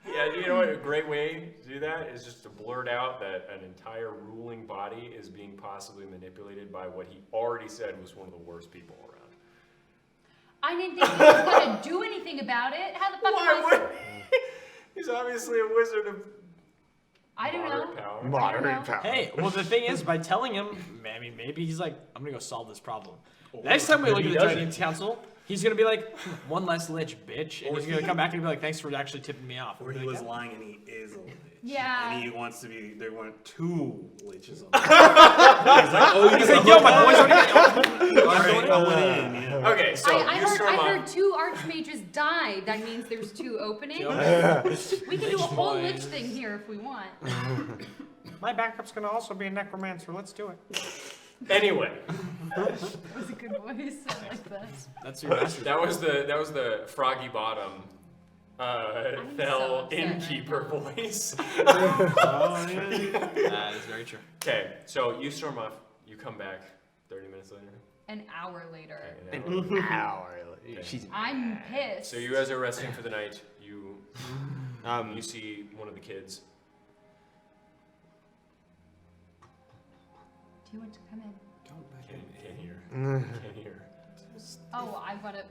Yeah, you know what? A great way to do that is just to blurt out that an entire ruling body is being possibly manipulated by what he already said was one of the worst people around. I didn't think he was gonna do anything about it. How the fuck Why am I? would he? He's obviously a wizard of I don't know. moderate power. Moderate power. Hey, well the thing is, by telling him, I mean, maybe he's like, I'm gonna go solve this problem. Next time we look at the Guardians Council, he's gonna be like, one less lich, bitch, and he's gonna come back and be like, thanks for actually tipping me off. Or We'll be he like, was "Yeah." lying and he is a lich. Yeah. And he wants to be, there weren't 2 liches on the He's like, oh, He's like, yo, my boy's already Alright, I went in, yeah. Okay, so I you storm up. heard 2 archmages died. That means there's 2 openings. We can do a whole lich thing here if we want. My backup's gonna also be a necromancer. Let's do it. Anyway, That was a good voice. I like that. That's your master. that was the Froggy Bottom I'm Fell so upset right innkeeper now. voice. Oh, yeah. That is very true. Okay, so you storm off. You come back 30 minutes later. An hour later. Okay, an hour. Hour. She's I'm pissed. So you guys are resting for the night. You see one of the kids. Do you want to come in? Can't hear. Can't hear. Oh, I want to. Why?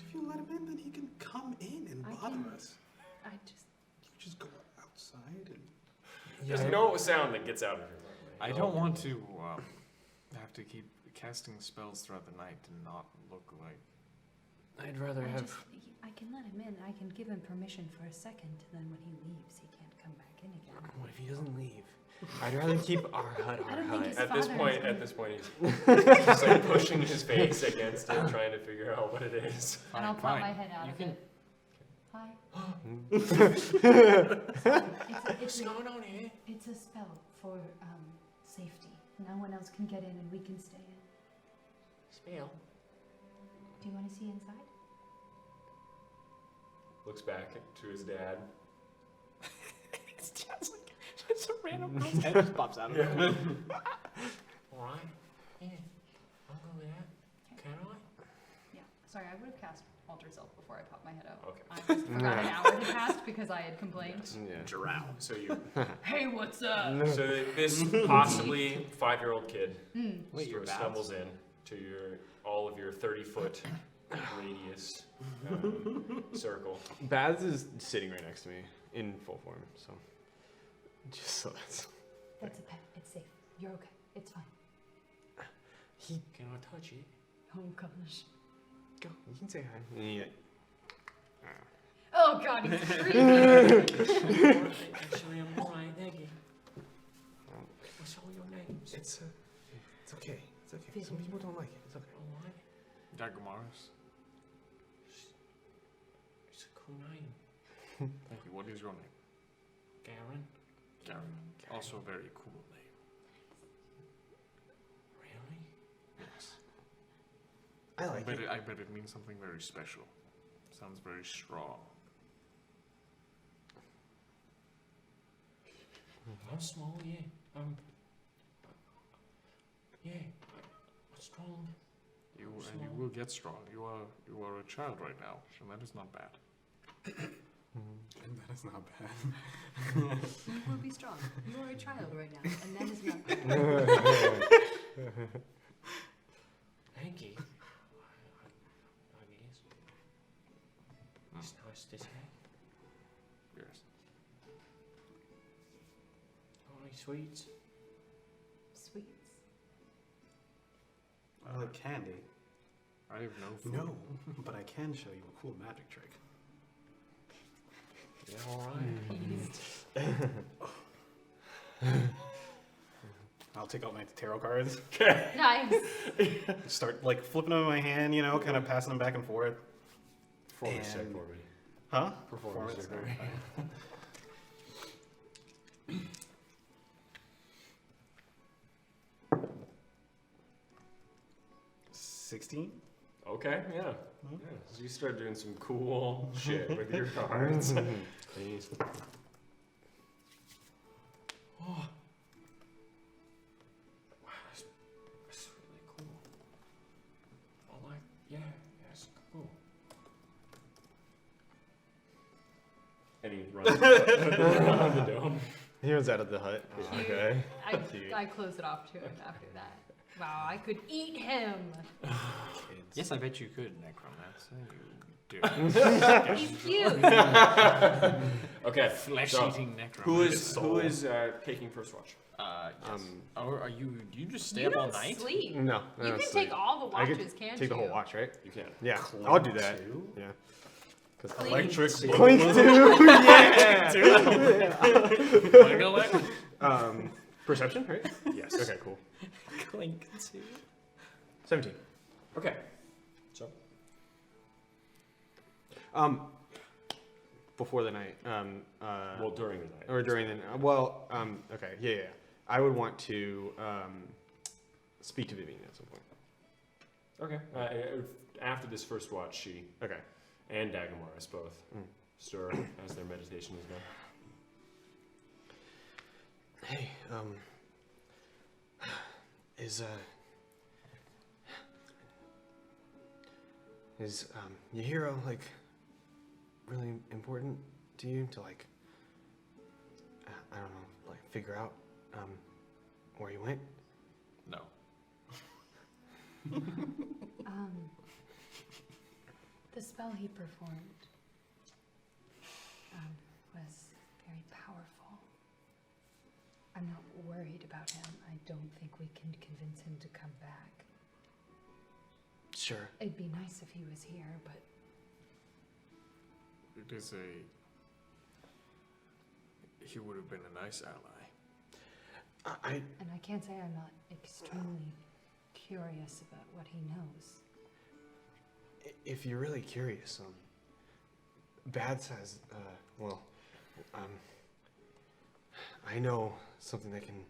If you let him in, then he can come in and I bother can- us. I just. You just go outside and... There's no sound that gets out of your mouth. I don't want to have to keep casting spells throughout the night and not look like. I'd rather I can let him in. I can give him permission for a second. Then when he leaves, he can't come back in again. What if he doesn't leave? I'd rather keep our hut I our don't think hut. his At this father point, is he's just like pushing his face against it, trying to figure out what it is. And I'll pop Fine. my head out You of can- it. Hi. What's going on here? It's a spell for safety. No one else can get in, and we can stay in. Spell. Do you want to see inside? Looks back to his dad. It's just like, it's a random girl's head just pops out of it. Alright. Yeah. I'll go with that. Can I? Yeah. Sorry, I would have cast Alter Self before I popped my head out. Okay. I just forgot an hour had passed because I had complained. Yeah. Drow. So you. Hey, what's up? So this possibly 5-year-old kid Wait, you're bad. stumbles in to all of your 30-foot radius circle. Baz is sitting right next to me in full form, so just so that's. That's a pet. It's safe. You're okay. It's fine. Can I touch it? Oh gosh. Go. You can say hi. Yeah. Oh god, he's creepy. Actually, I'm alright, thank you. What's all your names? It's okay. It's okay. Some people don't like it. It's okay. Alright. Dagmaris. It's a cool name. Thank you. What is your name? Garen. Garen. Also a very cool name. Really? Yes. I like it. I bet it means something very special. Sounds very strong. I'm small, yeah. Yeah. Strong. You will get strong. You are a child right now, and that is not bad. And that is not bad. You will be strong. You are a child right now, and that is not bad. Thank you. I guess. It's nice to say. Yes. Only sweets. Sweets. I like candy. I have no food. No, but I can show you a cool magic trick. Yeah, alright. I'll take out my tarot cards. Nice. Start like flipping them in my hand, you know, kind of passing them back and forth. Performance check And- for me. Huh? Performance check for me. alright. 16? Okay, yeah. So you start doing some cool shit with your cards. Please. Oh. Wow, that's really cool. I like, that's cool. And he runs around the dome. He runs out of the hut. Cute. Okay. I close it off to him after that. Wow, I could eat him. Yes, I bet you could, Necromancer. You do. He's cute. Okay, Flesh-eating who Necromancer. is taking first watch? Yes. Are you? Do you just stay You up all don't night? sleep. No. I You don't can sleep. take all the I could watches, can't take the you? whole watch, right? You can. Yeah. I'll do that. Yeah. Clink. Electric Clink too. Yeah. Wanna go, Lex? Perception, right? Yes. Okay, cool. Clink too. 17. Okay. So. Before the night. Well, during the night. Or during the night. Well, okay, yeah. I would want to speak to Vivian at some point. Okay. After this first watch, she Okay. and Dagamaris both Mm. stir as their meditation is done. Hey, is Yahiro like really important to you to like I don't know, like figure out where you went? No. The spell he performed was very powerful. I'm not worried about him. I don't think we can convince him to come back. Sure. It'd be nice if he was here, but It is he would have been a nice ally. and I can't say I'm not extremely curious about what he knows. If you're really curious, Bad says, I know something that can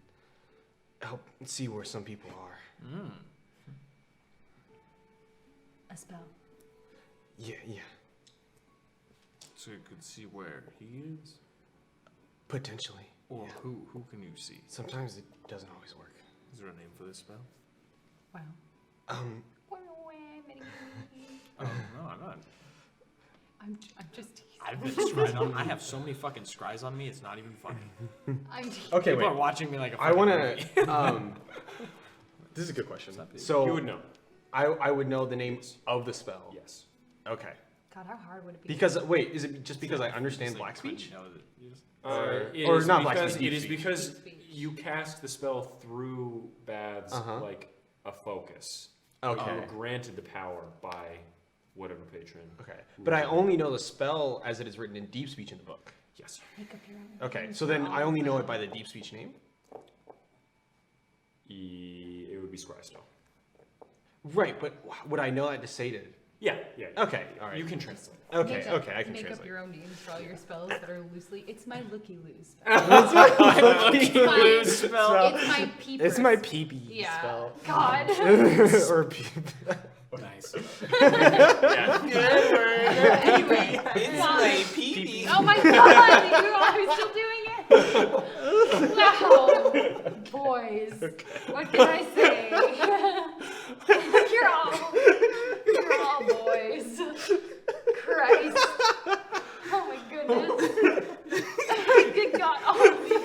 help see where some people are. A spell. Yeah. So you could see where he is? Potentially. Or Yeah. who can you see? Sometimes it doesn't always work. Is there a name for this spell? Wow. Oh, no, I'm not. I'm just. I've been scrying on. I have so many fucking scries on me. It's not even funny. Okay, People wait. are watching me like a. I fucking want movie. to. This is a good question. So You would know. I would know the name of the spell. Yes. Okay. God, how hard would it be? Because wait, is it just because I understand It's like black speech? you know, you just- It or is not black because, speech, it is deep because Deep speech. you cast the spell through Bad's like a focus. Okay. You were granted the power by whatever patron. Okay. But I only know the spell as it is written in deep speech in the book. Yes. Make up your own Okay. names So for then all I of only know them. it by the deep speech name. It would be Scry Stone. Right, but would I know that to say to? Yeah. Okay. All right. You can translate. Okay. Make up- Okay. I can make translate. up your own names for all your spells that are loosely. It's my looky loo spell. Lose spell. It's my peeper. It's my peepee Yeah. spell. God. Or peep. Nice. Anyway, fine. pee. Oh my God! You are still doing it? Wow, boys. What can I say? You're all boys. Christ. Oh my goodness. Good God, all of you.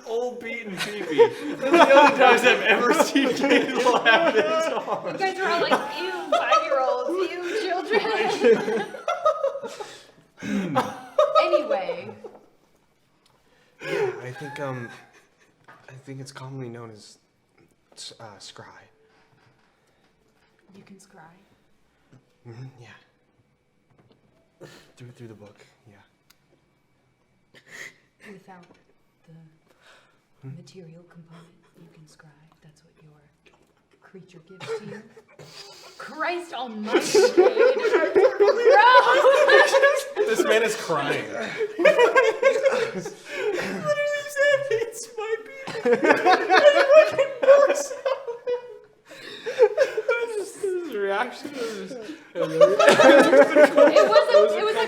Old beaten Phoebe. That's the only times I've ever seen Kate laugh this hard. You guys are all like, ew, 5-year-olds, ew, children. Anyway, Yeah, I think it's commonly known as scry. you can scry. Yeah. Through the book. Yeah. Without the material component, you can scry. That's what your creature gives to you. Christ almighty, Cade. Gross! This man is crying. Reaction was just, It was a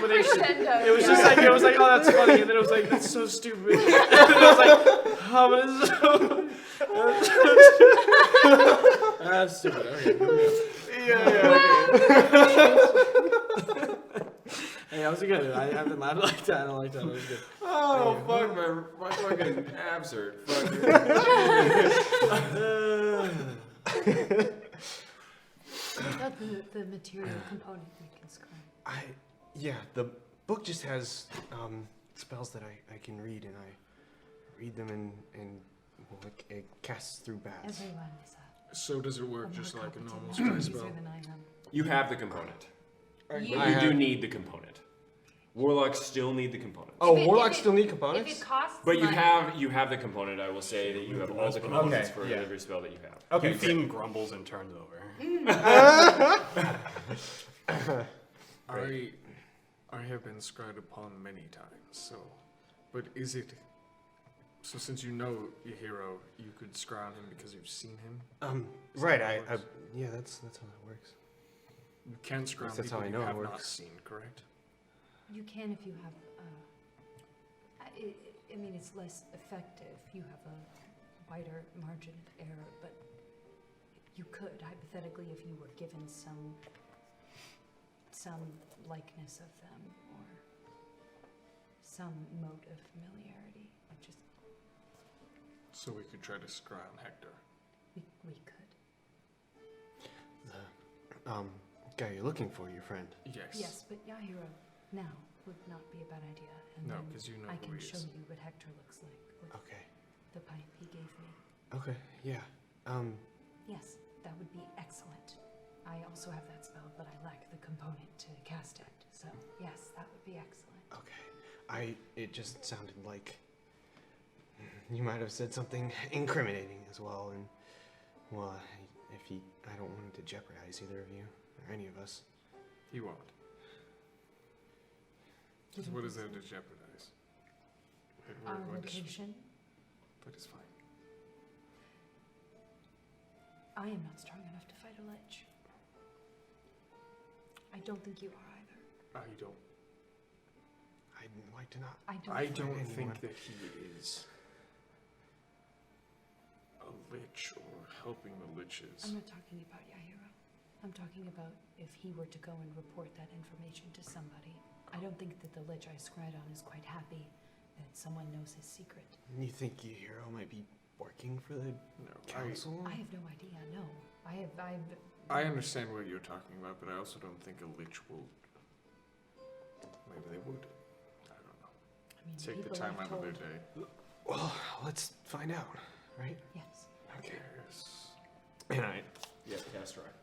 crescendo. it was just like, it was like, oh, that's funny, and then it was like, that's so stupid. And then it was like, oh, but it's so, That's stupid. Okay. Hey, that was good. I haven't laughed like that. I don't like that. That was good. Oh, fuck, my fucking abs hurt. Fuck. What about the material component we can scribe? Yeah, the book just has spells that I can read, and I read them and well, it casts through bats. Everyone is a So does it work more just like a competent normal user spell? than I am. You have the component. You- But you do need the component. Warlocks still need the component. Oh, If it- warlocks if it- still need If components? it costs But you money, have the component. I will say that you have all the components Okay, for yeah. every spell that you have. Okay, Your theme grumbles and turns over. I have been scryed upon many times, so but is it so since you know your hero, you could scry on him because you've seen him? Is right. that how it works? Yeah, that's how that works. You can scry on That's people how I you know it have not works. seen, correct? you can if you have. I mean, it's less effective. You have a wider margin of error, but you could hypothetically, if you were given some likeness of them or some mode of familiarity, just So we could try to scry on Hector. we could. The guy you're looking for, your friend. Yes. Yes, but Yahiro now would not be a bad idea. And No, then because you know I who can he show is. you what Hector looks like with Okay. the pipe he gave me. Okay. Yeah. Yes, that would be excellent. I also have that spell, but I lack the component to cast it. So yes, that would be excellent. Okay. It just sounded like you might have said something incriminating as well, and well, I don't want him to jeopardize either of you or any of us. He won't. Because what is there to jeopardize? That we're Our going to location. That is fine. I am not strong enough to fight a lich. I don't think you are either. I'd like to not. I don't anyone. think that he is a lich or helping the liches. I'm not talking about Yahiro. I'm talking about if he were to go and report that information to somebody. I don't think that the lich I scryed on is quite happy that someone knows his secret. You think your hero might be working for the No, council? I have no idea, no. I understand what you're talking about, but I also don't think a lich will. Maybe they would. I don't know. I mean, Take the people time I've out of their told- day. Well, let's find out, right? Yes. Okay. Yes. And I. Yeah, cast rock.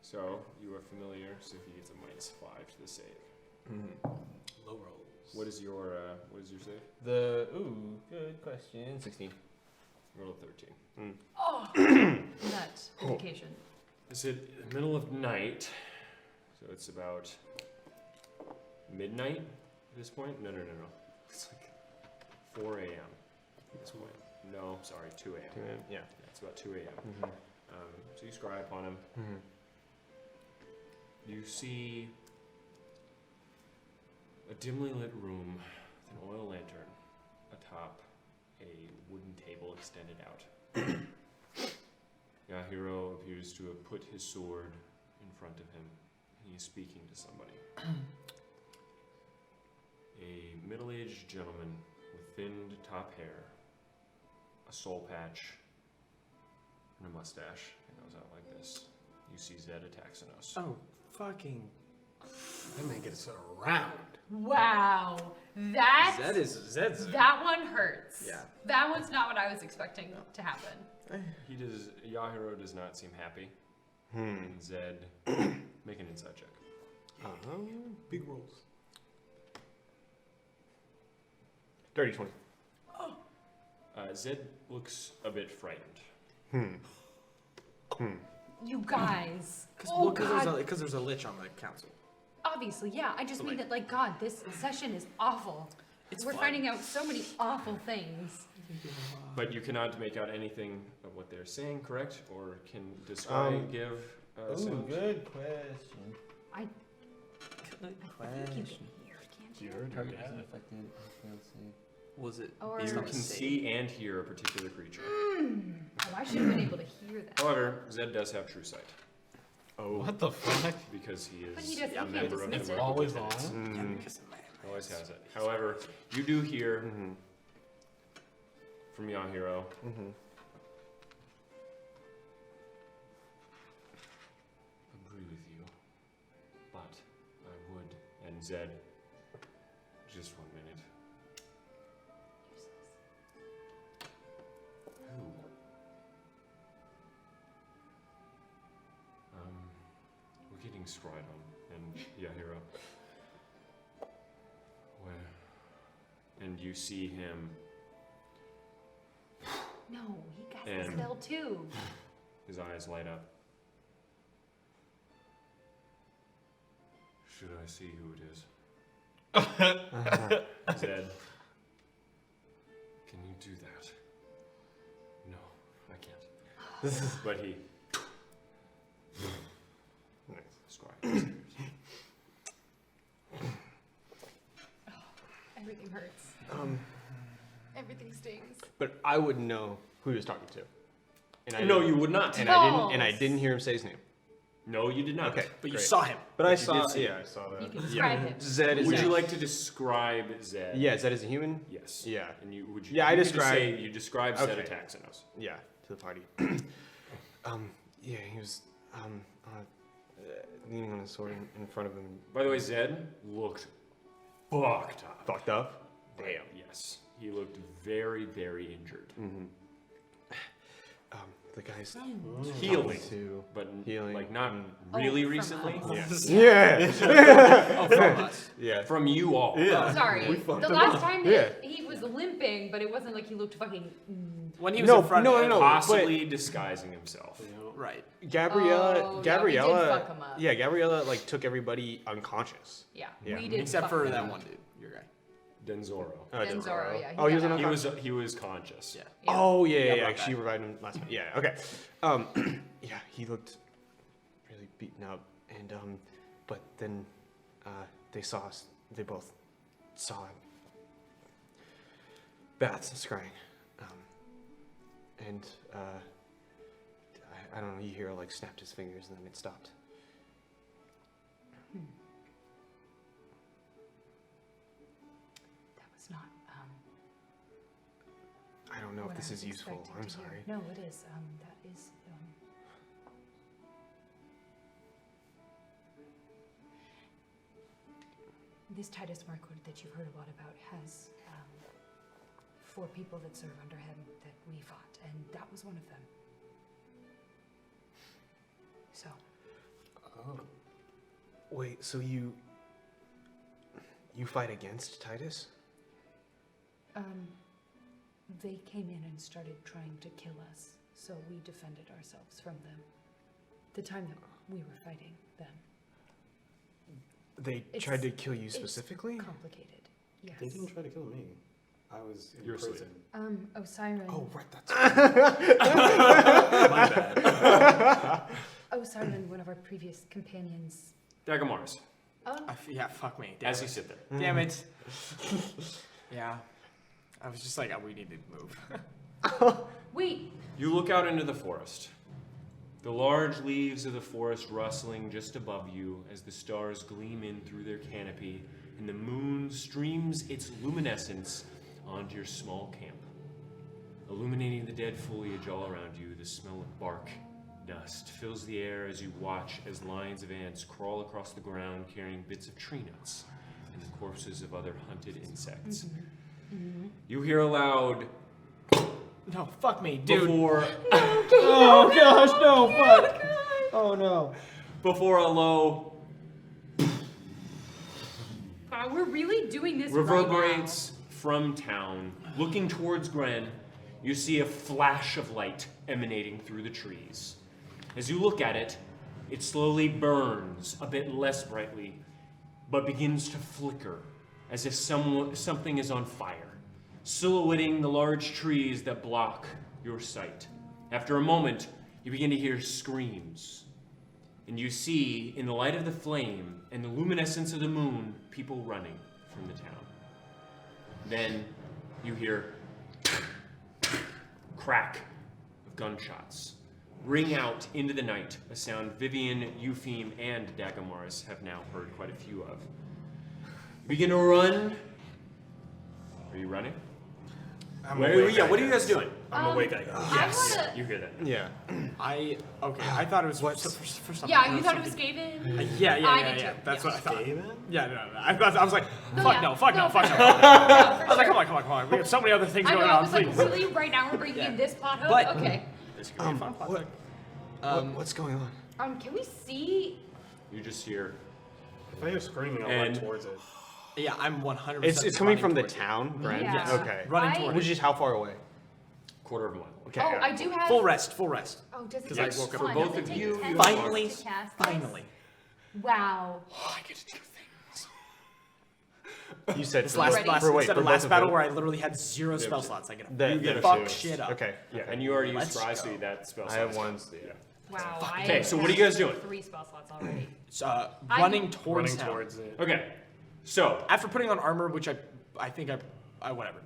So you are familiar, so he gets a -5 to the save. Low rolls. What is your save? Good question. 16. Roll a 13. Oh! Nut. Indication. Is it the middle of night? So it's about midnight at this point? No. It's like 4 a.m. at this point. No, sorry, 2 a.m. Yeah. Yeah, it's about 2 a.m. Mm-hmm. So you scry upon him. Mm-hmm. You see a dimly lit room with an oil lantern atop a wooden table extended out. Yahiro appears to have put his sword in front of him, and he is speaking to somebody. A middle-aged gentleman with thinned top hair, a soul patch, and a mustache that goes out like this. You see Zed Ataxinos. Oh, fucking. That man gets around. Wow. Zed's. That one hurts. Yeah. That one's not what I was expecting to happen. Yahiro does not seem happy. And Zed, make an insight check. Big rolls. Dirty 20. Zed looks a bit frightened. You guys. Because there's a lich on the council. Obviously, yeah. I just mean that, like, God, this session is awful. We're fun. finding out so many awful things. But you cannot make out anything of what they're saying, correct? Or can describe, give sound? Good question. I think you can hear, can't you? Target hasn't affected. Failed save. Was it? Or- based You on a can save? see and hear a particular creature. Oh, I should have been able to hear that. However, Zed does have true sight Oh. What the fuck? because he But is he does- he a can't member of the dismiss it. Market Always Lieutenants. on. Always has it. However, you do hear Mm-hmm. from Yahiro. Mm-hmm. Agree with you, but I would. And Zed, just 1 minute. Who? We're getting Scridon and Yahiro. Where? And you see him. No, he got the And- spell too. His eyes light up. Should I see who it is? Zed, can you do that? No, I can't. But he. Scribe. Everything hurts. Everything stings. But I would know who he was talking to. And I No, didn't- you would not. And I didn't hear him say his name. No, you did not. Okay, But you great. saw him. But I you saw. did see Yeah, I saw that. You can describe him. Zed is. Would a- you like to describe Zed? Yeah, Zed is a human. Yes. Yeah. And you would you? Yeah, I you could just describe- say you describe Zed Okay. attacks in us. Yeah, to the party. Yeah, he was leaning on his sword in front of him. By the way, Zed looked fucked up. Fucked up. Damn. Yes, he looked very, very injured. Mm-hmm. The guy's Healing, to. but Healing. like not Oh, really from recently. us. Yeah. Oh, from us. Yeah. From you all. Oh, sorry. we fucked The him last up. time Yeah. he was limping, but it wasn't like he looked fucking. When he was No, in front no, of no, no. Possibly disguising himself. Right. Gabriella. Oh, yeah, we did Gabriella. fuck him up. Yeah, Gabriella like took everybody unconscious. Yeah, Yeah. we did. Except fuck for him that up. one dude, your guy. Denzoro. Denzoro, yeah, he Oh, he was got an out. unconscious. He was conscious. Yeah. Yeah. Oh yeah, Yeah, yeah, about yeah. She that. revived him last time. Yeah, okay. Yeah, he looked really beaten up, and but then they saw us. They both saw bats scrying, and I don't know. Hero like snapped his fingers, and then it stopped. That was not. I don't know what if this I is was useful. expecting I'm to hear. sorry. No, it is. That is. This Titus Marquardt that you've heard a lot about has 4 people that serve under him that we fought, and that was one of them. So, Oh. Wait, so you fight against Titus? they came in and started trying to kill us, so we defended ourselves from them. The time that we were fighting them. They It's- tried to kill you it's specifically? Complicated. Yes. They didn't try to kill me. I was in You're asleep. prison. Osiris. Oh, right, that's My bad. Osiris, one of our previous companions. Dagamaris, Yeah, fuck me. Damn as you it. sit there. Damn it. Yeah. I was just like, oh, we need to move. Wait, You look out into the forest. The large leaves of the forest rustling just above you as the stars gleam in through their canopy and the moon streams its luminescence onto your small camp. Illuminating the dead foliage all around you, the smell of bark, dust fills the air as you watch as lines of ants crawl across the ground carrying bits of tree nuts and the corpses of other hunted insects. You hear a loud No, fuck me, dude. before Oh gosh, no, fuck. Oh no. before a low we're really doing this reverberates from town. Looking towards Gren, you see a flash of light emanating through the trees. As you look at it, it slowly burns a bit less brightly, but begins to flicker as if something is on fire, silhouetting the large trees that block your sight. After a moment, you begin to hear screams, and you see, in the light of the flame and the luminescence of the moon, people running from the town. Then you hear crack of gunshots ring out into the night, a sound Vivian, Eupheme, and Dagomars have now heard quite a few of. You begin to run. Are you running? I'm What awake, are you guys doing? I'm awake, I guess. I wanna. You hear that? Yeah. I thought it was for something. Yeah, you thought it was Skaven? Yeah. I did too, That's yeah. what I thought. Skaven? Yeah, no. I was like, No, fuck yeah. no, fuck no, No, fuck for no. sure. I No, was like, for come on. We have so many other things I know, going I on, was like, please. really? Right now we're bringing in this plot hook? But- Okay. This could be a fun plot what- hook. What's going on? Can we see? You just hear. If I hear screaming, I'll And- run towards it. Yeah, I'm 100%. It's coming from the running towards it. town, Brent? Yeah. Yes. Okay. Running I- towards Which is how far away? Quarter of a mile. Okay. Oh, got I it. do have. Full rest. Oh, does it 'Cause take I woke up fun? for both Does it of take you, 10 you minutes finally- to cast this? Finally. Wow. Oh, I get to do things. You said This for last, both- last, for, wait, instead for of both last of battle you? where I literally had 0 spell slots, I get The- to the fuck two. shit up. Okay. Yeah, and you already used Let's Try, so go. that spell I have slot's- one. Yeah. Wow. Okay, so what are you guys doing? 3 spell slots already. Running Running towards town. towards it. Okay, so, After putting on armor, which I think I whatever.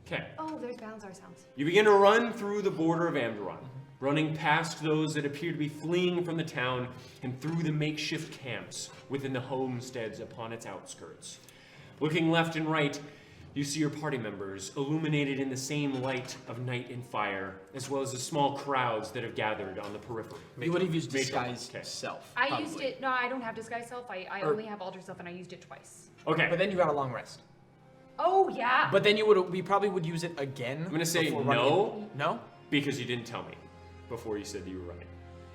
okay. Oh, there's Balanzar sounds. You begin to run through the border of Amderon, running past those that appear to be fleeing from the town and through the makeshift camps within the homesteads upon its outskirts. Looking left and right, you see your party members illuminated in the same light of night and fire, as well as the small crowds that have gathered on the periphery. You would have used Major. disguise Okay. self. I probably. used it. No, I don't have disguise self. I Or- only have alter self, and I used it twice. Okay, But then you got a long rest. Oh yeah. But then we probably would use it again. I'm gonna say before no, running. No? because you didn't tell me before you said that you were running.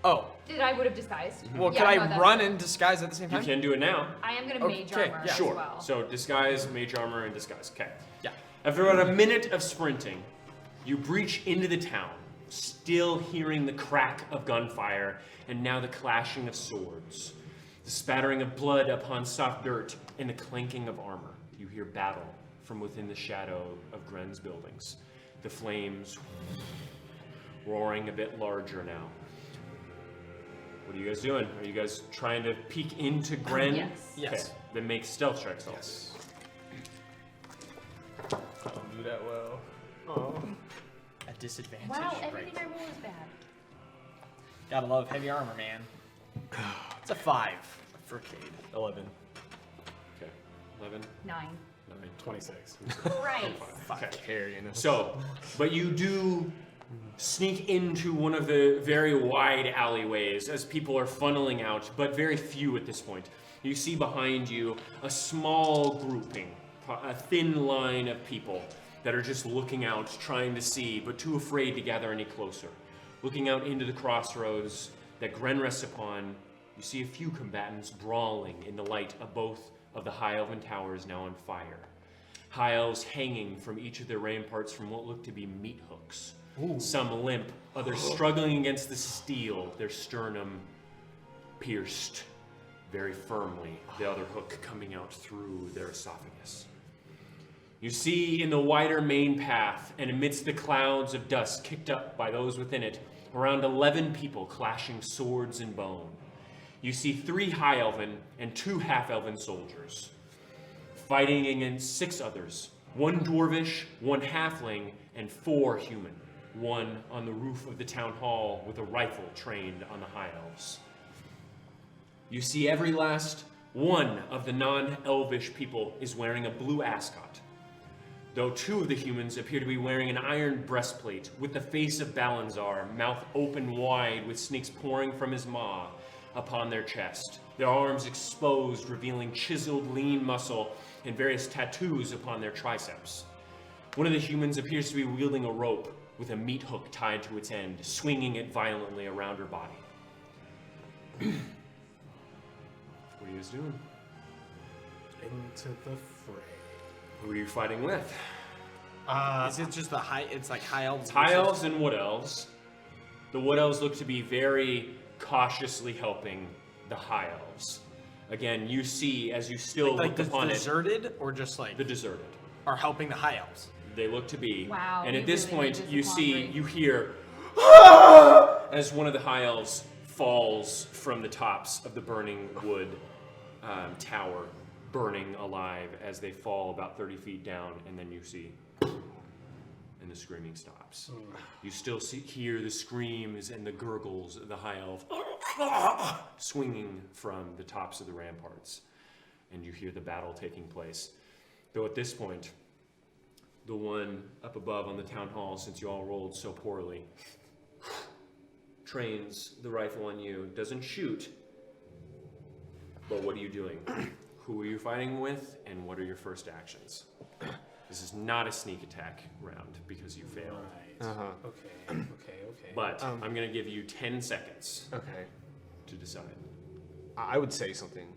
Oh. I would have disguised. Well, Yeah, could no, I that's run fine. and disguise at the same You time? can do it now. I am gonna mage Okay, armor yeah. as Sure. well. So disguise, mage armor, and disguise. Okay. Yeah. After about a minute of sprinting, you breach into the town, still hearing the crack of gunfire and now the clashing of swords, the spattering of blood upon soft dirt, and the clanking of armor. You hear battle from within the shadow of Gren's buildings, the flames roaring a bit larger now. What are you guys doing? Are you guys trying to peek into Gren? Yes. Yes. Okay, then make stealth checks. all. Yes. Don't do that well. Oh. At disadvantage. Wow, Great. everything I roll is bad. Gotta love heavy armor, man. It's a 5 for Cade. 11. Okay, 11, 9. 9, 26. Right. Okay. Carrying us. So, but you do sneak into one of the very wide alleyways as people are funneling out, but very few at this point. You see behind you a small grouping, a thin line of people that are just looking out, trying to see, but too afraid to gather any closer. Looking out into the crossroads that Gren rests upon, you see a few combatants brawling in the light of both of the High Elven towers now on fire. High elves hanging from each of their ramparts from what look to be meat hooks. Some limp, others struggling against the steel, their sternum pierced very firmly, the other hook coming out through their esophagus. You see in the wider main path, and amidst the clouds of dust kicked up by those within it, around 11 people clashing swords and bone. You see 3 high elven and 2 half elven soldiers fighting against 6 others, 1 dwarvish, 1 halfling, and 4 human. 1 on the roof of the town hall with a rifle trained on the high elves. You see every last one of the non-elvish people is wearing a blue ascot, though 2 of the humans appear to be wearing an iron breastplate with the face of Balanzar, mouth open wide with snakes pouring from his maw upon their chest, their arms exposed, revealing chiseled lean muscle and various tattoos upon their triceps. One of the humans appears to be wielding a rope with a meat hook tied to its end, swinging it violently around her body. What are you guys doing? Into the fray. Who are you fighting with? Is it just the high? It's like high elves. It's high versus- elves and wood elves. The wood elves look to be very cautiously helping the high elves. Again, you see as you still like look the upon deserted, or just like the deserted. are helping the high elves. They look to be. Wow, And you at this really made point, this you a see, quandary. you hear as one of the high elves falls from the tops of the burning wood tower, burning alive as they fall about 30 feet down, and then you see and the screaming stops. You still hear the screams and the gurgles of the high elf swinging from the tops of the ramparts, and you hear the battle taking place. Though at this point, the one up above on the town hall, since you all rolled so poorly, trains the rifle on you, doesn't shoot, but what are you doing? Who are you fighting with, and what are your first actions? This is not a sneak attack round because you failed. Right. Uh-huh. Okay. But I'm going to give you 10 seconds Okay. to decide. I would say something.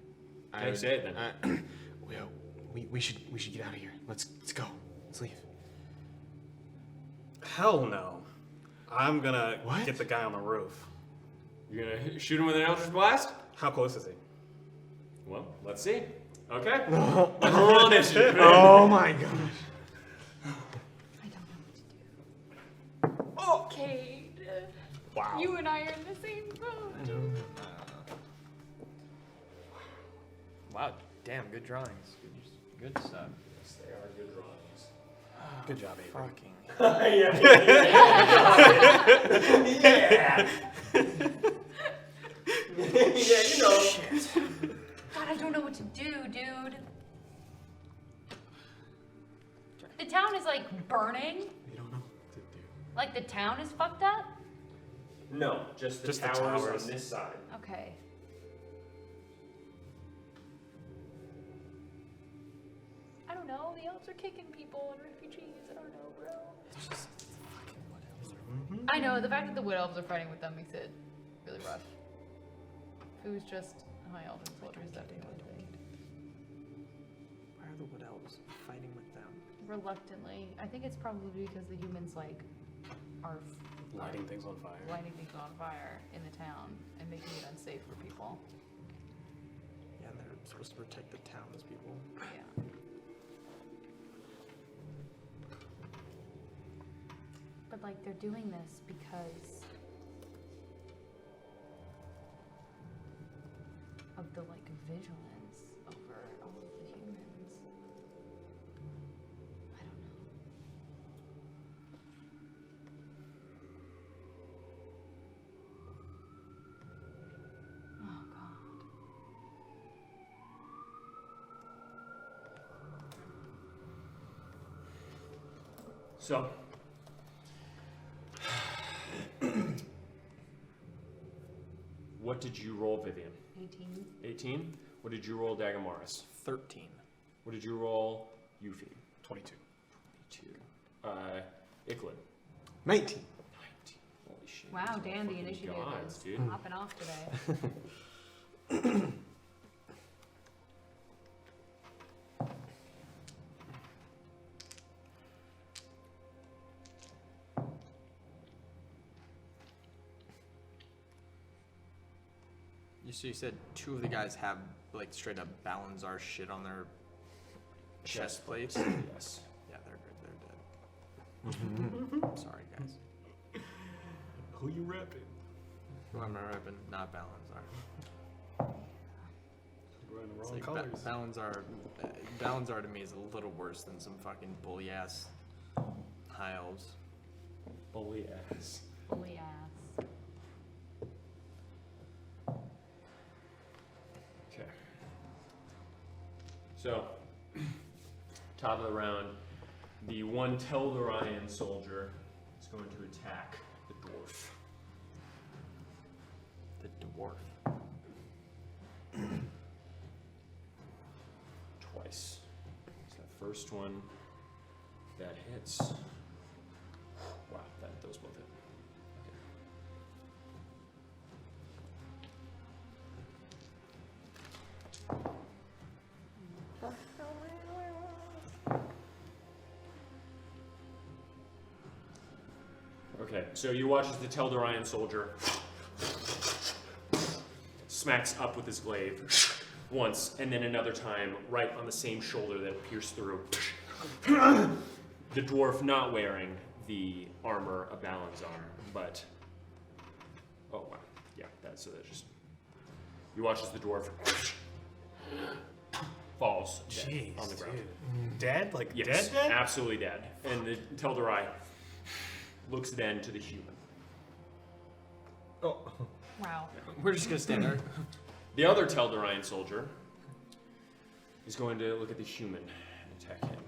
Okay, say it then. Well, we should get out of here. Let's go. Let's leave. Hell no. I'm gonna What? get the guy on the roof. You're going to shoot him with an Eldritch Blast? How close is he? Well, let's see. Okay. Let's roll initiative. Oh my gosh. I don't know what to do. Oh, Cade. Wow. You and I are in the same boat. Wow, damn, good drawings. Good stuff. They are good drawings. Good job, Avery. Fucking. Yeah, you know. God, I don't know what to do, dude. The town is like burning. You don't know what to do. Like the town is fucked up. No, just the Just the towers towers. on this side. Okay. I don't know. The elves are kicking people and refugees. I don't know, bro. I know. The fact that the wood elves are fighting with them makes it really rough. If it was just high elven soldiers, that'd be one thing. Why are the wood elves fighting with them? Reluctantly, I think it's probably because the humans like are Lighting things on fire. lighting things on fire in the town and making it unsafe for people. Yeah, and they're supposed to protect the townspeople. Yeah. But like they're doing this because of the like vigilance over all of the humans. I don't know. Oh God. So, what did you roll, Vivian? 18. 18? What did you roll, Dagamaris? 13. What did you roll, Yuffie? 22. 22. Icklin? 19. 19. Holy shit. Wow, these Dan, the motherfucking initiative gods, is dude. popping off today. So you said two of the guys have like straight up Balanzar shit on their chest plates? Yes. Yeah, they're good. They're dead. Sorry, guys. Who you repping? Who am I repping? Not Balanzar. We're in the It's wrong like colors. Balanzar to me is a little worse than some fucking bully ass high elves. Bully ass. Bully ass. Okay. So, top of the round, the one Teldorian soldier is going to attack the dwarf. The dwarf. Twice. So that first one, that hits. Wow, those both hit. Okay, so you watch as the Teldorian soldier smacks up with his glaive once, and then another time right on the same shoulder that pierced through. The dwarf not wearing the armor of Balanzar, but oh wow, yeah, that's just you watch as the dwarf falls dead on the ground. Dead? Like Yes, dead? absolutely dead. And the Tel'Darai looks then to the human. Oh. Wow. We're just gonna stand there. The other Teldarian soldier is going to look at the human and attack him.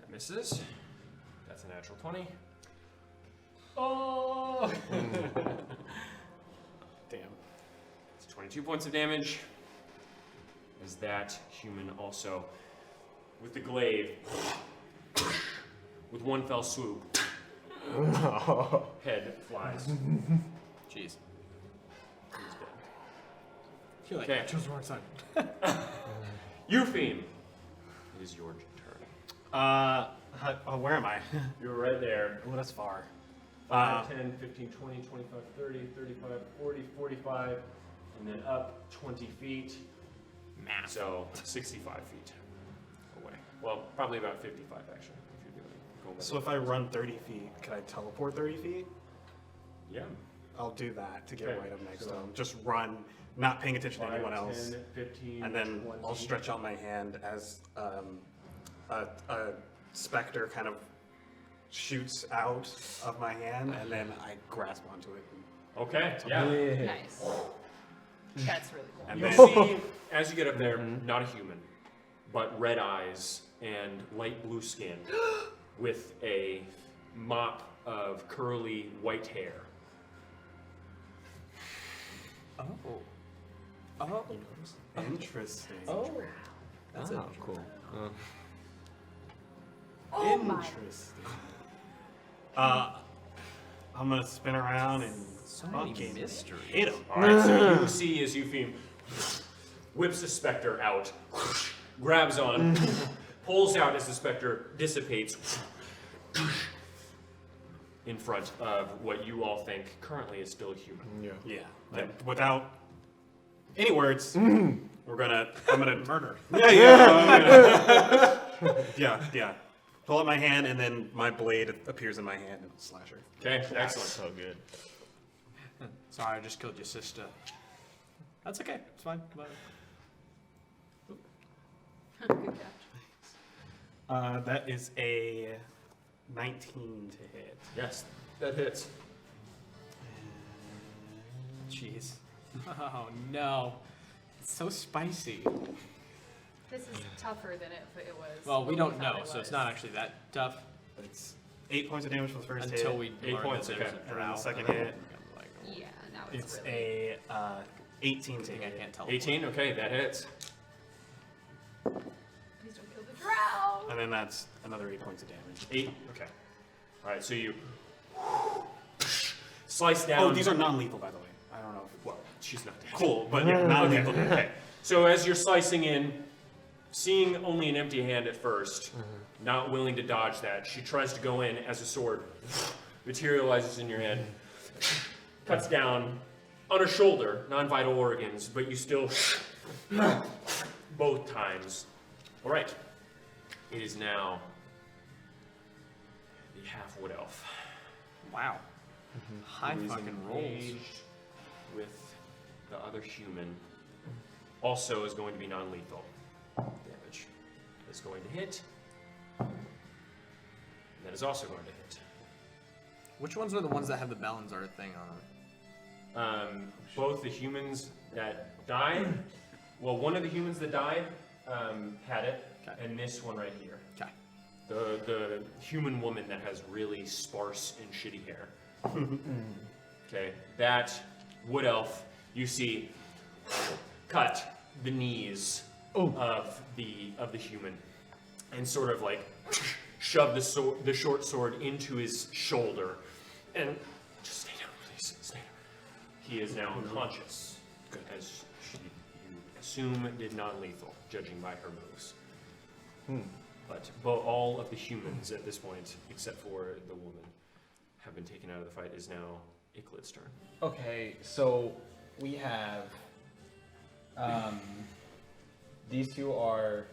That misses. That's a natural 20. Oh! Damn. It's 22 points of damage. As that human also, with the glaive, with one fell swoop, head flies. Jeez. He's dead. You're like, Okay. I chose the wrong side. Eupheme, it is your turn. Where am I? You're right there. Oh, that's far. 5, 10, 15, 20, 25, 30, 35, 40, 45, and then up 20 feet. Math. So 65 feet away. Well, probably about 55 actually, if you're going by So the if I run 30 feet, can I teleport 30 feet? Yeah. I'll do that to get Okay, right up next so- to him. Just run, not paying attention to 5, anyone else. 10, 15, And then 20. I'll stretch out my hand as a specter kind of shoots out of my hand, and then I grasp onto it. Okay, yeah. Nice. That's really cool. And You then see, as you get up there, not a human, but red eyes and light blue skin with a mop of curly white hair. Oh. interesting. That's cool. Oh my. Interesting. I'm gonna spin around and So many fucking mysteries. hit him. All right, so you see as Eupheme whips the specter out, grabs on, pulls out as the specter dissipates in front of what you all think currently is still a human. Yeah. Like, without any words, I'm gonna Murder. yeah. Pull out my hand, and then my blade appears in my hand and slash her. Okay, excellent. So good. Sorry, I just killed your sister. That's okay. It's fine. Good catch. That is a 19 to hit. Yes, that hits. Jeez. Oh no. It's so spicy. This is tougher than it was. Well, we what don't thought know, it so it's was. not actually that tough It's 8 points of damage for the first until hit. we 8 learn points, that there's okay. a And then drow. the second and then hit. I'm like, oh, Yeah, now it's It's really. a 18 I to think I hit. can't tell. 18, okay, that hits. Please don't kill the drow. And then that's another 8 points of damage. 8, okay. All right, so you slice down. Oh, these are non-lethal, by the way. I don't know if Well, she's not dead. cool, but yeah, non-lethal. Okay. So as you're slicing in, seeing only an empty hand at first, not willing to dodge that, she tries to go in as a sword, materializes in your hand, cuts down on her shoulder, non-vital organs, but you still both times. All right. It is now the half-wood elf. Wow. High who is fucking rolls. engaged with the other human. Also is going to be non-lethal. Damage is going to hit. And that is also going to hit. Which ones are the ones that have the Balanzar thing on them? Both the humans that died, well, one of the humans that died had it, Okay. and this one right here. Okay. The human woman that has really sparse and shitty hair. Okay, that wood elf you see cut the knees of the human and sort of like shove the short sword into his shoulder and just stay down, please. Stay down. He is now unconscious, as you assume did non-lethal, judging by her moves. But all of the humans at this point, except for the woman, have been taken out of the fight. Is now Icklid's turn. Okay, so we have these two are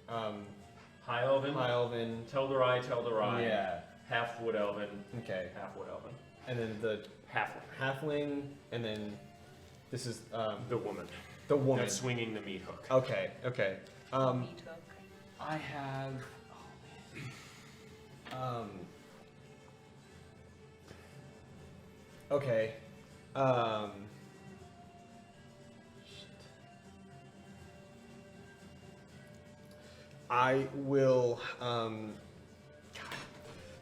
High Elven, High Elven. Tel'Darai, Yeah. half Wood Elven, Okay. half Wood Elven, And then the halfling. halfling, and then this is The woman the woman. that's swinging the meat hook. Okay. Okay. Meat hook. I have. Oh Okay. I will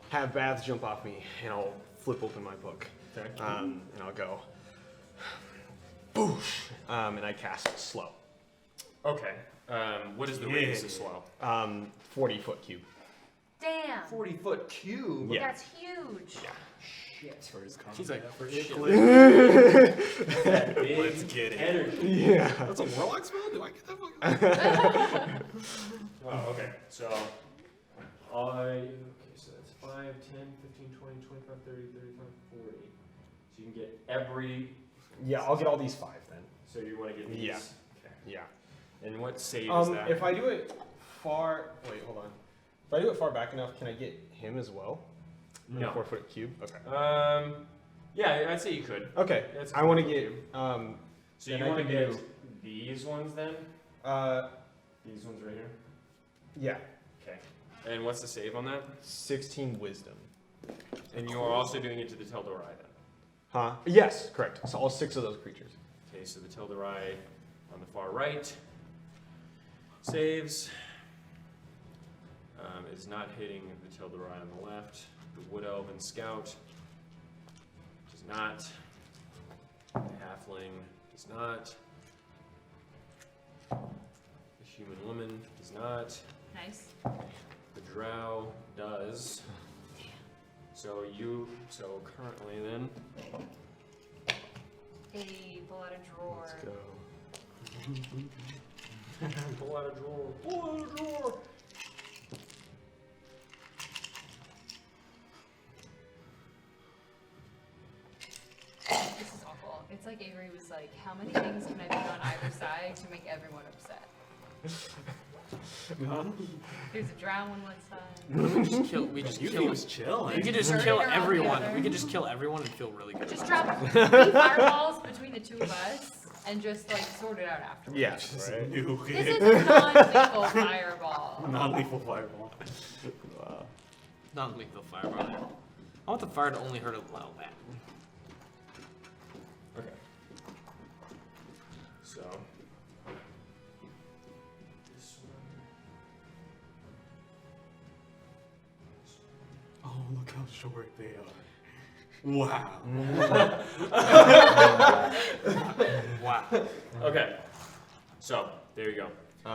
have Baths jump off me, and I'll flip open my book. Okay. And I'll go. Boosh! And I cast slow. Okay. What is the radius of slow? 40-foot cube. Damn. 40-foot cube. Yeah. That's huge. For his She's like, for Let's get it. Energy. Yeah. That's a warlock spell? Do I get that fucking? Oh, okay. So, okay, so that's 5, 10, 15, 20, 25, 30, 35, 40. So you can get every, Yeah, I'll get all these 5 then. so you want to get these? Yeah. Okay. Yeah. And what save is that? If I do it far, wait, hold on. If I do it far back enough, can I get him as well? No. 4-foot cube. Okay. Yeah, I'd say you could. Okay. That's I want to cool. get So then you I want to can get do- these ones then? These ones right here? yeah, Okay. And what's the save on that? 16 wisdom. And you are also doing it to the Tel'Dorai then? Huh? Yes, correct. So all 6 of those creatures. Okay, so the Tel'Dorai on the far right saves. Is not hitting the Tel'Dorai on the left. The Wood Elven Scout does not. The Halfling does not. The Human Woman does not. Nice. The Drow does. So currently then, Hey, pull out a drawer. Let's go. pull out a drawer. Pull out a drawer. This is awful. It's like Avery was like, how many things can I put on either side to make everyone upset? There's a drow on one side. We just You kill. was chill. We could just Murder kill on the everyone. other. We could just kill everyone and feel really good. Just drop 3 fireballs between the 2 of us and just like sort it out afterwards. Yeah. Just Right. nuke This it. is a non-lethal fireball. Non-lethal fireball. Non-lethal fireball. I want the fire to only hurt a little bit. Okay. So. This one. Oh, look how short they are. Wow. Wow. Okay. So, there you go.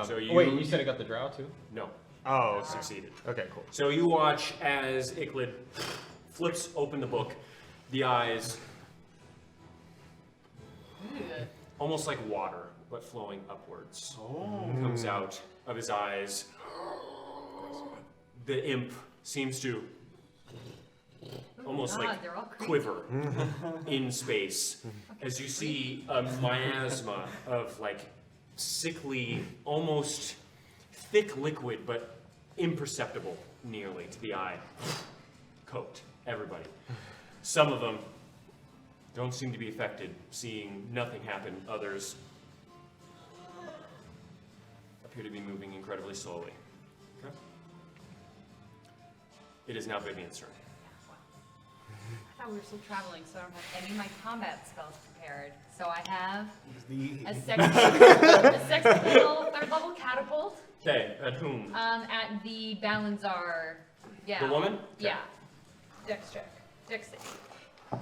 So you. Wait, you said I got the drow too? No, Oh, succeeded. okay, cool. So you watch as Icklid flips open the book, the eyes, almost like water, but flowing upwards, comes out of his eyes. The imp seems to almost like They're all creepy. quiver in space as you see a miasma of like sickly, almost thick liquid, but imperceptible nearly to the eye. Coat everybody. Some of them don't seem to be affected, seeing nothing happen. Others appear to be moving incredibly slowly. Okay. It is now Vivian's turn. I thought we were still traveling, so I don't have any of my combat spells prepared. So I have a sextuple 3rd level catapult Okay, at whom? at the Balanzar. Yeah. The woman? Yeah. Dex check. Dex save.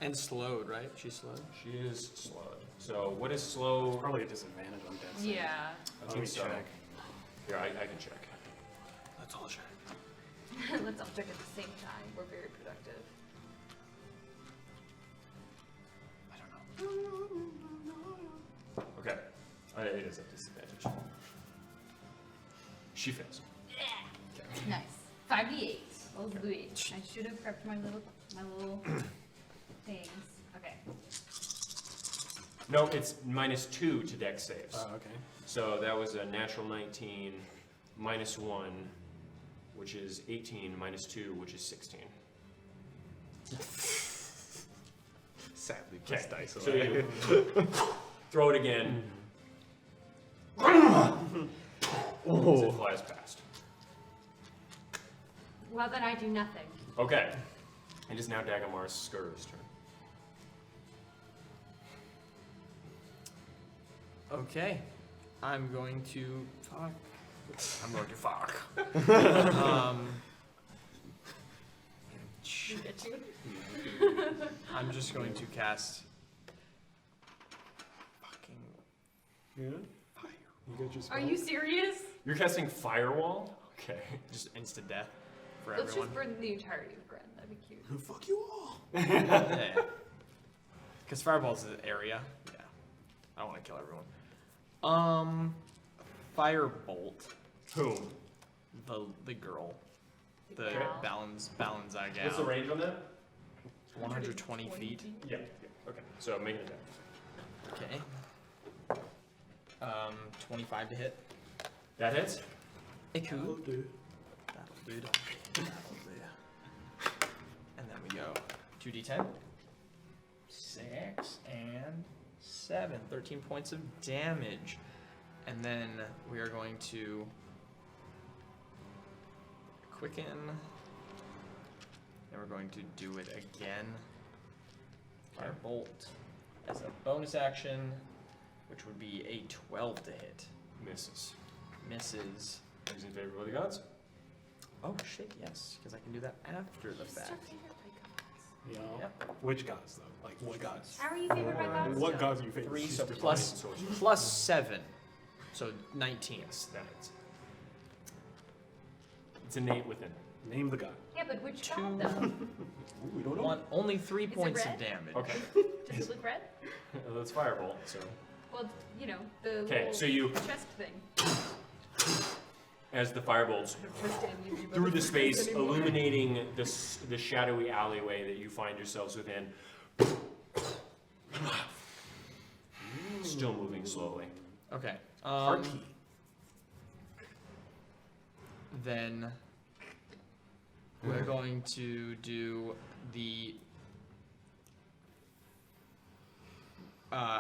And slowed, right? She's slowed. She is slowed. So what is slow? Probably a disadvantage on dex. Yeah. I Let think me so. check. Here, I can check. Let's all check. Let's all check at the same time. We're very productive. Okay. It is a disadvantage. She fails. Nice. 5d8. Oh, Louis. I should have prepped my little things. Okay. No, it's -2 to dex saves. Okay. So that was a natural 19, -1, which is 18, -2, which is 16. Sadly, Okay, plus dice so away. you throw it again as it flies past. Well, then I do nothing. Okay. It is now Dagomar Skur's turn. Okay. I'm going to fuck. I'm going to fuck. Shit. I'm just going to cast fucking Yeah. fire. You got your spell? Are you serious? You're casting Firewall? Okay. Just instant death for Let's everyone. just burn the entirety of Gren. That'd be cute. Fuck you all. Yeah. Because fireball's an area. Yeah. I don't want to kill everyone. Firebolt. Whom? The girl. The gal. Balanza gal. What's the range on that? 120 feet. Yeah. Okay. So make it attack. Okay. 25 to hit. That hits? Iku. That'll do. That'll do. That'll do. And then we go 2d10. 6 and 7. 13 points of damage. And then we are going to quicken. And we're going to do it again. Firebolt as a bonus action, which would be a 12 to hit. Misses. Misses. Who's in favor of the gods? Oh shit, yes, because I can do that after the fact. Yeah. Yep. Which gods though? Like what gods? How are you favored by gods? What gods are you favoring? 3, so Divine plus sorcerer. plus 7, so 19. Yes, that hits. It's innate within. Name the god. Yeah, but which Two. god though? Ooh, we don't know. One, only 3 it points of red? damage. Okay. Does it look red? Let's Firebolt. So, Well, you know, the okay. little So you, chest thing. as the firebolts through the space, illuminating the shadowy alleyway that you find yourselves within. Still moving slowly. Okay. Heart key. Then we're going to do the.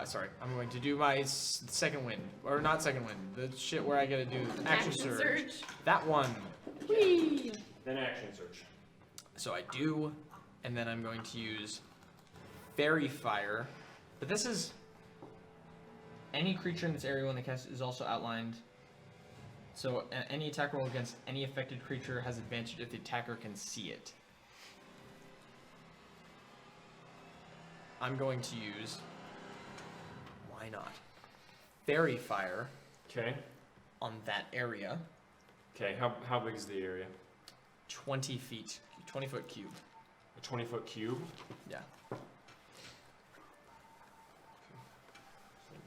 Sorry, I'm going to do my second wind, or not second wind. The shit where I gotta do action surge. That one. Whee! Then action search. So I do, and then I'm going to use Fairy Fire. But this is any creature in this area when they cast it is also outlined. So any attack roll against any affected creature has advantage if the attacker can see it. I'm going to use, why not, Fairy Fire Okay. on that area, Okay. How big is the area? 20 feet, 20 foot cube. A 20-foot cube. Yeah.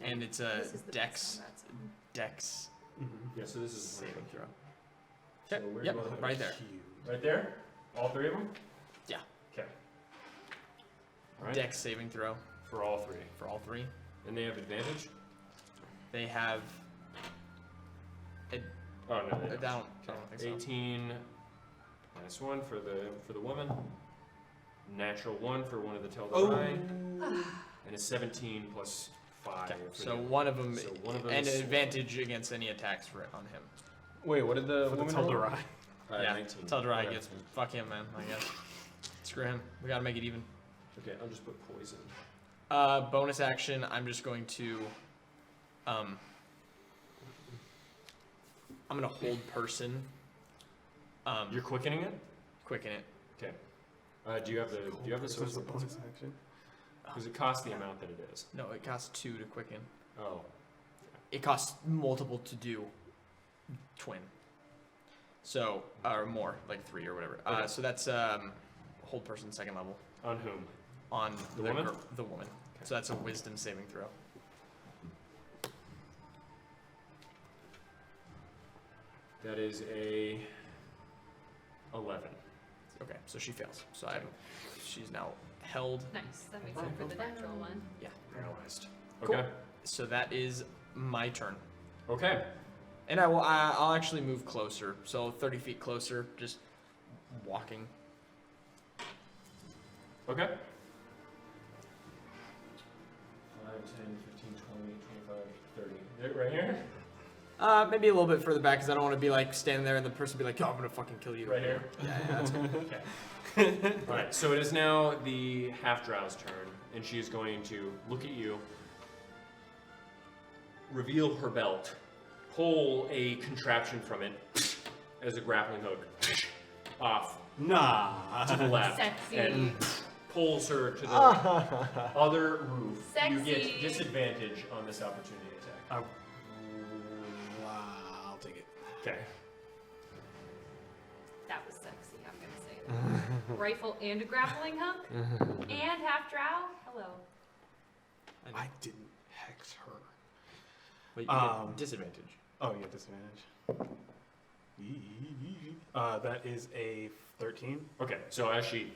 And it's a This is the dex, best dex Yeah. So this is saving throw. So Okay, where yep, do I- right there. Right there. All three of them. Yeah. Okay. All right. Dex saving throw For all three. for all three. And they have advantage. They have Oh no. They I don't. don't think so. 18 minus 1 for the woman. Natural 1 for one of the Tel'Darai. And a 17 plus 5. Okay, for so the- one of them, so one of them and is- an advantage against any attacks for on him. Wait, what did the For the woman roll? Tel'Darai. Yeah, 19. Tel'Darai Okay. gets fuck him, man. I guess. Screw him. We gotta make it even. Okay, I'll just put poison. Bonus action. I'm just going to, I'm gonna hold person. You're quickening it. Quicken it. Okay. Do you have the This source is a of bonus action. Because it costs the amount that it is. No, it costs 2 to quicken. Oh. It costs multiple to do twin. So, or more, like 3 or whatever. Okay. So that's hold person second level On whom? on The woman? The woman. Okay. So that's a wisdom saving throw. That is a 11. Okay, so she fails. So she's now held. Nice. That makes up for the natural one. Yeah. Paralyzed. Cool. Okay. So that is my turn. Okay. And I'll actually move closer. So 30 feet closer, just walking. Okay. 5, 10, 15, 20, 25, 30. Right here? Maybe a little bit further back because I don't want to be like standing there and the person be like, "Yo, I'm gonna fucking kill you." Right here? Yeah, that's cool. Okay. Alright, so it is now the half-drow's turn, and she is going to look at you, reveal her belt, pull a contraption from it as a grappling hook off Nah. to the left, Sexy. and pulls her to the other roof. You get Sexy. disadvantage on this opportunity attack. I'll take it. Okay. That was sexy, I'm gonna say that. Rifle and a grappling hook? And half drow? Hello. I didn't hex her. But you get disadvantage. Oh, yeah, disadvantage. That is a 13. Okay, so as she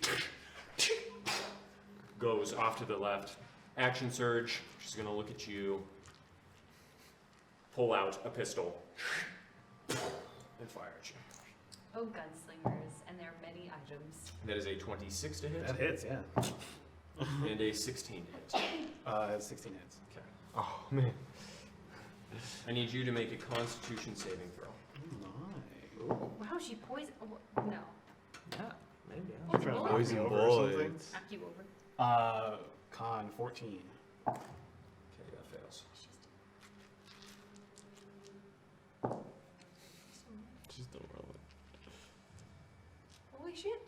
goes off to the left, action surge, she's gonna look at you, pull out a pistol, and fire at you. Oh, gunslingers, and there are many items. That is a 26 to hit, That hits, yeah. and a 16 to hit. 16 hits. Okay. Oh man. I need you to make a Constitution saving throw. Wow, she poisoned. Oh, no. Yeah, maybe. Oh, Trying to bullet. Poison knock me over or something? bullets. Knock you over. Con 14. Okay, that fails. Just don't roll it. Holy shit.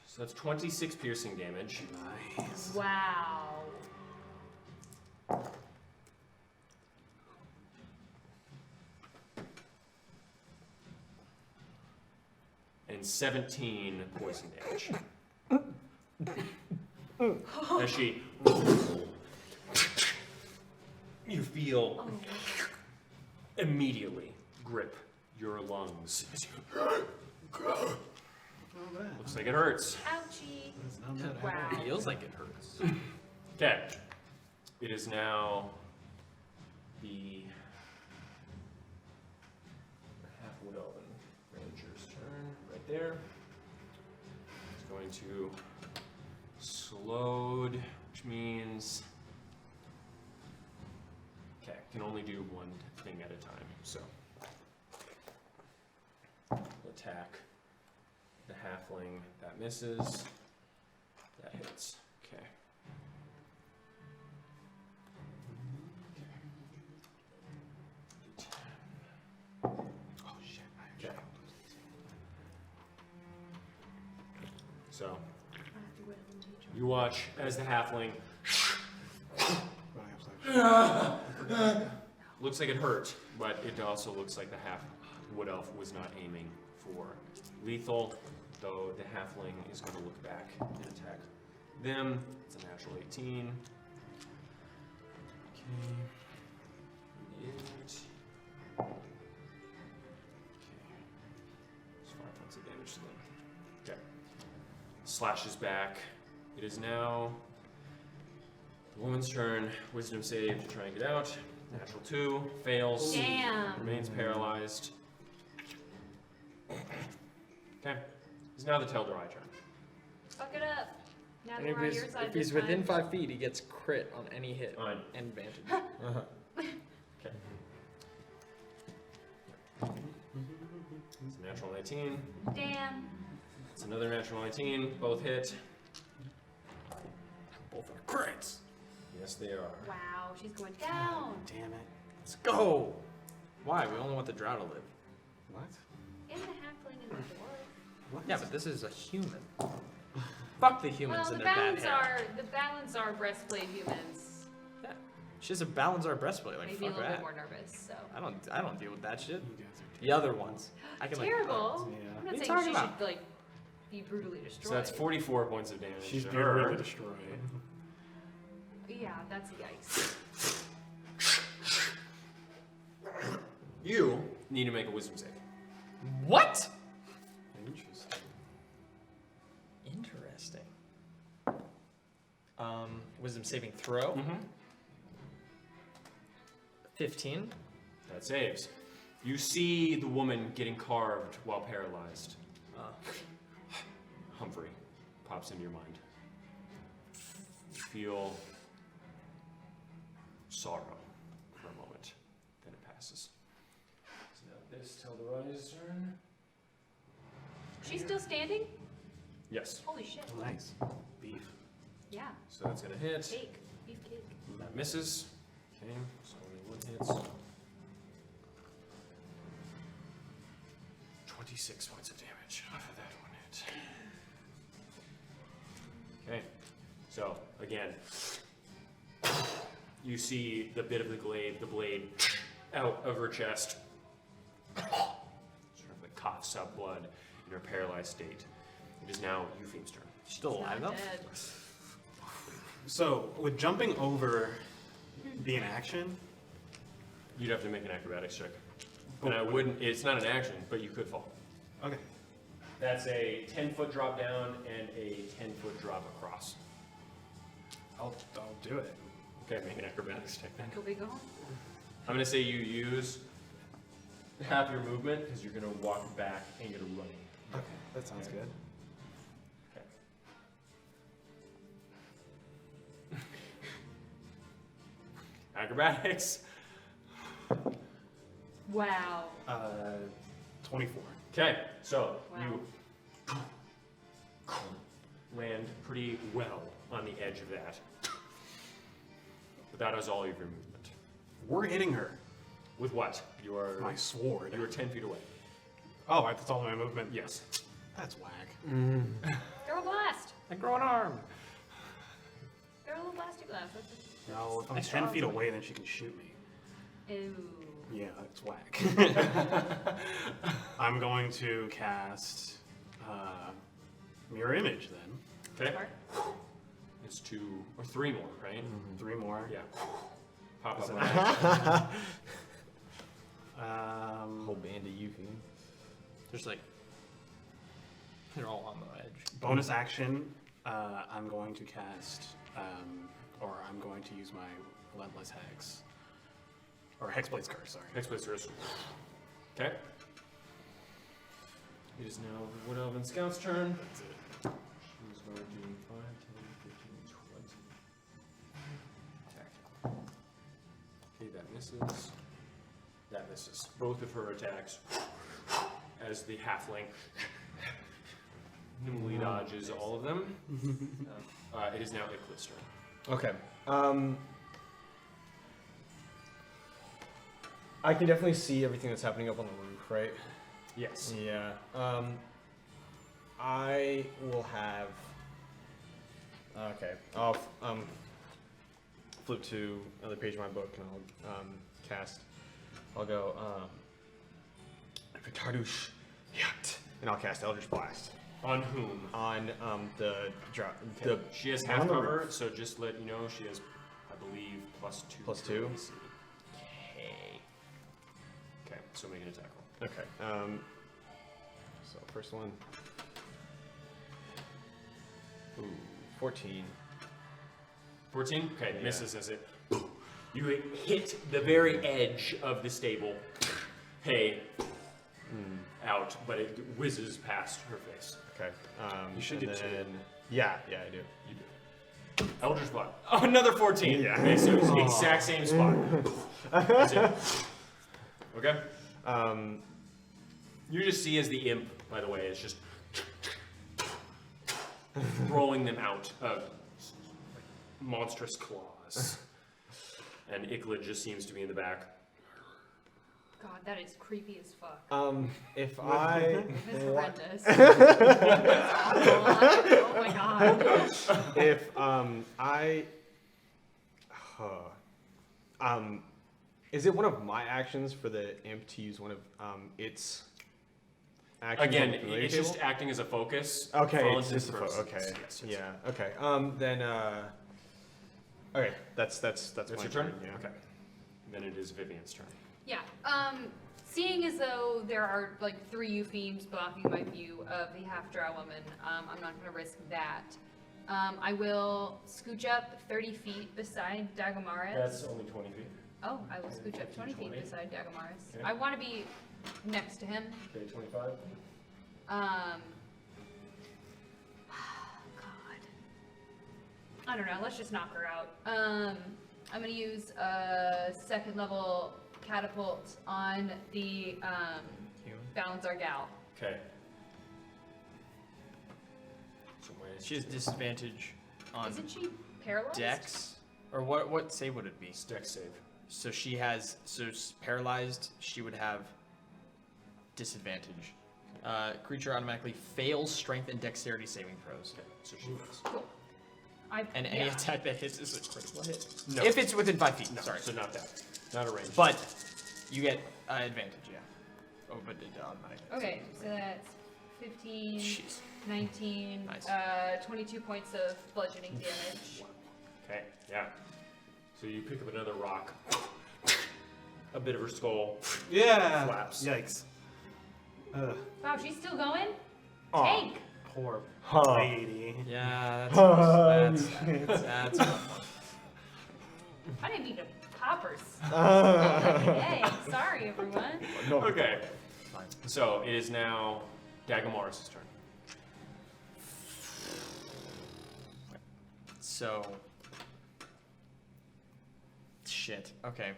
So that's 26 piercing damage. Nice. Wow. And 17 poison damage. As she... You feel immediately grip your lungs. Looks like it hurts. Ouchie. It's not bad. Wow. Feels like it hurts. Okay. It is now the half wood elven ranger's turn right there. He's going to slowed, which means okay, can only do one thing at a time. So attack the halfling, that misses, that hits. Okay. Oh, shit. I Okay. So, you watch as the halfling looks like it hurt, but it also looks like the half wood elf was not aiming for lethal, though the halfling is going to look back and attack them. It's a natural 18. Okay. 8. Okay. It's 5 points of damage to them. Okay. Slashes back. It is now the woman's turn. Wisdom save to try and get out. Natural 2. Fails. Damn. Remains paralyzed. Okay. It's now the Tel'Darai turn. Fuck it up. Now And that if we're on he's, your side if he's this within time. 5 feet, he gets crit on any hit On. and advantage. Okay. It's a natural 19. Damn. It's another natural 19. Both hit. Both are crits. Yes, they are. Wow, she's going down. Damn it. Let's go! Why? We only want the drow to live. What? And the halfling and the dwarf. Yeah, but this is a human. Fuck the humans Well, and the their bad balance hair. are breastplate humans. Yeah. She has a Balanzar breastplate. Like, Maybe a fuck little that. bit more nervous. So I don't deal with that shit. You guys are The other ones. I can terrible. Yeah. I'm What are not you saying talking she about? should like be brutally destroyed. So that's 44 points of damage. She's to being her. really destroyed. Yeah, that's yikes. You need to make a wisdom save. What? Interesting. Interesting. Wisdom saving throw. Mm-hmm. 15. That saves. You see the woman getting carved while paralyzed. Humphrey pops into your mind. You feel sorrow for a moment, then it passes. passes. So now this Tel'Dorai's turn. She's still standing? Yes. Holy shit. Oh, nice. Beef. Yeah. So that's gonna hit. Cake. Beef cake. That misses. Okay, so only one hits. 26 points of damage off of that one hit. Okay, so again, you see the bit of the blade out of her chest. Sort of like coughs up blood in her paralyzed state. It is now Eupheme's turn. Still alive though? Dead. So, would jumping over be an action? You'd have to make an acrobatics check. And I wouldn't, it's not an action, but you could fall. Okay. That's a 10-foot drop down and a 10-foot drop across. I'll do it. Okay, make an acrobatics check then. Go big go home. I'm gonna say you use half your movement because you're gonna walk back and get a running. Okay, that sounds good. Okay. Acrobatics. Wow. 24. Okay, so Wow. you land pretty well on the edge of that. But that is all of your movement. We're hitting her. With what? You are My sword. you are 10 feet away. Oh, that's all my movement? Yes. That's whack. Throw a blast. I grow an arm. Throw a little blasty blast. No, if I'm Nice 10 try. feet away, then she can shoot me. Ew. Yeah, that's whack. I'm going to cast Mirror Image then. Okay. Smart. It's 2 or 3 more, right? 3 more. Yeah. Pop up. Whole band of Yuffie. There's like, they're all on the edge. Bonus action, I'm going to cast, or I'm going to use my Relentless Hex. Or Hexblade Scar, sorry. Hexblade Curse. Okay. It is now the Wood Elven Scout's turn. That's it. She's going to do 5, 10, 15, 20. Attack. Okay, that misses. That misses. Both of her attacks as the halfling nimbly dodges all of them. It is now Icklid's turn. Okay. I can definitely see everything that's happening up on the roof, right? Yes. Yeah. I will have. Okay. I'll flip to another page of my book and I'll cast. I'll go Vitardush Yat, and I'll cast Eldritch Blast On whom? on the She has half cover, so just let you know she has, I believe, +2. +2? AC. Okay, so make an attack roll. Okay. So first one. Ooh, 14. 14? Okay, Yeah. misses as it. You hit the very edge of the stable hay out, but it whizzes past her face. Okay. You should and get two. then, Yeah, I do. You do. Eldritch Blast. Oh, another 14. Yeah. Okay, so it's the exact same spot. That's it. Okay? You just see as the imp, by the way, is just rolling them out of monstrous claws. And Icklid just seems to be in the back. God, that is creepy as fuck. If I It's horrendous. It's awful. Oh my god. if is it one of my actions for the imp to use one of its actions? Again, on the familiar it's table? just acting as a focus. Okay, for all it's intents just a and okay. purposes. Yes, yes. Yeah. Okay. Then. Okay. That's That's my your turn? Yeah. Okay. Then it is Vivian's turn. Yeah. Seeing as though there are like 3 euphemes blocking my view of the half-drow woman, I'm not going to risk that. I will scooch up 30 feet beside Dagomara's. That's only 20 feet. Oh, I will scooch up 20 feet 20. beside Dagomara's. Okay. I want to be next to him. Okay, 25. God. I don't know. Let's just knock her out. I'm gonna use a 2nd level catapult on the Balance gal. Okay. So where is She has disadvantage on Isn't she paralyzed? Dex, or what save would it be? Dex save. So she has paralyzed. She would have disadvantage. Creature automatically fails strength and dexterity saving throws. Okay, so she does. Cool. And any yeah. attack that hits is a critical hit. No. If it's within 5 feet. No, Sorry. so not that. Not a range. But you get advantage, yeah. Oh, but it automatically. Okay, so that's 15, Jeez. 19, Nice. 22 points of bludgeoning damage. Okay, yeah. So you pick up another rock. A bit of her skull. Yeah. Flaps. Yikes. Wow, she's still going? Aw. Tank! Poor Huh. lady. Yeah, that's I didn't mean to poppers. Hey, sorry everyone. Okay. So it is now Dagamaris' turn. So. Shit. Okay.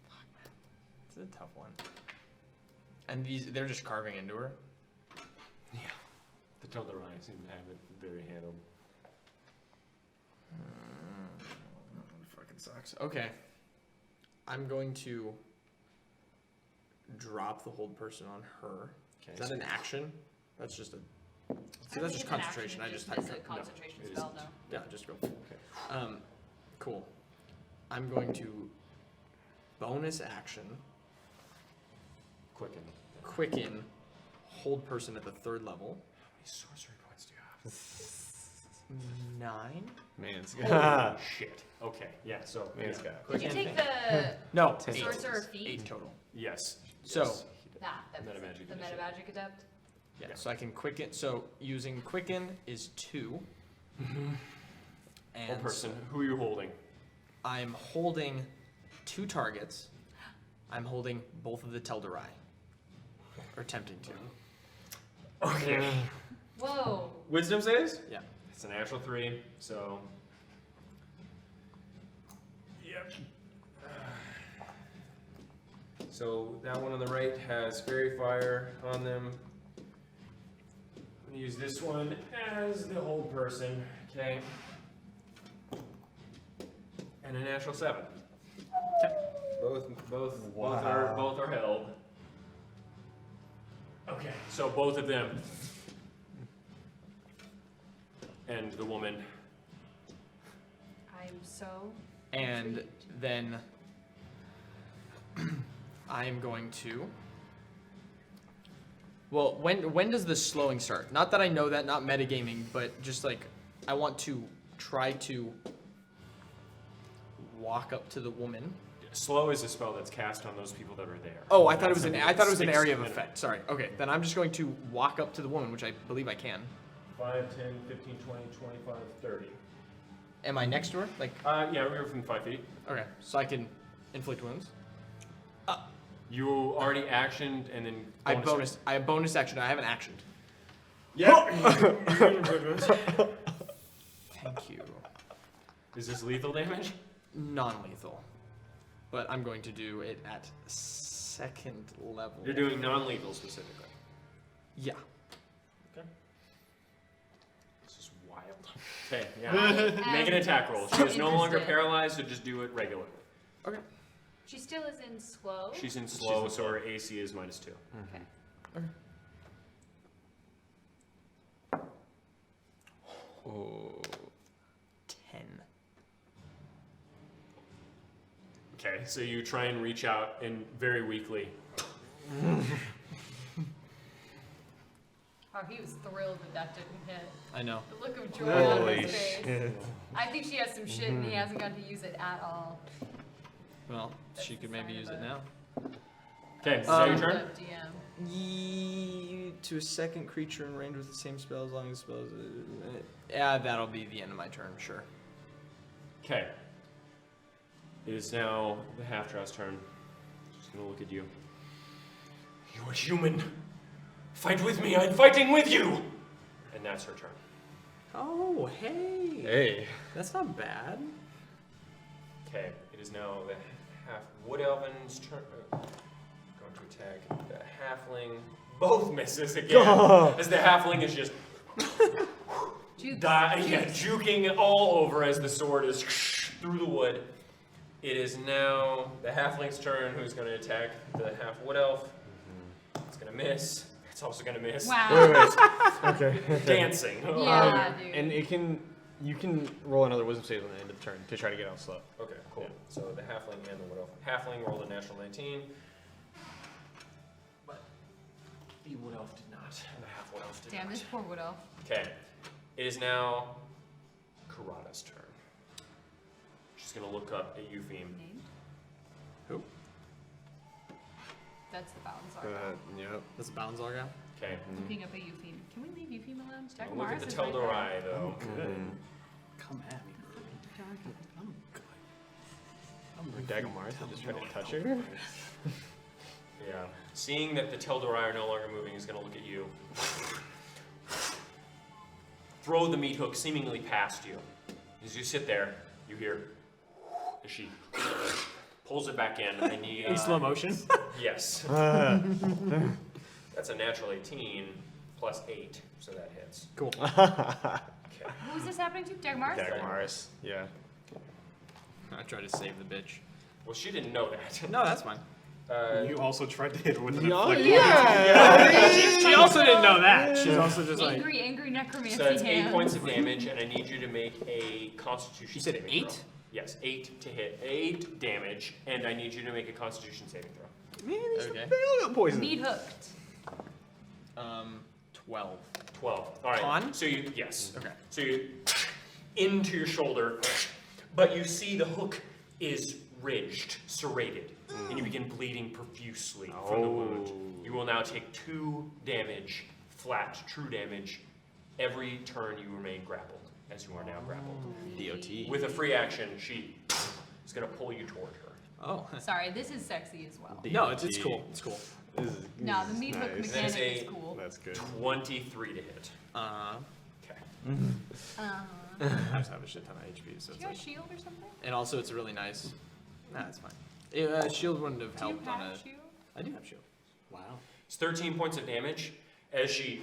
Fuck, man. It's a tough one. And they're just carving into her. The Teldarai seem to have it very handled. Fucking sucks. Okay. I'm going to drop the hold person on her. Okay. Is that an action? That's just a. I See, think that's just it's an concentration. action, I just it's typed a it. concentration it spell, isn't. though. Yeah, just go. Okay. Cool. I'm going to bonus action, Quicken. quicken, hold person at the 3rd level. How many sorcery points do you have? 9. Man's Holy shit. Okay, yeah, so. Man's yeah. got. Did you take the No, sorcerer feat? 8 total. Yes. So- yes, he did. That was Metamagic the edition. metamagic adept. Yeah, Yeah. so I can quicken. So using quicken is 2. Whole And person. Who are you holding? I'm holding 2 targets. I'm holding both of the Teldarai. Or attempting to. Okay. Whoa. Wisdom saves? Yeah. It's a natural 3, so. Yep. So that one on the right has fairy fire on them. I'm gonna use this one as the hold person. Okay. And a natural 7. Both are held. Okay. So both of them. And the woman. I'm so. And intrigued. then I am going to. Well, when does the slowing start? Not that I know that, not metagaming, but just like I want to try to walk up to the woman. Slow is a spell that's cast on those people that are there. Oh, I thought it was an That's something that area of sticks effect. Sorry. Okay, then I'm just going to walk up to the woman, which I believe I can. 5, 10, 15, 20, 25, 30. Am I next to her? Like, Yeah, we're from 5 feet. okay, so I can inflict wounds. You already actioned and then I have bonus action. I haven't actioned. Yeah. Thank you. Is this lethal damage? Non-lethal, but I'm going to do it at 2nd level. You're doing non-lethal specifically. Yeah. This is wild. Okay, yeah. Make an attack roll. She is no longer interested. paralyzed, so just do it regularly. Okay. She still is in slow. She's in slow, in so her AC is -2. Okay. Oh. 10. Okay, so you try and reach out and very weakly. Oh, he was thrilled that didn't hit. I know. The look of joy on Holy his face. shit. I think she has some shit and he hasn't gotten to use it at all. Well, That's she the could maybe sign use of it a- now. Okay, is that your Um, turn? The DM. To a second creature in range with the same spell as long as spells. Yeah, that'll be the end of my turn, sure. Okay. It is now the half-drow's turn. Just gonna look at you. You're human. Fight with me. I'm fighting with you. And that's her turn. Oh, hey. Hey. That's not bad. Okay. It is now the half wood elven's turn. Going to attack the halfling. Both misses again. As the halfling is just juking all over as the sword is through the wood. It is now the halfling's turn, who's going to attack the half wood elf. It's going to miss. It's also going to miss. Wow. Okay. Dancing. Yeah, dude. And you can roll another wisdom save on the end of the turn to try to get out slow. Okay, cool. Yeah. So the halfling and the wood elf. Halfling rolled a natural 19. But the wood elf did not. And the half wood elf did Damn, not. this poor wood elf. Okay. It is now Karada's turn. She's going to look up at Eupheme. Named? Who? That's the Balazar. Yep. That's a Balazar guy. Okay. Looking up at Eupheme. Can we leave Eupheme alone? Now Jack look at Morris the is right there. Teldorai, though. Come at me. I'm good. Dagomars, I just tried to touch her. Yeah. Seeing that the Teldorai are no longer moving, is going to look at you. Throw the meat hook seemingly past you. As you sit there, you hear as she pulls it back in. I need In slow motion. Yes. That's a natural 18 plus 8, so that hits. Cool. Okay. Who is this happening to? Jack Morris? Dagomars, yeah. I tried to save the bitch. Well, she didn't know that. No, that's fine. You also tried to hit her with an Yeah. afflict. She also didn't know that. She's also just like. Angry necromancy So that's 8 hands. points of damage, and I need you to make a Constitution. You said saving 8? throw. Yes, 8 to hit. 8 damage, and I need you to make a Constitution saving throw. Man, he's Okay. got poison. Meat hooked. 12. 12. All right. Con? So you yes. Okay. So you into your shoulder, but you see the hook is ridged, serrated, and you begin bleeding profusely from the wound. You will now take 2 damage, flat, true damage, every turn you remain grappled, as you are now grappled. DOT. With a free action, she is going to pull you toward her. Oh. Sorry, this is sexy as well. No, it's cool. It's cool. No, the meat hook nice. mechanic That's is cool. That's good. 23 to hit. Okay. I just have a shit ton of HP, so Do it's you have like. a shield or something? And also, it's really nice. Nah, it's fine. Shield wouldn't have Do you helped on have a. a shield? I do have shield. Wow. It's 13 points of damage as she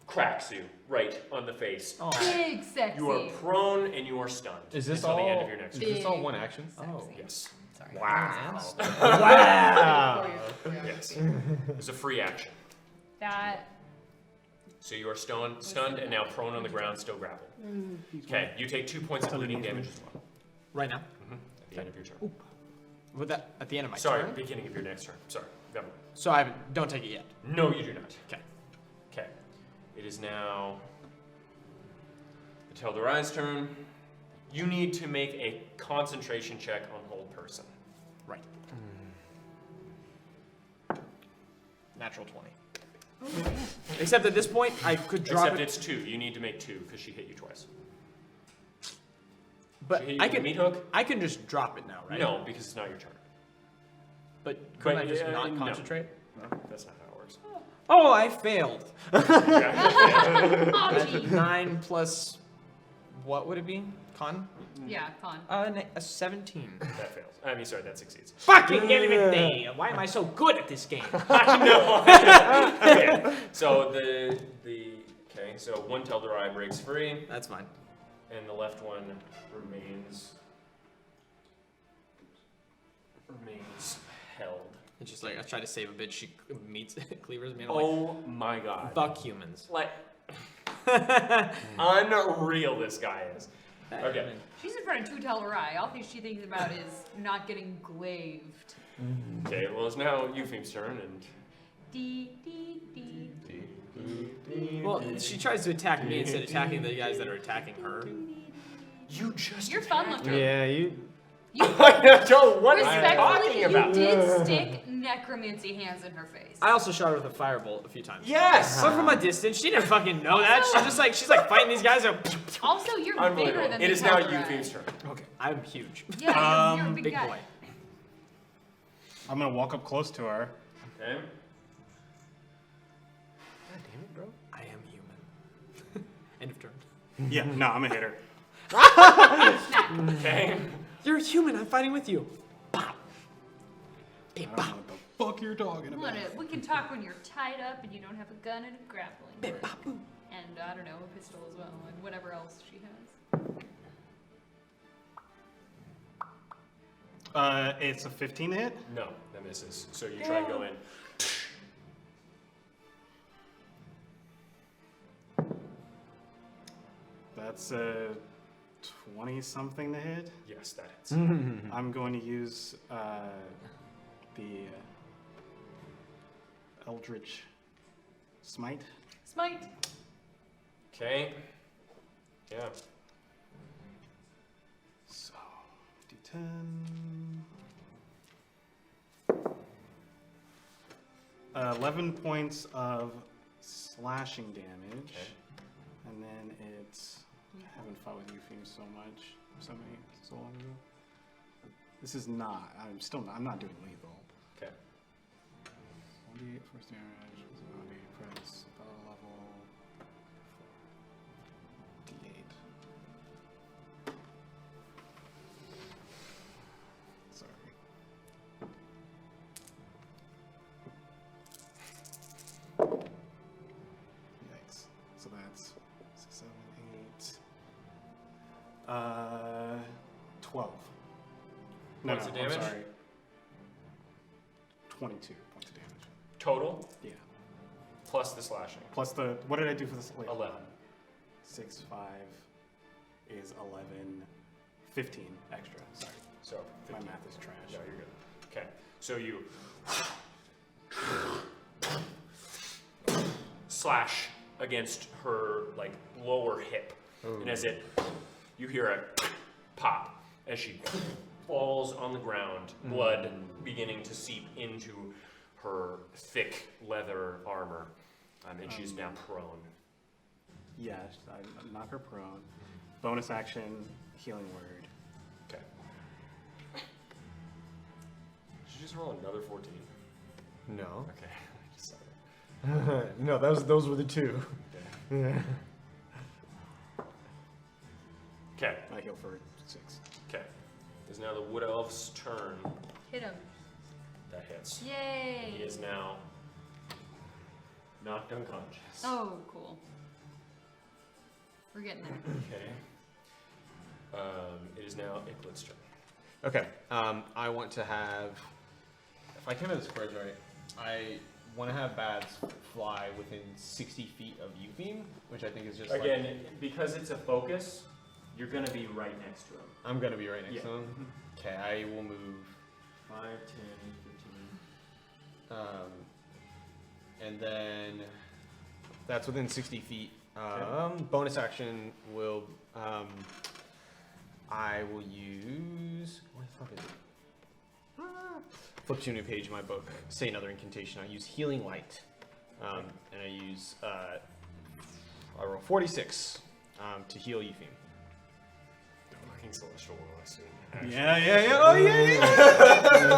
cracks you right on the face. Oh. Big sexy. You are prone and you are stunned. Is this until all? the end of your next Is turn. this all one action? Sexy. Oh. Yes. Sorry. Wow. Wow. Yes. It's a free action. That. So you are stunned and now prone on the ground, still grappled. Okay, you take 2 points of bleeding damage as well. Right now. At the end of your turn. With that, at the end of my Sorry, turn. beginning of your next turn. Sorry. Never mind. So I don't take it yet. No, you do not. Okay. Okay. It is now the Teldorai's turn. You need to make a concentration check on hold person. Right. Natural 20. Except at this point, I could drop Except it. it's 2. You need to make 2 because she hit you twice. But She hit you I with a can. meat hook? I can just drop it now, right? No, because it's not your turn. But couldn't I just no. not concentrate? That's not how it works. Oh, I failed. Auntie. 9 plus. What would it be? Con? Yeah, con. A 17. That fails. I mean, sorry, that succeeds. Fucking day! Why am I so good at this game? I know. Okay. So okay. So one Teldorai breaks free, That's fine. and the left one remains held. It's just like I try to save a bitch. She meets cleavers me. And I'm Oh my god! like, fuck humans. Like unreal, this guy is. Okay. She's in front of 2 Teldorai. All she thinks about is not getting glaved. Okay. Well, it's now Eupheme's turn, and Dee, dee, dee. Well, she tries to attack me instead of attacking the guys that are attacking her. you just. You're fun looker. Yeah, you. You I don't. What are you talking respectfully, you about? did stick necromancy hands in her face. I also shot her with a firebolt a few times. Yes. But from a distance, she didn't fucking know that. She's like fighting these guys. And Also, you're bigger Unbelievable. than It the is now Teldorai. Eupheme's turn. okay, I'm huge. Yeah, you're a big Big guy. boy. I'm gonna walk up close to her. Okay. God damn it, bro. I am human. End of turn. Yeah, no, I'm gonna hit her. Okay. You're a human. I'm fighting with you. I don't know what the fuck you're talking about. We can talk when you're tied up and you don't have a gun and a grappling hook. And I don't know, a pistol as well, and whatever else she has. It's a 15 to hit. No, that misses. So you try and go in. That's a 20 something to hit. Yes, that hits. I'm going to use the Eldritch Smite. Smite! Okay. Yeah. So, D10. 11 points of slashing damage. Okay. And then it's. I haven't fought with Eupheme so long ago. This is not. I'm not doing lethal. Okay. 1d8 force damage. 1d8 press. Battle level. D8. Sorry. Yikes. So that's 6, 7, 8. 12. Points of damage? I'm sorry. 22 points of damage. Total Yeah. plus the slashing. Plus the. What did I do for this? Wait, 11. 6, 5 is 11. 15 extra. Sorry. So My 15. math is trash. No, you're good. Okay. So you slash against her like lower hip, and as you hear a pop as she falls on the ground, blood beginning to seep into her thick leather armor, and she's now prone. Yes, I knock her prone. Bonus action, healing word. Okay. Did you just roll another 14? No. Okay. I just saw it. No, those were the two. Okay. I heal for 6. Okay. It is now the wood elf's turn. Hit him. That hits. Yay! He is now knocked unconscious. Oh, cool. We're getting there. Okay. It is now Icklit's turn. Okay. I want to have, if I count the squares right, I want to have Bads fly within 60 feet of Eupheme, which I think is just Again, like, because it's a focus, you're going to be right next to him. I'm gonna be right next Yeah. to him. Okay, I will move. 5, 10, 15. And then that's within 60 feet. Bonus action will, I will use, what the fuck is it? Flip to a new page in my book. Say another incantation. I use Healing Light. And I use, I roll 46 to heal Eupheme. Fucking celestial will I see. Yeah. Oh, yeah.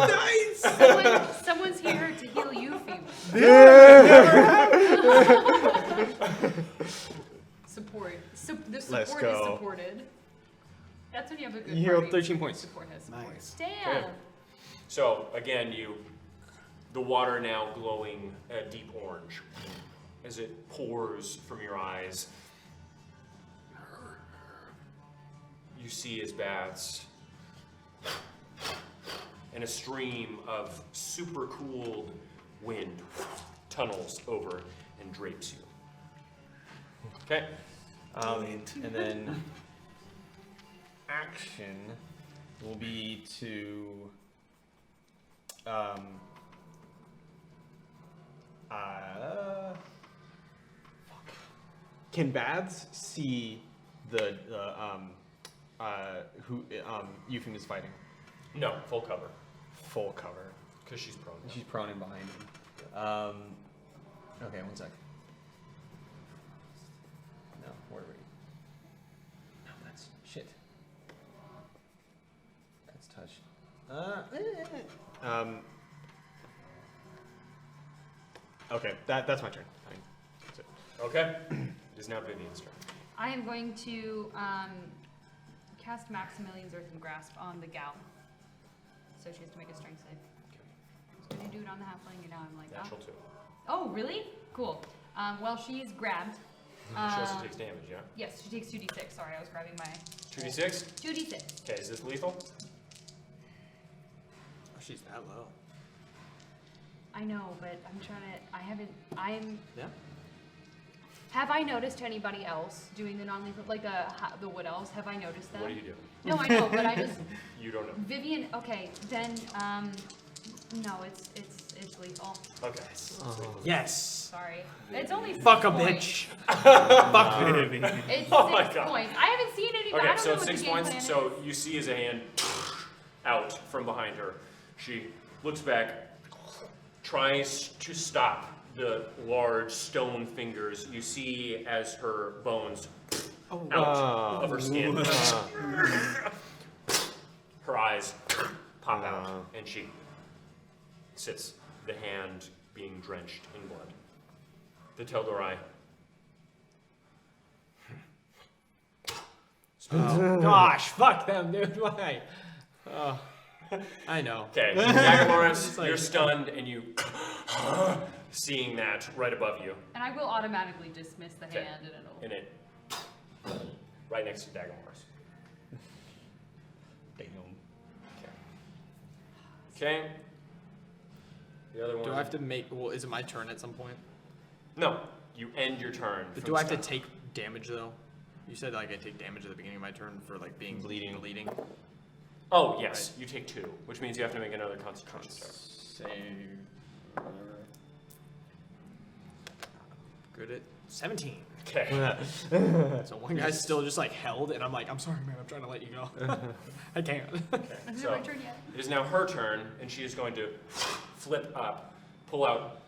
Nice. Someone's here to heal you, female. Support. The Let's support go. is supported. That's when you have a good You healed party. 13 points. Support has support. Nice. Damn. Okay. So, again, the water now glowing a deep orange as it pours from your eyes. You see his bats and a stream of super cooled wind tunnels over and drapes you. Okay. And then action will be to can Bads see the who Eupheme is fighting? No, full cover. Full cover. Because she's prone. She's prone and behind him. Okay, one sec. No, where are we? No, that's shit. That's touch. Okay, that's my turn. That's it. Okay. It is now Vivian's turn. I am going to cast Maximilian's Earthen Grasp on the gal. So she has to make a strength save. So when you do it on the halfling, and now I'm like, Natural 2. oh, really? Cool. Well, she is grabbed. She also takes damage, yeah? Yes, she takes 2d6. Sorry, I was grabbing my 2d6? 2d6. Okay, is this lethal? Oh, she's that low. I know, but I'm trying to. I'm. Yeah. Have I noticed anybody else doing the non-lethal, like the wood elves? Have I noticed them? What do you do? No, I know, but I just You don't know. Vivian. Okay, then no, it's lethal. Okay. Yes. Sorry, it's only 6 Fuck a points. bitch. Fuck Vivi. It's Oh my 6 God. points. I haven't seen anybody. I Okay, don't so know it's what 6 the game points. plan So is. you see as a hand out from behind her. She looks back, tries to stop the large stone fingers. You see as her bones out of her skin. Her eyes pop out, and she sits, the hand being drenched in blood. The Teldorai. Oh, gosh, fuck them, dude. Why? Oh, I know. Okay, Dagamaris, It's like- you're stunned, and you seeing that right above you, And I will automatically dismiss the Okay. hand, and it'll. and it right next to Dagamaris. Damn. Okay. The other one. Do I have to make? Well, is it my turn at some point? No, you end your turn. But from do I have to stun. take damage though? You said like I take damage at the beginning of my turn for like being bleeding. Oh yes, you take 2, which means you have to make another concentration check. Save. Good at 17. Okay. So one guy's still just like held, and I'm like, I'm sorry, man. I'm trying to let you go. I can't. Is So- it my turn yet? It is now her turn, and she is going to flip up, pull out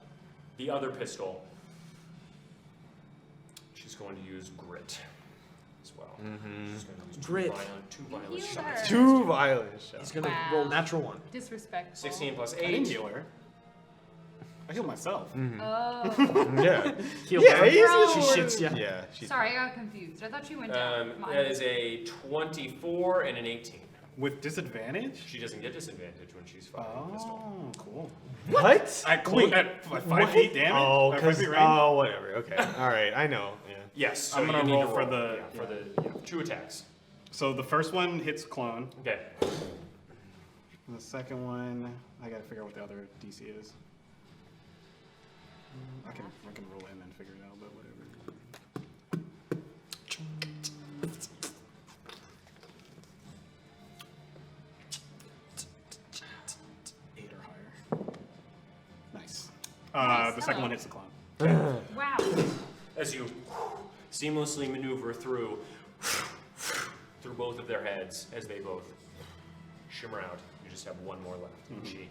the other pistol. She's going to use grit as well. She's going to use Grit. two violent Heal shots. her. Two violent He's shots. gonna Wow. roll natural 1. Disrespectful. 16 plus I didn't 8. heal her. I healed myself. Oh. Yeah. Heal Yeah, her. he's Bro. She shits ya. Yeah. She's Sorry, I got confused. I thought she went down. Mine That was- is a 24 and an 18. With disadvantage? She doesn't get disadvantage when she's firing a pistol. Oh, cool. What? At, Wait, at 5 what? feet damage? Oh, At 5 because feet range? whatever. Okay. All right. I know. Yeah. Yes, so I'm gonna you need roll to for the- yeah, for the 2 attacks. So the first one hits clone. Okay. And the second one, I gotta figure out what the other DC is. I can roll it and then figure it out, but whatever. Eight or higher. Nice. Nice, The second hello. one hits the clone. Wow. As you seamlessly maneuver through both of their heads as they both shimmer out. You just have one more left. And she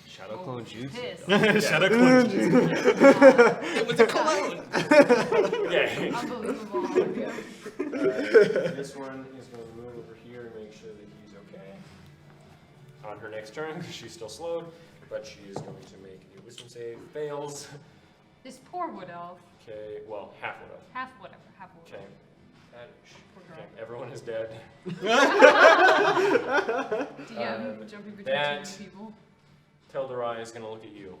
Shadow clone juice. Piss. Shadow clone. It was a cologne. Okay. Unbelievable. This one is going to move over here and make sure that he's okay. On her next turn, because she's still slowed, but she is going to make a wisdom save. Fails. This poor wood elf. Okay, well, half would have. Half wood. Okay. That, Poor girl. okay. Everyone is dead. DM jumping between that- two people. Teldorai is going to look at you.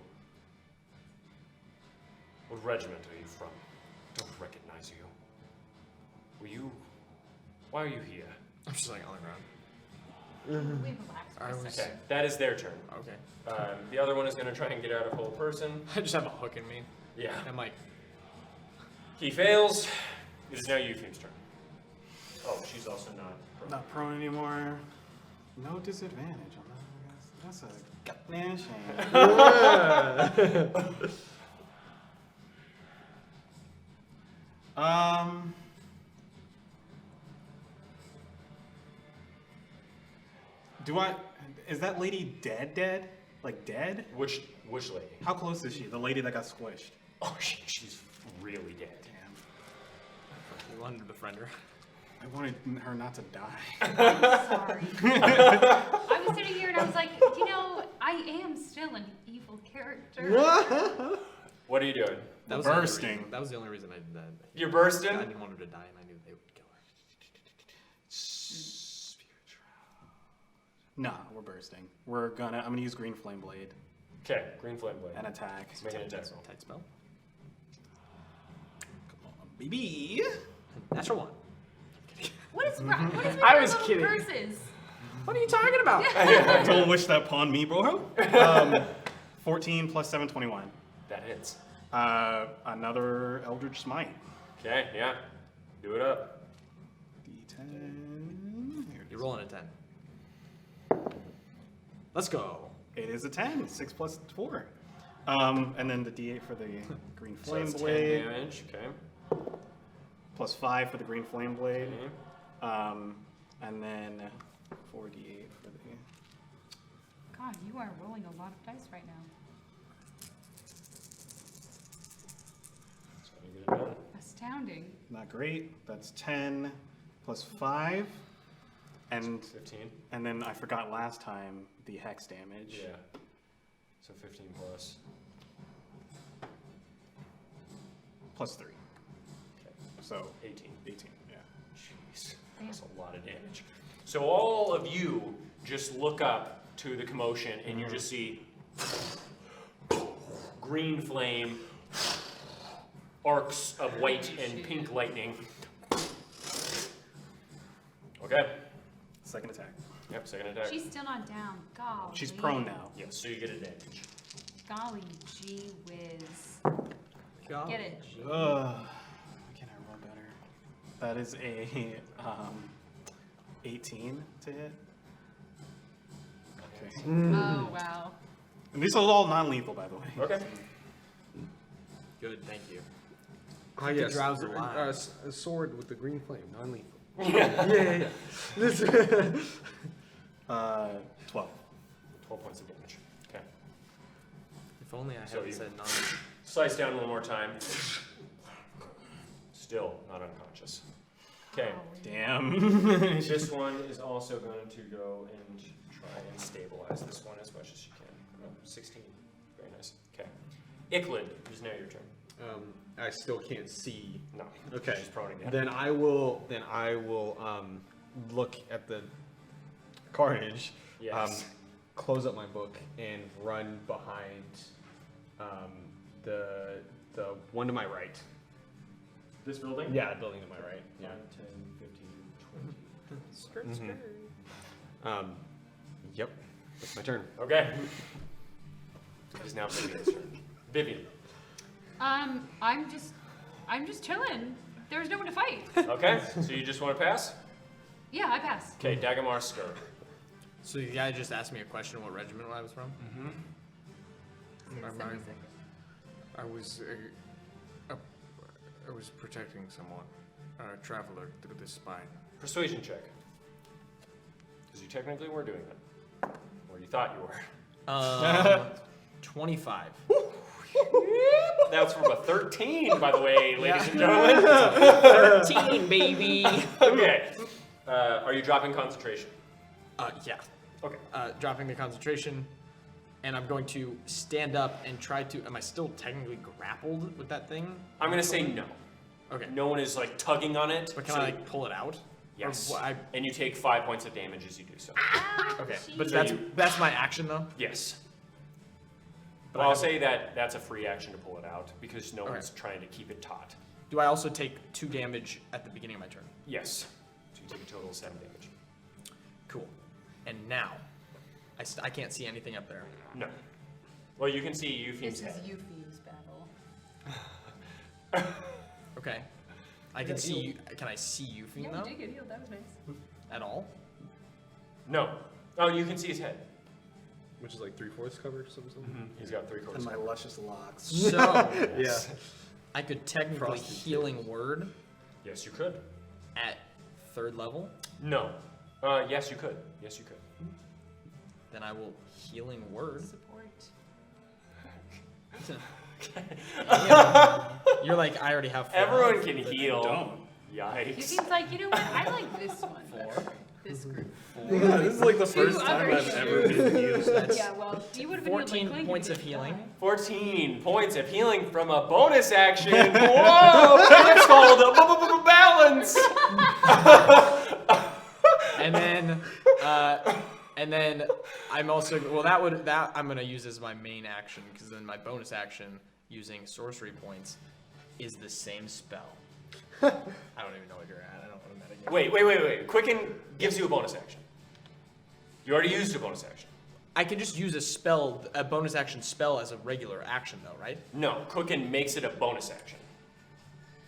What regiment are you from? Don't recognize you. Were you... Why are you here? I'm just like on the ground. We relaxed for I a was- second. Okay, that is their turn. Okay. The other one is going to try and get out of whole person. I just have a hook in me. Yeah. I'm like, He fails. It is now Euphem's turn. Oh, she's also not. prone. Not prone anymore. No disadvantage on that. That's a goddamn shame. Do I? Is that lady dead? Like dead? Which lady? How close is she? The lady that got squished. Oh, she's really dead. Damn. you wanted to befriend her. I wanted her not to die. Sorry. I was sitting here and I was like, you know, I am still an evil character. What are you doing? That was the only Bursting. reason- That was the only reason I did that. You're bursting? I didn't want her to die, and I knew they would kill her. Nah, we're bursting. I'm gonna use Green Flame Blade Okay, green flame blade. and attack. Make an attack roll. Tight spell. BB. Natural 1. What is wrong? What is with I your was little kidding. curses? What are you talking about? Don't wish that upon me, bro. 14 plus 7, 21. That hits. Another Eldritch Smite. Okay, yeah. Do it up. D10. Here it You're is. rolling a 10. Let's go. It is a 10. 6 plus 4. And then the D8 for the Green So Flame that's 10 Blade. damage. Okay. Plus 5 for the Green Flame Blade. Okay. And then 4d8 for the. God, you are rolling a lot of dice right now. So you get it done. Astounding. Not great. That's 10 plus 5. And 15. and then I forgot last time the hex damage. Yeah. So 15 plus. Plus 3. Okay. So 18. 18. Yeah. Jeez. That's a lot of damage. So all of you just look up to the commotion and you just see green flame, arcs of white and pink lightning. Okay. Second attack. Yep, second attack. She's still not down. Golly. She's prone now. Yes, so you get advantage. Golly gee whiz. God. Get it. Ugh. Can I roll better? That is a 18 to hit. Okay. Oh, wow. And these are all non-lethal, by the way. Okay. Good, thank you. Ah, Keep the yes. drowsy alive. A sword with the green flame, non-lethal. Yeah. 12. 12 points of damage. Okay. If only I So hadn't you- said none. Slice down one more time. Still not unconscious. Okay. Damn. This one is also going to go and try and stabilize this one as much as you can. Oh, 16. Very nice. Okay. Icklid, it is now your turn. I still can't see. No. Okay. She's prone again. Then I will look at the carnage. Yes. Close up my book and run behind the one to my right. This building? Yeah, the building to my right. Yeah. 10, 15, 20. Skirt, Mhm. skirt. Yep. That's my turn. Okay. It is now Vivian's turn. Vivian. I'm just chilling. There's no one to fight. Okay. So you just want to pass? Yeah, I pass. Okay, Dagamar Skur. So the guy just asked me a question what regiment I was from? Mm-hmm. My mind. 76. I was protecting someone, a traveler through this spine. Persuasion check. Because you technically were doing that. Or you thought you were. 25. That's from a 13, by the way, ladies and gentlemen. 13, baby. Okay. Are you dropping concentration? Yeah. Okay. Dropping the concentration, and I'm going to stand up and try to. Am I still technically grappled with that thing? I'm going to say no. Okay. No one is like tugging on it. But can so I like pull it out? yes. Or what, And you take 5 points of damage as you do so. okay. But So that's my action though. Yes. But Well, I I'll have- say that that's a free action to pull it out because no Okay. one's trying to keep it taut. Do I also take 2 damage at the beginning of my turn? Yes. So you take a total of 7 damage. Cool. And now, I can't see anything up there. No. Well, you can see This Eupheme's is head. Eupheme's battle. Okay. I can see you. Can I see Eupheme Yeah, though? you did get healed. That was nice. At all? No. Oh, you can see his head. Which is like 3/4 covered or something. He's got 3 And quarters. my luscious locks. So, Yeah. I could technically Frosted healing word Yes, you could. at 3rd level. No. Yes, you could. Yes, you could. Then I will healing word. Support. You're like, I already have 4 Everyone health. can heal. Don't. Yikes. Eupheme's like, you know what? I like this one. This group. This is like the Two first time other I've ever been used. That's Yeah, well, you would have been 14 healed like points Clink of if you didn't healing. die. 14 points of healing from a bonus action. Whoa! That's called a balance. And then And then I'm also I'm gonna use as my main action because then my bonus action using sorcery points is the same spell. I don't even know what you're at. I don't want to Wait. Quicken gives you a bonus action. You already used a bonus action. I can just use a bonus action spell as a regular action though, right? No, Quicken makes it a bonus action.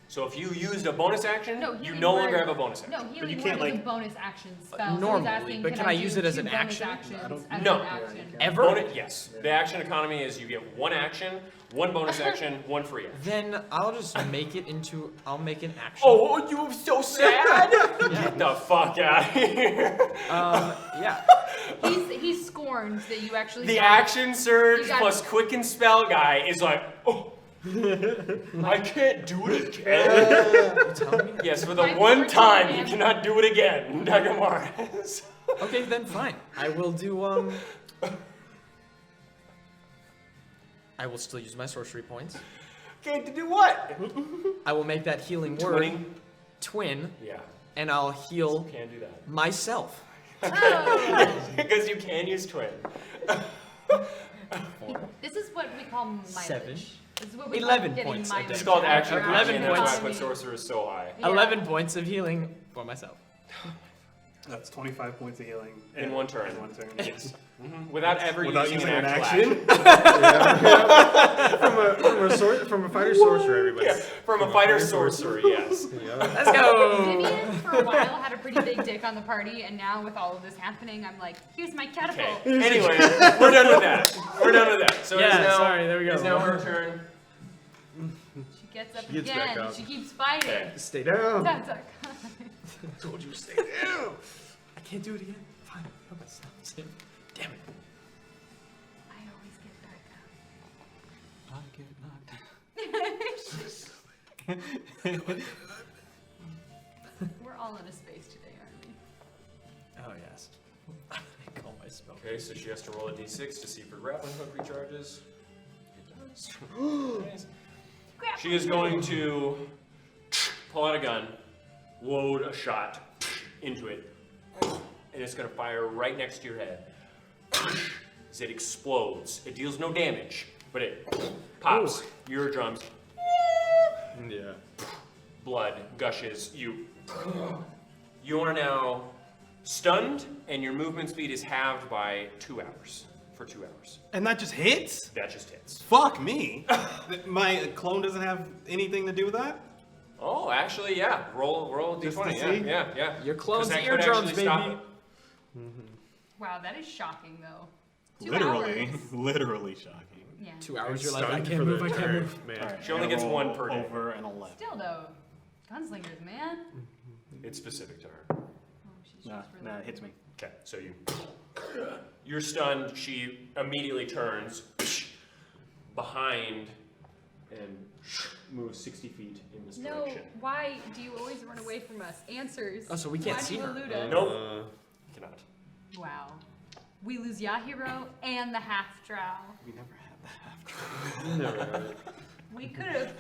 So if you used a bonus action, No, you healing no longer word- have a bonus action. No, healing you word can't, is a like- bonus action spell. So Normally, he's asking, but can I use do it as 2 an bonus action? actions as No. an action? Ever? Yes. The action economy is you get 1 action, 1 bonus action, 1 free action. Then I'll make an action. Oh, you were so sad! Get the fuck out of here. Yeah. He scorns that you actually. The got- action surge You got- plus Quicken spell guy is like, oh, I can't do it again. You tell me? Yes, for the My one 14 time you damage. cannot do it again, Dagamaris. Okay, then fine. I will do I will still use my sorcery points. Okay, to do what? I will make that healing word Twinning? twin, Yeah, and I'll heal can't do that. myself. Oh. Because you can use twin. This is what we call mileage. 7. This is what we 11 call getting points a mileage. day. It's called action After 11 and that's why I points. put sorcerer so high. Yeah. 11 points of healing for myself. That's 25 points of healing. In one turn. In one turn. Yes. Without ever Without using, using an an actual action. from a fighter sorcerer, everybody. Yeah, from a fighter sorcerer, yes. Let's go! Vivian, for a while, had a pretty big dick on the party, and now with all of this happening, I'm like, here's my catapult. Okay. Anyway, we're done with that. We're done with that. So Yeah, it's now, sorry, there we go. It's now her turn. She gets up She gets back again. up. She keeps fighting. Okay. Stay down. That's a Told you to stay down. I can't do it again. Fine. How about stop? Damn it. I always get back up. I get knocked. We're all in a space today, aren't we? Oh, yes. I call my spell. Okay, so she has to roll a d6 to see if her grappling hook recharges. It does. Nice. She is going to pull out a gun, load a shot into it, and it's going to fire right next to your head. As it explodes. It deals no damage, but it pops. Your drums. Yeah. Blood gushes. You are now stunned, and your movement speed is halved by 2 hours. For 2 hours. And that just hits? That just hits. Fuck me. My clone doesn't have anything to do with that? Oh, actually, yeah. Roll a Just d20. to see? Yeah. Your clone's 'Cause that could eardrums, actually stop baby. it. Wow, that is shocking, though. 2 Literally. hours. Literally shocking. Yeah. 2 hours, you're like, I Stunned can't for move, the I can't turn. move. Man. Alright, She only I gotta gets one roll per day. Over an 11. Still, though, gunslingers, man. It's specific to her. Oh, she's Nah, just really nah, it hits me. Okay, so you're stunned. She immediately turns behind and moves 60 feet in this No, direction. why do you always run away from us? Answers. Oh, so we can't Why see do you her. elude us? Nope. You cannot. Wow. We lose Yahiro and the half drow. We never had that. Never had it. We could have.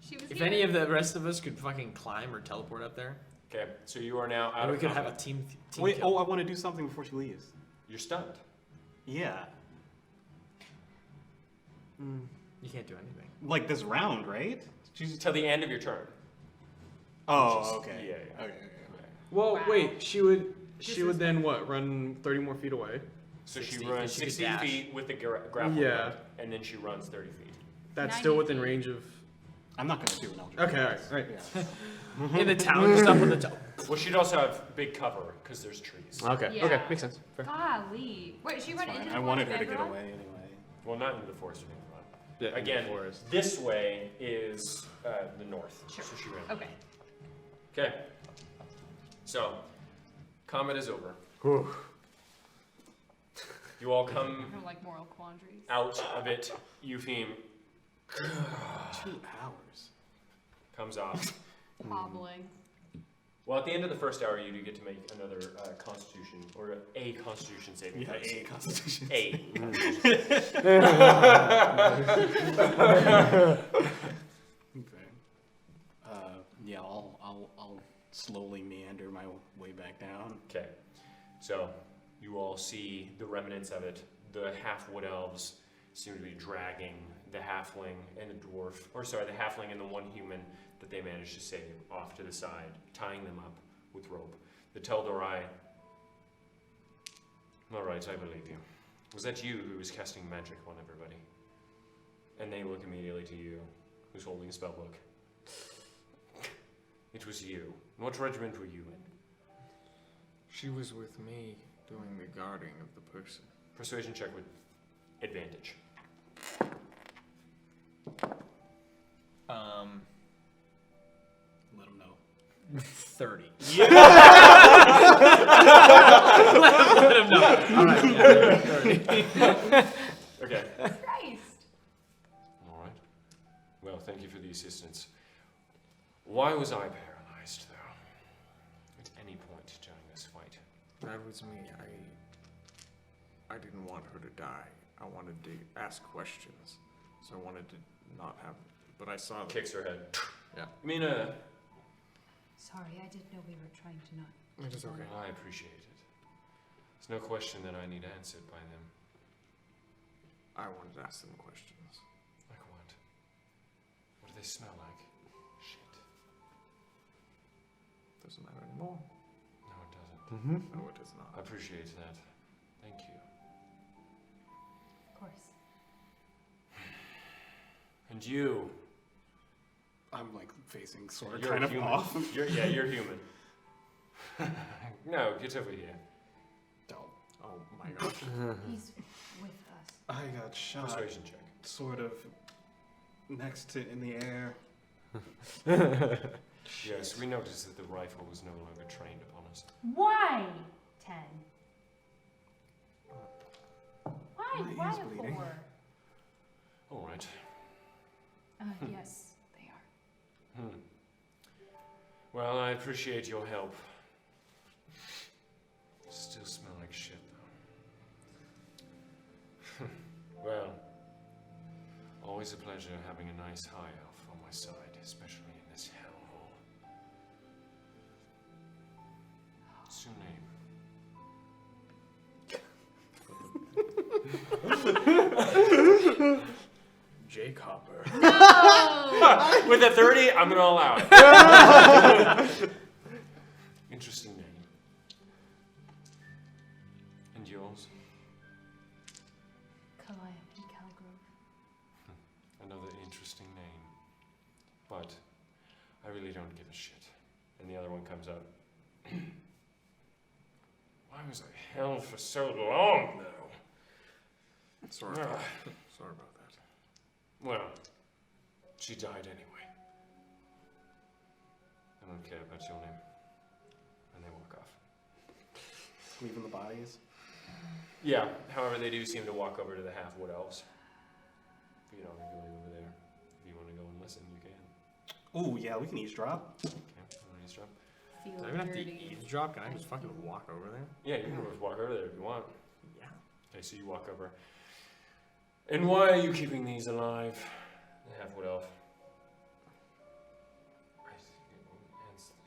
She was If here. any of the rest of us could fucking climb or teleport up there, Okay, so you are now out and of we could have combat. a team Wait, kill. I want to do something before she leaves. You're stunned. Yeah. You can't do anything. Like this round, right? She's. Till the end of your turn. Oh, okay. Yeah. Okay. Well, Wow. wait. She would This is- then what? Run 30 more feet away. So 60, she 'cause runs she could 60 dash. feet with the grapple Yeah. hook, and then she runs 30 feet. That's 90 still within feet. range of. I'm not gonna do an Eldritch. Okay, all right. Yeah. In the town, just up on the top. Well, she'd also have big cover because there's trees. Okay. Yeah. Okay. Makes sense. Fair. Golly. Wait, she It's went fine. into the I wanted her forest to and get run? away anyway. Well, not into the forest. Or anything. Yeah. in the Again, forest. this way is the north. Sure. So she ran. Okay. Okay. So, combat is over. Whew. You all I come don't like moral quandaries. out of it. Eupheme 2 hours. comes off. Hobbling. Well, at the end of the first hour, you do get to make another Constitution or a Constitution saving Yeah, throw. a Constitution. Okay. Yeah, I'll slowly meander my way back down. Okay. So you all see the remnants of it. The half-wood elves seem to be dragging the halfling and the dwarf, or sorry, the halfling and the one human that they managed to save off to the side, tying them up with rope. The Teldorai. All right, I believe you. Was that you who was casting magic on everybody? And they look immediately to you, who's holding a spellbook. It was you. What regiment were you in? She was with me doing the guarding of the person. Persuasion check with advantage. Let him know. 30. Yeah. Let him know. All right. Yeah, 30. Okay. Christ. All right. Well, thank you for the assistance. Why was I paralyzed, though? At any point during this fight? That was me. I didn't want her to die. I wanted to ask questions. So I wanted to not have, but I saw that. Kicks her head. Yeah. I mean, Sorry, I didn't know we were trying to not. It is okay. I appreciate it. There's no question that I need answered by them. I wanted to ask them questions. Like what? What do they smell like? Shit. Doesn't matter anymore. No, it doesn't. No, it does I not. appreciate that. Thank you. Of course. And you? I'm like facing sort of You're kind of human. off. You're human. No, get over here. Don't. Oh my gosh. He's with us. I got shot Persuasion check. sort of next to in the air. Yes, we noticed that the rifle was no longer trained upon us. Why 10? My Why ear's a bleeding. 4? All right. Yes, they are. Well, I appreciate your help. Still smell like shit, though. Well, always a pleasure having a nice high elf on my side, especially in this hellhole. What's your name? Jake Hopper. No! With a 30, I'm gonna allow it. Interesting name. And yours? Calliope Calgrove. Another interesting name. But I really don't give a shit. And the other one comes up. Why was I held for so long, though? Sorry. Ah. Sorry about that. Well, she died anyway. I don't care about your name. And they walk off. Leaving the bodies. Yeah, however, they do seem to walk over to the half-wood elves. You know, they're going over there. If you want to go and listen, you can. Oh yeah, we can eavesdrop. Okay, want to eavesdrop? Feel Do I even have to dirty. eavesdrop? Can I just fucking walk over there? Yeah, you can always walk over there if you want. Yeah. Okay, so you walk over. And why are you keeping these alive? The half-wood elf.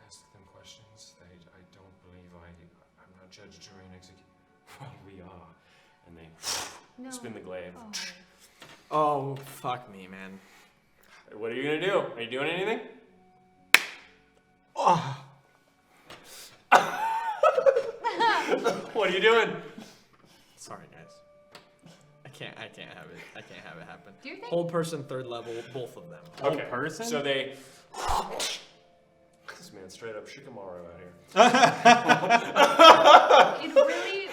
Ask them questions. I don't believe I'm not judge, jury, and execute. Well, we are. And they No. spin the glaive. Oh. Oh, fuck me, man. What are you gonna do? Are you doing anything? Oh. What are you doing? Sorry, guys. I can't have it. I can't have it happen. Do you think? Whole person, third level, both of them. Whole Okay, person? so they. This man straight up Shikamaru out here. It really.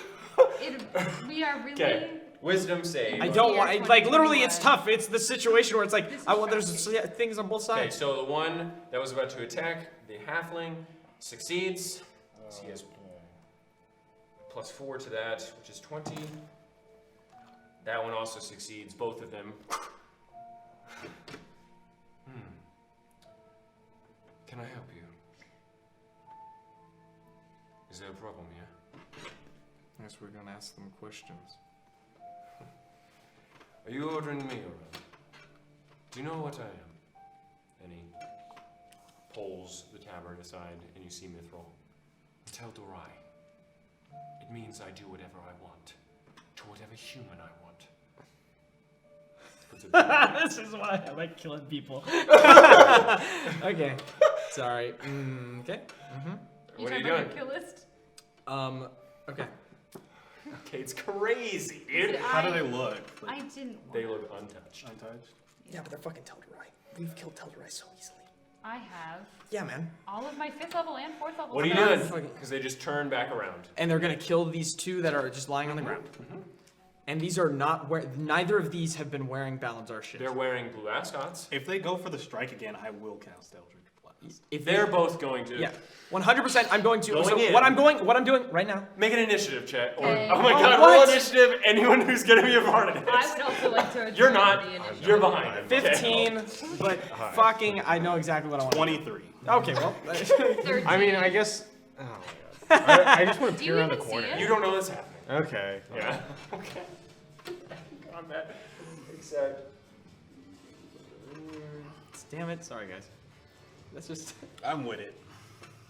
We are really. Okay. Wisdom save. I don't want. Year Like literally, it's 2021. tough. It's the situation where it's like This is there's things on both Okay, sides. so the one that was about to attack, the halfling, succeeds. So he has +4 to that, which is 20. That one also succeeds, both of them. Can I help you? Is there a problem here? Yes, we're gonna ask them questions. Are you ordering me around? Do you know what I am? And he pulls the tabard aside, and you see Mithril. Teldorai. It means I do whatever I want, to whatever human I want. Puts it back. This is why I like killing people. Okay. Sorry. Okay. What are you talking about doing? your kill list? Okay. Okay, it's crazy, dude. How do they look? I didn't. They look untouched. Untouched? Yeah, but they're fucking Tel'Darai. We've killed Tel'Darai so easily. I have Yeah, man. all of my 5th level and 4th level. What are you spells. doing? Because they just turn back around. And they're gonna kill these two that are just lying on the ground. And these are not neither of these have been wearing Balanzar shit. They're wearing blue ascots. If they go for the strike again, I will cast Eldritch Blast. If They're both going to yeah, 100%. I'm going to. Going So in. what I'm doing right now. make an initiative check. Or, Okay. oh my Oh, god, what? roll initiative. Anyone who's going to be a part of this. I would also like to. You're join not. the initiative. You're behind. Okay. 15, but fucking, I know exactly what I want. 23. Okay, well. 13. I mean, I guess. Oh my god. I just want to Do peer you around the even see corner. it? You don't know what's happening. Okay. Yeah. Okay. Combat. Except. Damn it. Sorry, guys. That's just. I'm with it.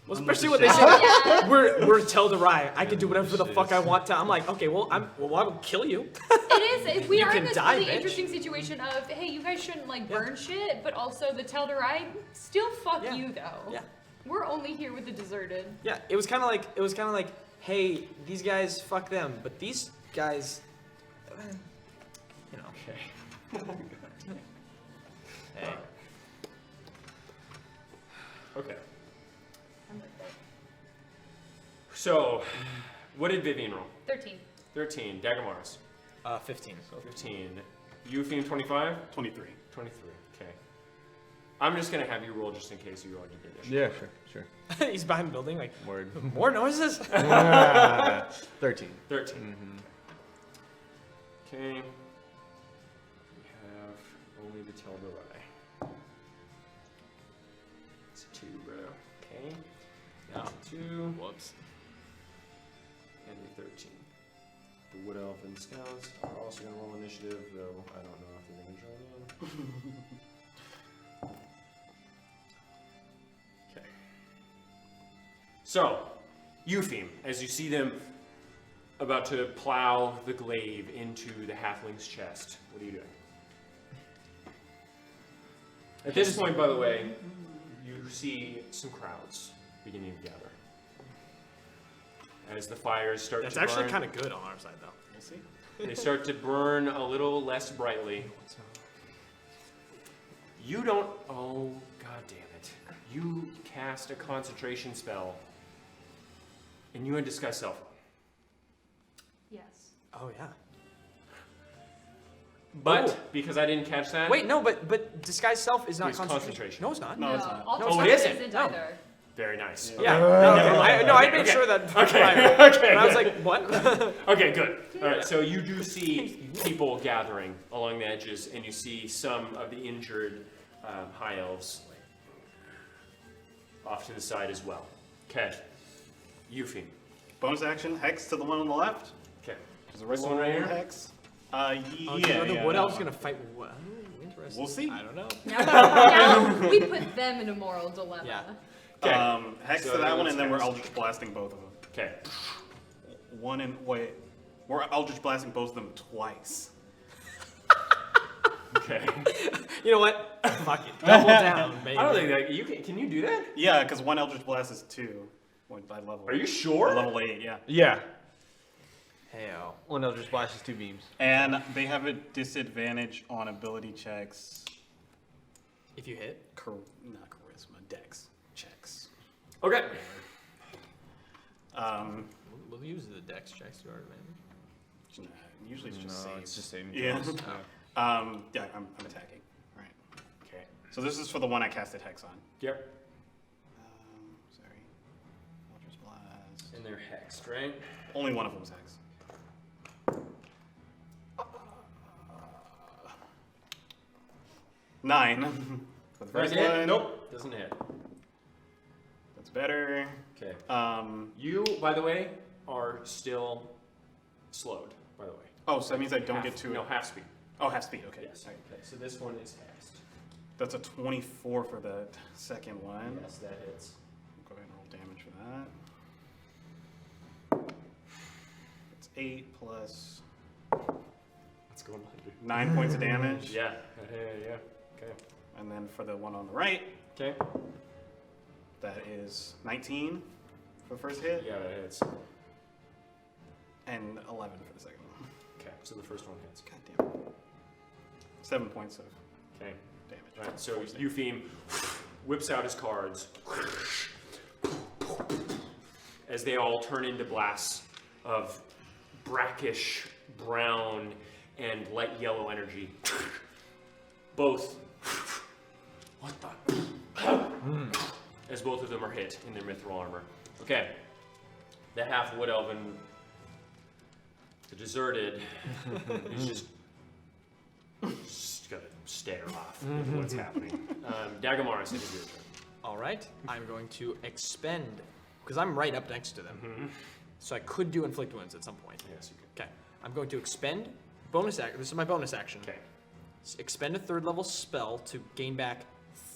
Well, I'm especially with when the they shit. say we're Tel'Darai. I can do whatever the fuck I want to. I'm like, okay, well, I will kill you. It is. We You are in can this die, really bitch. interesting situation of, hey, you guys shouldn't like burn shit, but also the Tel'Darai still fuck Yeah. you though. Yeah. We're only here with the deserted. Yeah, it was kind of like, hey, these guys, fuck them, but these guys, you know. Hey. Okay. So, what did Vivian roll? 13. 13. Dagomars. 15. 15. Eupheme 25? 23. 23. Okay. I'm just gonna have you roll just in case you already did it. Yeah, sure. He's behind the building, like, Word. more noises? 13. 13. Mm-hmm. Okay. We have only the Tel'Darai. It's a 2, bro. Okay. That's a 2. Whoops. And a 13. The Wood Elf and Scouts are also going to roll initiative, though I don't know if they're going to join in. Okay. So, Eupheme, as you see them about to plow the glaive into the halfling's chest, what are you doing? At this point, by the way, you see some crowds beginning to gather. As the fires start That's to actually burn. kind of good on our side, though. We'll see. They start to burn a little less brightly. You don't. Oh, god damn it. You cast a concentration spell. And you had disguise self. Yes. Oh, yeah. But, because I didn't catch that. Wait, no, but disguise self is not It's concentration. concentration. No, it's not. No, it's not. Ultra Oh, it isn't? isn't No. either. Very nice. Yeah. Okay. I made sure that. Okay. prior. Okay. And I was good. like, what? Okay, good. All right, so you do see people gathering along the edges, and you see some of the injured high elves off to the side as well. Okay. Eupheme. Bonus action, Hex to the one on the left. Okay. There's a This one right here? Hex. Oh, Yeah. the yeah, Wood that Elf's one. gonna fight. What? Interesting. We'll see. I don't know. Now we put them in a moral dilemma. Yeah. Okay. Hex So to that one, let's and then we're cast- Eldritch Blasting both of them. Okay. We're Eldritch Blasting both of them twice. Okay. You know what? Fuck it. Double down, baby. I don't think that you can you do that? Yeah, because one Eldritch Blast is 2 by level. Are you sure? Level 8, yeah. Yeah. Hey-o. One Eldritch Blast is 2 beams. And they have a disadvantage on ability checks. If you hit. Not charisma, dex checks. Okay. We'll use the dex checks to our advantage. Usually it's just No, saves. it's just saving Yeah. throws. Yeah, I'm attacking. Right. Okay. So this is for the one I casted Hex on. Yep. Sorry. Eldritch Blast. And they're hexed, right? Only one of them's Hex. Nine. For the first Hit? one. Nope. Doesn't hit. That's better. Okay. Um. You, by the way, are still slowed, by the way. Oh, so that means I don't Half- get to No, it. half speed. Oh, half speed. Okay. Yes. Okay. So this one is hexed. That's a 24 for the second one. Yes, that hits. Go ahead and roll damage for that. 8 plus What's going on, dude? 9 points of damage. Yeah. Okay. And then for the one on the right, Okay. that is 19 for the first hit, Yeah, that hits. and 11 for the second one. Okay, so the first one hits. God damn it. 7 points of Okay. damage. Alright, so Eupheme whips out his cards as they all turn into blasts of brackish brown and light yellow energy. Both. What the? As both of them are hit in their mithril armor. Okay. The half wood elven, the deserted, is just gonna stare off at what's happening. Dagamaris, it is your turn. All right, I'm going to expend, because I'm right up next to them. So I could do inflict wounds at some point. Yes, you can. Okay, I'm going to expend bonus action. This is my bonus action. Okay. Expend a 3rd level spell to gain back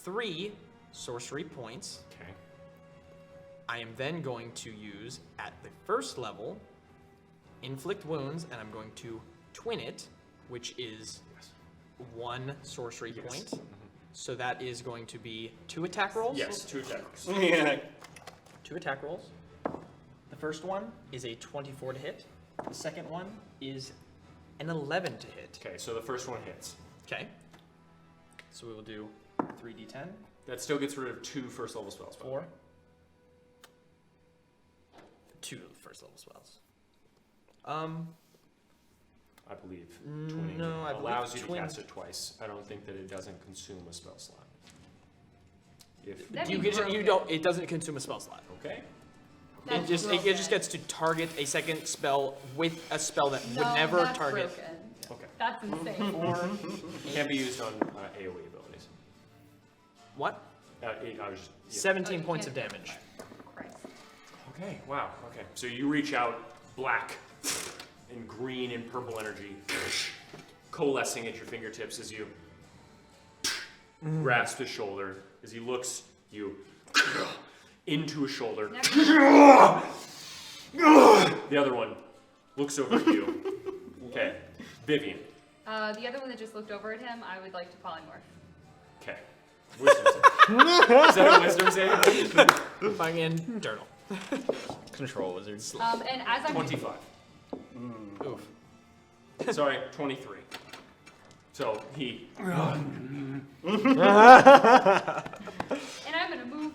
3 sorcery points. Okay. I am then going to use at the 1st level inflict wounds, and I'm going to twin it, which is 1 sorcery point. So that is going to be 2 attack rolls. Yes, 2 attacks. Yeah. 2 attack rolls. The first one is a 24 to hit. The second one is an 11 to hit. Okay, so the first one hits. Okay. So we will do 3d10, That still gets rid of 2 first level spells. by the 4, way. 2 first level spells. I believe. Mm, Twinning no, I believe allows you to twin- cast it twice. I don't think that it doesn't consume a spell slot. If That'd You be get, you broken. don't. It doesn't consume a spell slot. okay. It just gets to target a second spell with a spell that would No, never that's target. broken. Okay. That's insane. Can't be used on AoE abilities. What? I was just, yeah. 17 Oh, you points of can't- damage. Christ. Okay, wow, okay. So you reach out, black and green and purple energy coalescing at your fingertips as you grasp his shoulder. As he looks you into his shoulder. The other one looks over at you. Okay, Vivian. The other one that just looked over at him, I would like to polymorph. Okay. Wisdom save. Is that a wisdom save? Fucking turtle. Control wizards. And as I'm 25. Oof. Sorry, 23. So he. and I'm gonna move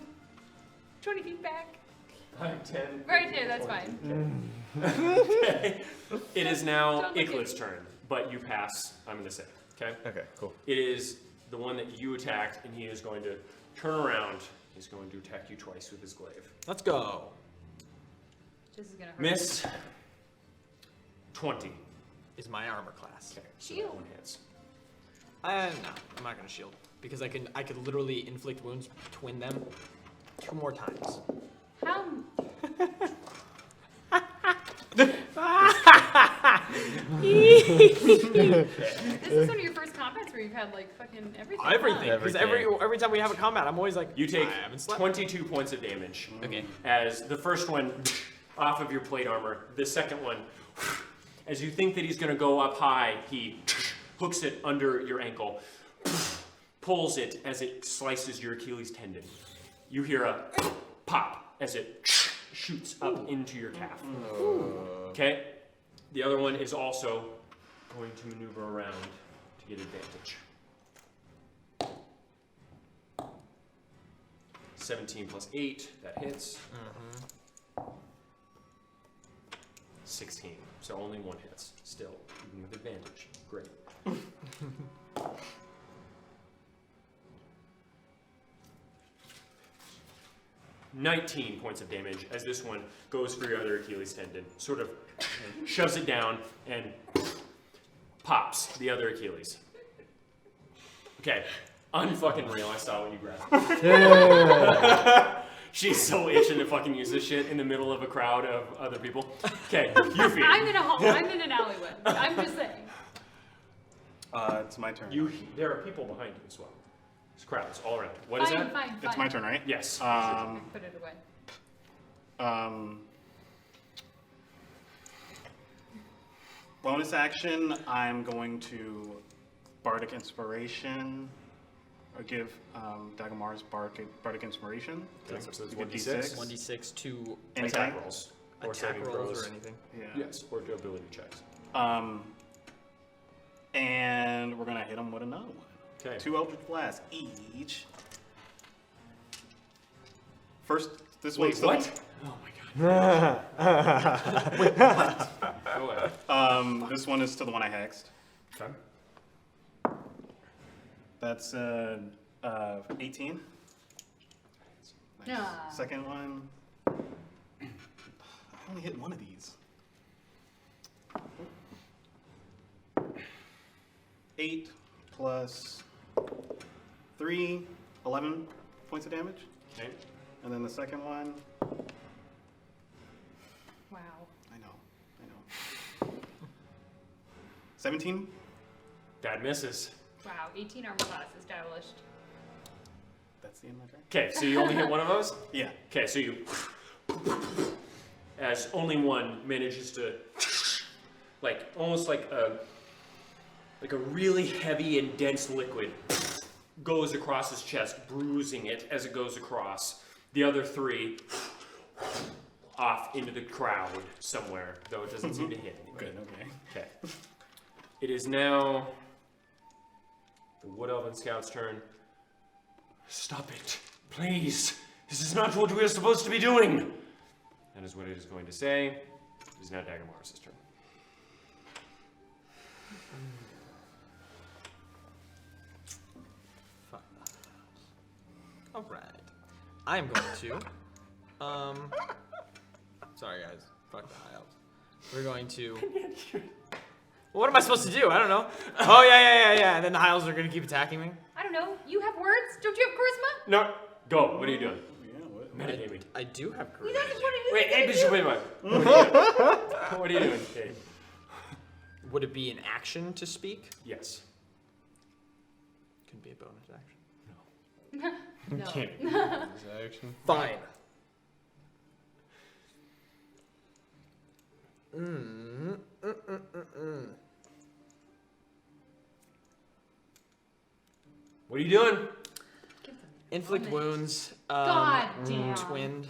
20 feet back. 10. Right there, that's fine. Okay. It is now Don't look at Iklet's me. turn, but you pass, I'm going to say. Okay? Okay, cool. It is the one that you attacked, and he is going to turn around. He's going to attack you twice with his glaive. Let's go. This is gonna hurt. Miss. 20. Is my armor class. Okay, so Shield. that one hits. No, I'm not gonna shield because I could literally inflict wounds, twin them 2 more times. How? This is one of your first combats where you've had like fucking everything. huh? Everything. Because every time we have a combat, I'm always like, You take I haven't slept. 22 points of damage. Okay. As the first one off of your plate armor, the second one, as you think that he's going to go up high, he hooks it under your ankle, pulls it as it slices your Achilles tendon. You hear a pop as it shoots up into your calf. Okay? The other one is also going to maneuver around to get advantage. 17 plus 8, that hits. 16, so only 1 hits. Still, even with advantage. Great. $19 points of damage as this one goes for your other Achilles tendon, sort of shoves it down and pops the other Achilles. Okay, unfucking real. I saw when you grabbed it. She's so itching to fucking use this shit in the middle of a crowd of other people. Okay, Yuffie. I'm in a hall. I'm in an alleyway. I'm just saying. It's my turn. There are people behind you as well. There's crowds all around. What is Fine, that? fine. It's my turn, right? Yes. Put it away. Bonus action, I'm going to Bardic Inspiration, or give Dagomars Bardic Inspiration. Okay, so it's You get 1d6. 1d6 to Anything. Attack rolls. Or attack saving rolls throws. or anything. Yeah. Yes, or to ability checks. And we're gonna hit him with another one. Okay. 2 Eldritch Blasts each. First, this Wait, one's what? Oh my god. Go ahead. This one is to the one I hexed. Okay. That's 18. Nice. Ah. Second one. I only hit one of these. 8 plus 3, 11 points of damage. Okay. And then the second one, Wow. I know. 17. That misses. Wow, 18 armor class established. That's the end of my turn. Okay, so you only hit one of those? Yeah. Okay, so you, as only one manages to, like, almost like a really heavy and dense liquid goes across his chest, bruising it as it goes across. The other 3 off into the crowd somewhere, though it doesn't seem to hit anybody. Good, okay. Okay. It is now the Wood Elven Scout's turn. Stop it, please. This is not what we are supposed to be doing. That is what it is going to say. It is now Dagomars' turn. Fuck. All right. I'm going to. Sorry guys. Fuck the high elves. We're going to. What am I supposed to do? I don't know. Oh yeah. And then the high elves are gonna keep attacking me. I don't know. You have words? Don't you have charisma? No, go. What are you doing? Yeah, what? Meditate. I do have You charisma. guys just wanted to Wait, hey, do. Bishop, wait a minute. What are you doing? What are you doing? Okay. Would it be an action to speak? Yes. Could be a bonus action. No. Action. Fine. What are you doing? Give them Inflict bonus. wounds. God damn. Twinned.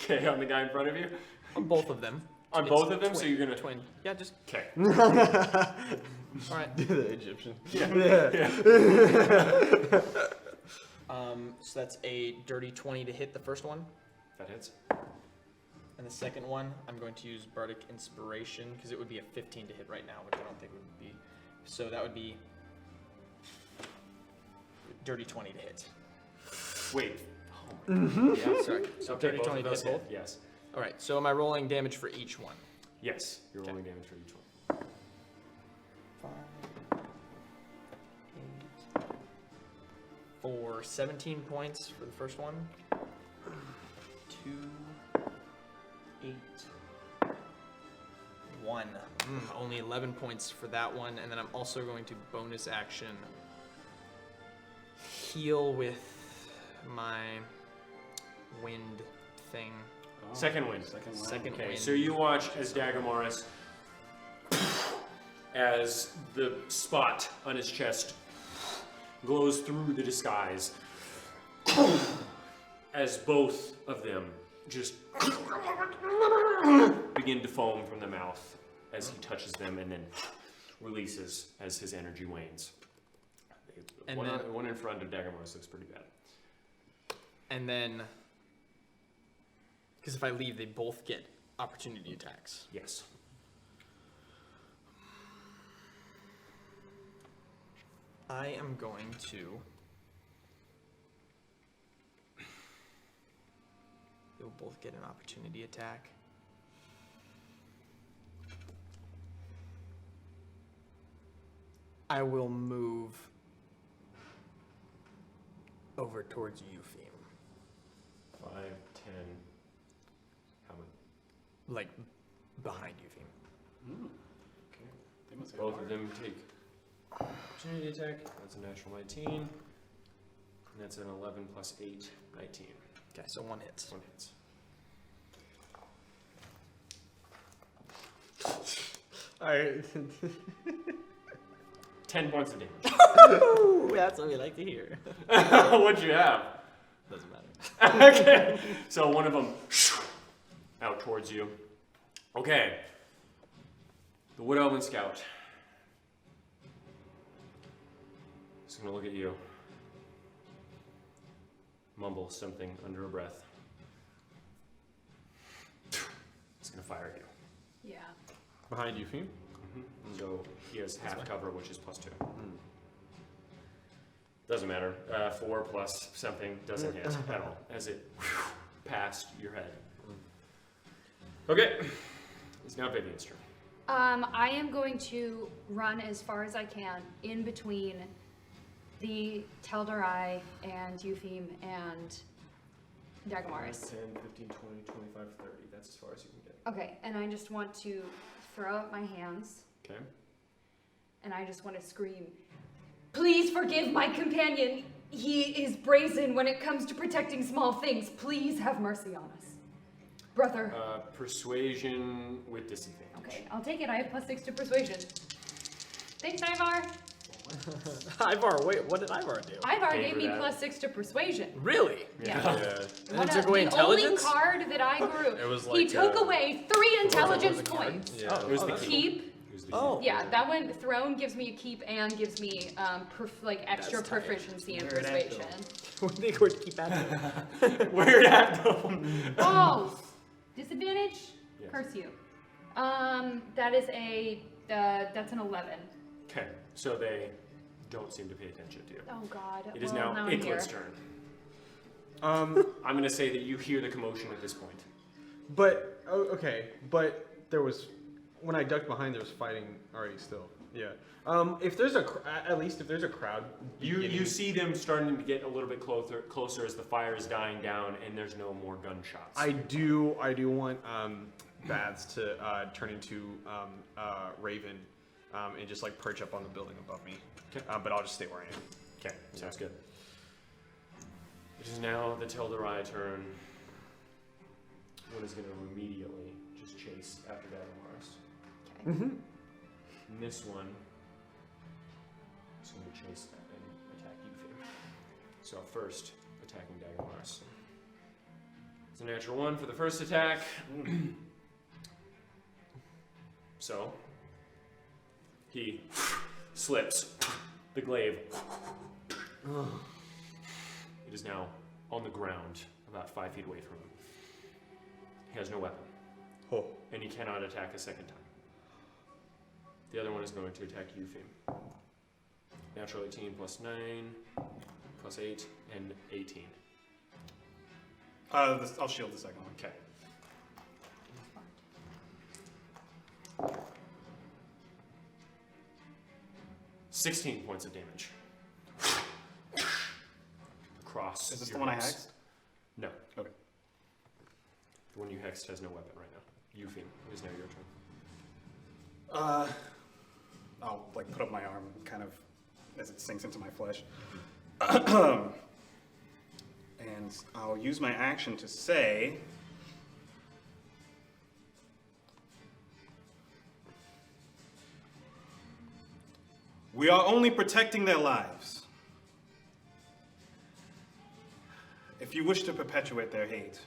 Okay, on the guy in front of you. On both of them. On It's both of them, so twin- you're gonna. twin. Yeah, just Okay. all right. The Egyptian. So that's a dirty 20 to hit the first one, That hits. and the second one I'm going to use Bardic Inspiration because it would be a 15 to hit right now, which I don't think would be. So that would be dirty 20 to hit. Wait. Oh my God. Yeah, sorry. So Okay, dirty both 20 of to those hit hit. both. Yes. All right. So am I rolling damage for each one? Yes. You're Okay. rolling damage for each one. 5, 8, for 17 points for the first one. 2, 8, 1. Only 11 points for that one, and then I'm also going to bonus action heal with my wind thing. Second wind. Second one. Second Okay, wind. so you watch as Dagomars, as the spot on his chest glows through the disguise, as both of them just begin to foam from the mouth as he touches them and then releases as his energy wanes. And One, then- one in front of Dagomars looks pretty bad. And then, because if I leave, they both get opportunity attacks. Yes. I am going to. They'll both get an opportunity attack. I will move over towards Eupheme. 5, 10. How many? Like, behind Eupheme. Okay. They must hit Both hard. of them take opportunity attack. That's a natural 19. And that's an 11 plus 8, 19. Okay, so one hits. One hits. Alright. 10 points of damage. Ooh, that's what we like to hear. What'd you have? Doesn't matter. Okay. So one of them out towards you. Okay. The Wood Elven Scout is going to look at you. Mumble something under her breath. It's going to fire at you. Yeah. Behind you, Fiend? So he has half cover, which is +2. Doesn't matter. 4 plus something doesn't hit at all as it passed your head. Okay. It's now Vivian's turn. I am going to run as far as I can in between the Teldarai and Eupheme and Dagamaris. 10, 15, 20, 25, 30. That's as far as you can get. Okay, and I just want to throw up my hands Okay. and I just want to scream, "Please forgive my companion. He is brazen when it comes to protecting small things. Please have mercy on us. Brother." Persuasion with disadvantage. Okay, I'll take it. I have +6 to persuasion. Thanks, Ivar. Ivar, wait, what did Ivar do? Ivar Gave gave her me that. +6 to persuasion. Really? Yeah. And it took away intelligence? The only card that I grew. It was He like, took uh, away 3 intelligence was a card? points. Yeah. It was the that's key. Keep. It was the Oh. key. Yeah, that one, Throne gives me a keep and gives me extra That's tight. proficiency in Where it at, persuasion. What do you think would keep at it? Weird at though. Oh! Disadvantage? Yes. Curse you. That is that's an 11. Okay, so they don't seem to pay attention to you. Oh god. It is Well, now I'm here. Iklet's turn. Um, I'm going to say that you hear the commotion at this point. but, oh, okay, but there was, when I ducked behind, there was fighting already still. Yeah. If there's at least if there's a crowd. You beginning- see them starting to get a little bit closer as the fire is dying down and there's no more gunshots. I do want Baths to turn into Raven and just like perch up on the building above me. Okay. But I'll just stay where I am. Okay, sounds good. It is now the Teldarai turn. One is going to immediately just chase after Dagamaris. Okay. Mm-hmm. And this one is going to chase and attack Eupheme. So first, attacking Dagamaris. It's a natural 1 for the first attack. So, he slips the glaive. It is now on the ground, about 5 feet away from him. He has no weapon, Oh. and he cannot attack a second time. The other one is going to attack Eupheme. Natural 18 plus 9, plus 8, and 18. I'll shield the second one. Okay. Respond. 16 points of damage. Across. Is this the your one I hips. hexed? No. Okay. The one you hexed has no weapon right now. Eupheme, it is now your turn. I'll like put up my arm kind of as it sinks into my flesh. And I'll use my action to say, we are only protecting their lives. If you wish to perpetuate their hate,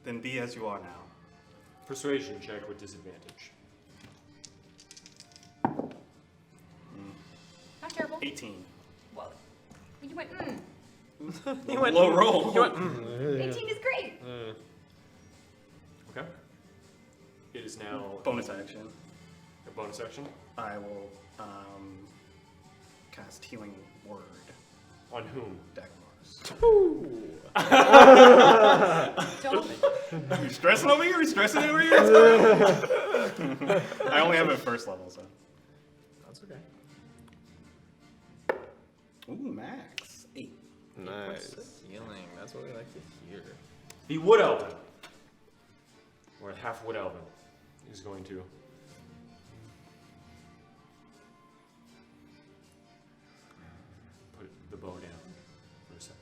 then be as you are now. Persuasion check with disadvantage. Not terrible. 18. Whoa. You went, You went Low roll. You went, 18 is great. Okay. It is now Bonus action. a bonus action. I will cast Healing Word. On whom? Dagamaris. Don't. Are you stressing over here? Are you stressing over here? I only have it at first level, so. That's okay. Ooh, max. 8. Nice. Healing. That's what we like to hear. The Wood Elven, or half Wood Elven, is going to put the bow down for a second.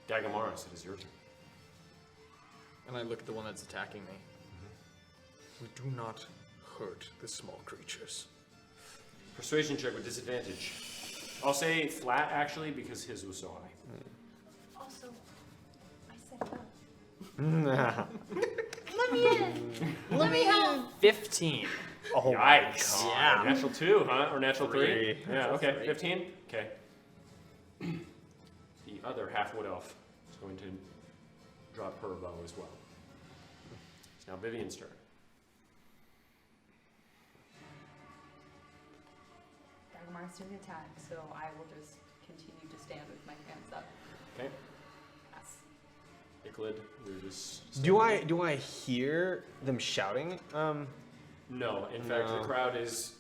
Dagamaris, it is your turn. And I look at the one that's attacking me. We do not hurt the small creatures. Persuasion check with disadvantage. I'll say flat actually because his was so high. Also, I said no. Let me in. Let me help. 15. Oh, Yikes. Yeah. Natural 2, huh? Or natural 3? Three. Yeah, okay. 15? Okay. The other half wood elf is going to drop her bow as well. It's now Vivian's turn. Dagomar's doing attack, so I will just continue to stand with my hands up. Okay. Yes. Icklid, you're just... Do I hear them shouting? No, in fact, No. the crowd is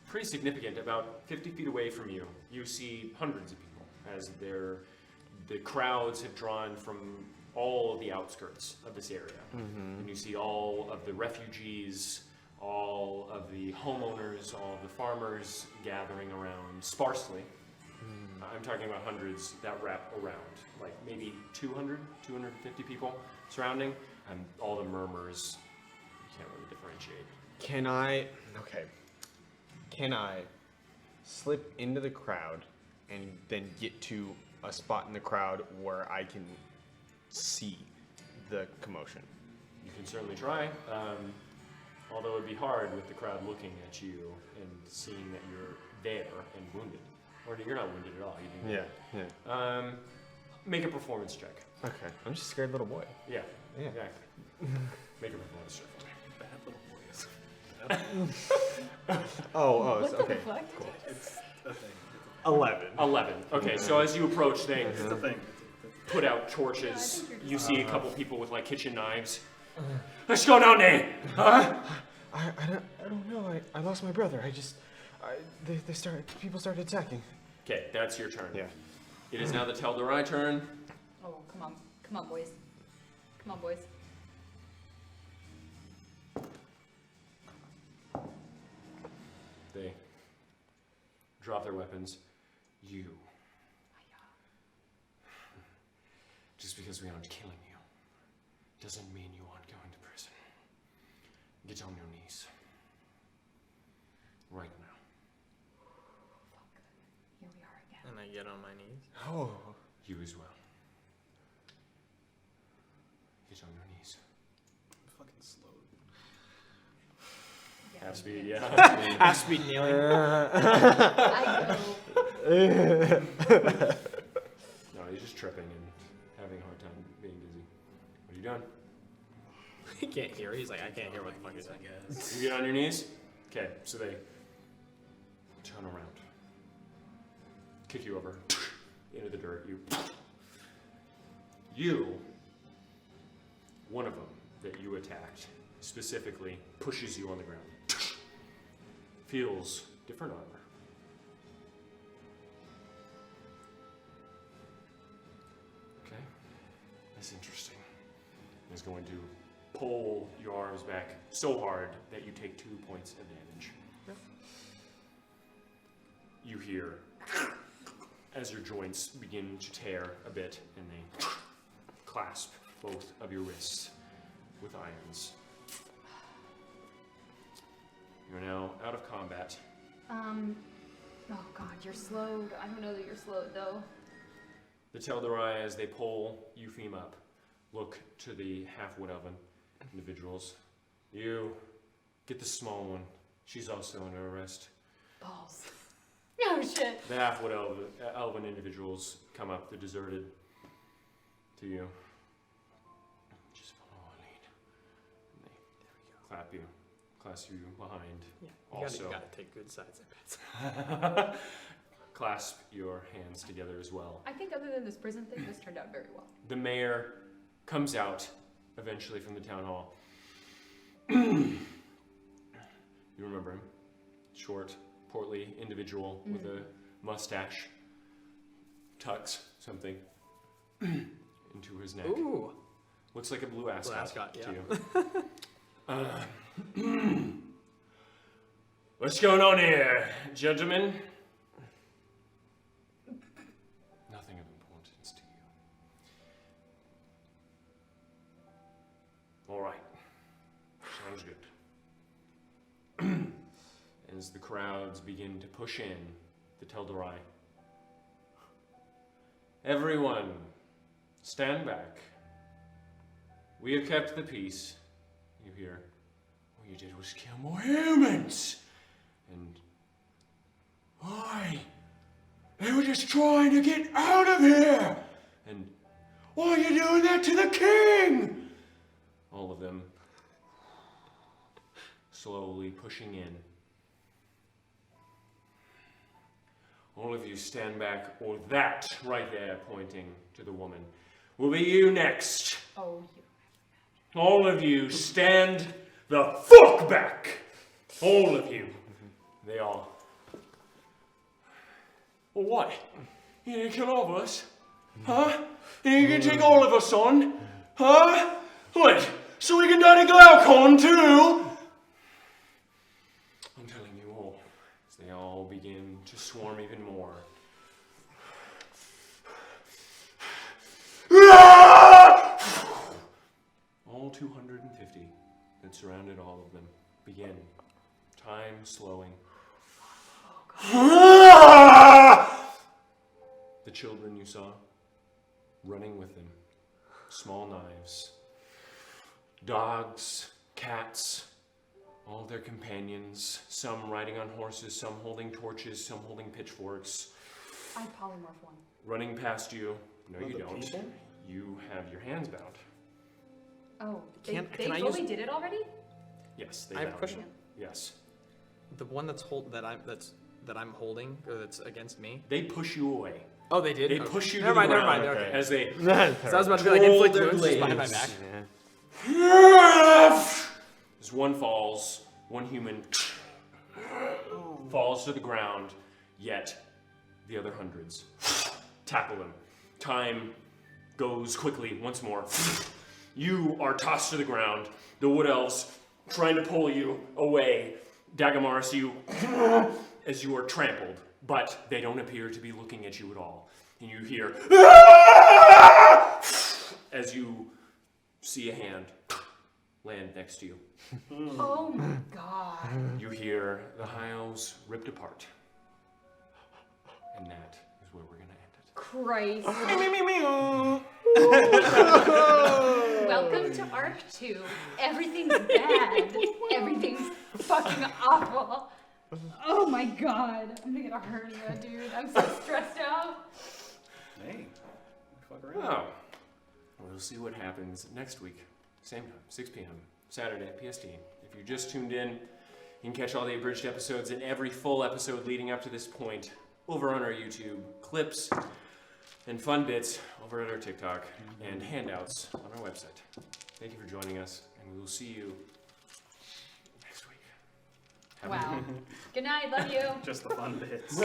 pretty significant. About 50 feet away from you, you see hundreds of people as the crowds have drawn from all of the outskirts of this area. And you see all of the refugees, all of the homeowners, all of the farmers gathering around sparsely. I'm talking about hundreds that wrap around, like maybe 200, 250 people surrounding, and all the murmurs, you can't really differentiate. Can I slip into the crowd and then get to a spot in the crowd where I can see the commotion? You can certainly try, although it'd be hard with the crowd looking at you and seeing that you're there and wounded. Or you're not wounded at all. You didn't Yeah. make a performance check. Okay. I'm just a scared little boy. Yeah, Yeah. exactly. Make a performance check. Bad little boys. Oh, What the okay. fuck? It's a thing. 11. 11. Okay, so as you approach, they It's a thing. put out Yeah, I torches. think you're just- You see a couple people with like kitchen knives. What's going on there? Huh? I don't know. I lost my brother. People started attacking. Okay, that's your turn. Yeah. It is now the Tel'Darai turn. Oh, come on. Come on, boys. Come on, boys. They drop their weapons. You. Just because we aren't killing you doesn't mean you aren't going to prison. Get on your knees. Right now. Here we are again. And I get on my knees. Oh. You as well. Get on your knees. Fucking slow. Yeah, Half speed, yeah. yeah. Half speed kneeling. I go. No, he's just tripping and having a hard time being dizzy. What are you doing? He can't hear. He's like, I can't hear what the fuck he's saying. You get on your knees? Okay, so they turn around. Kick you over into the dirt. One of them that you attacked specifically pushes you on the ground. Feels different armor. Okay, that's interesting. He's going to pull your arms back so hard that you take 2 points of damage. You hear as your joints begin to tear a bit, and they clasp both of your wrists with irons. You're now out of combat. Oh god, you're slowed. I don't know that you're slowed though. The Tel'Darai, as they pull Eupheme up, look to the half-wood elven individuals. You, get the small one. She's also under arrest. Balls. Oh shit. The half-wood elven individuals come up, they're deserted to you. Just follow our lead. And they clap you, clasp you behind. Yeah, Also, you gotta take good sides of it. clasp your hands together as well. I think other than this prison thing, this turned out very well. The mayor comes out eventually from the town hall. You remember him. Short, portly individual with a mustache. Tucks something into his neck. Ooh. Looks like a blue ascot, ascot, to you. What's going on here, gentlemen? Nothing of importance to you. All right. Sounds good. as the crowds begin to push in the Tel'Darai. Everyone, stand back. We have kept the peace. You hear, all you did was kill more humans. And they were just trying to get out of here. And why are you doing that to the king? All of them slowly pushing in. All of you stand back, or that right there, pointing to the woman, will be you next. Oh, you. All of you stand the fuck back. All of you. They all. Well, what? You gonna kill all of us? Huh? You gonna take all of us on? Huh? What? So we can die to Glaucon too? I'm telling you all, as they all begin to swarm even more. All 250 that surrounded all of them begin. Time slowing. The children you saw, running with them. Small knives. Dogs, cats, all their companions. Some riding on horses, some holding torches, some holding pitchforks. I polymorph one. Running past you. No, you Other don't. people? You have your hands bound. Oh, Can they I fully use- did it already? Yes, they I have a bound question. you. Yes. The one that's that I'm holding, or that's against me. They push you away. Oh, they did. They Okay. push you Never to mind. the Never ground mind. Okay. as they So I was about to be like Roll inflict their wounds just behind my blades. back. As one falls, one human falls to the ground, yet the other hundreds tackle him. Time goes quickly once more. You are tossed to the ground. The wood elves trying to pull you away. Dagamaris, you as you are trampled, but they don't appear to be looking at you at all. And you hear as you see a hand land next to you. Oh my god. You hear the high elves ripped apart. And that is where we're gonna end it. Christ. Welcome to Arc 2. Everything's bad. Everything's fucking awful. Oh my god. I'm gonna get a hernia, dude. I'm so stressed out. Hey, fuck around. Oh. We'll see what happens next week. Same time, 6 p.m. Saturday, PST. If you just tuned in, you can catch all the abridged episodes and every full episode leading up to this point over on our YouTube, clips and fun bits over at our TikTok, and handouts on our website. Thank you for joining us, and we will see you next week. Have a Wow. Good night. Love you. Just the fun bits.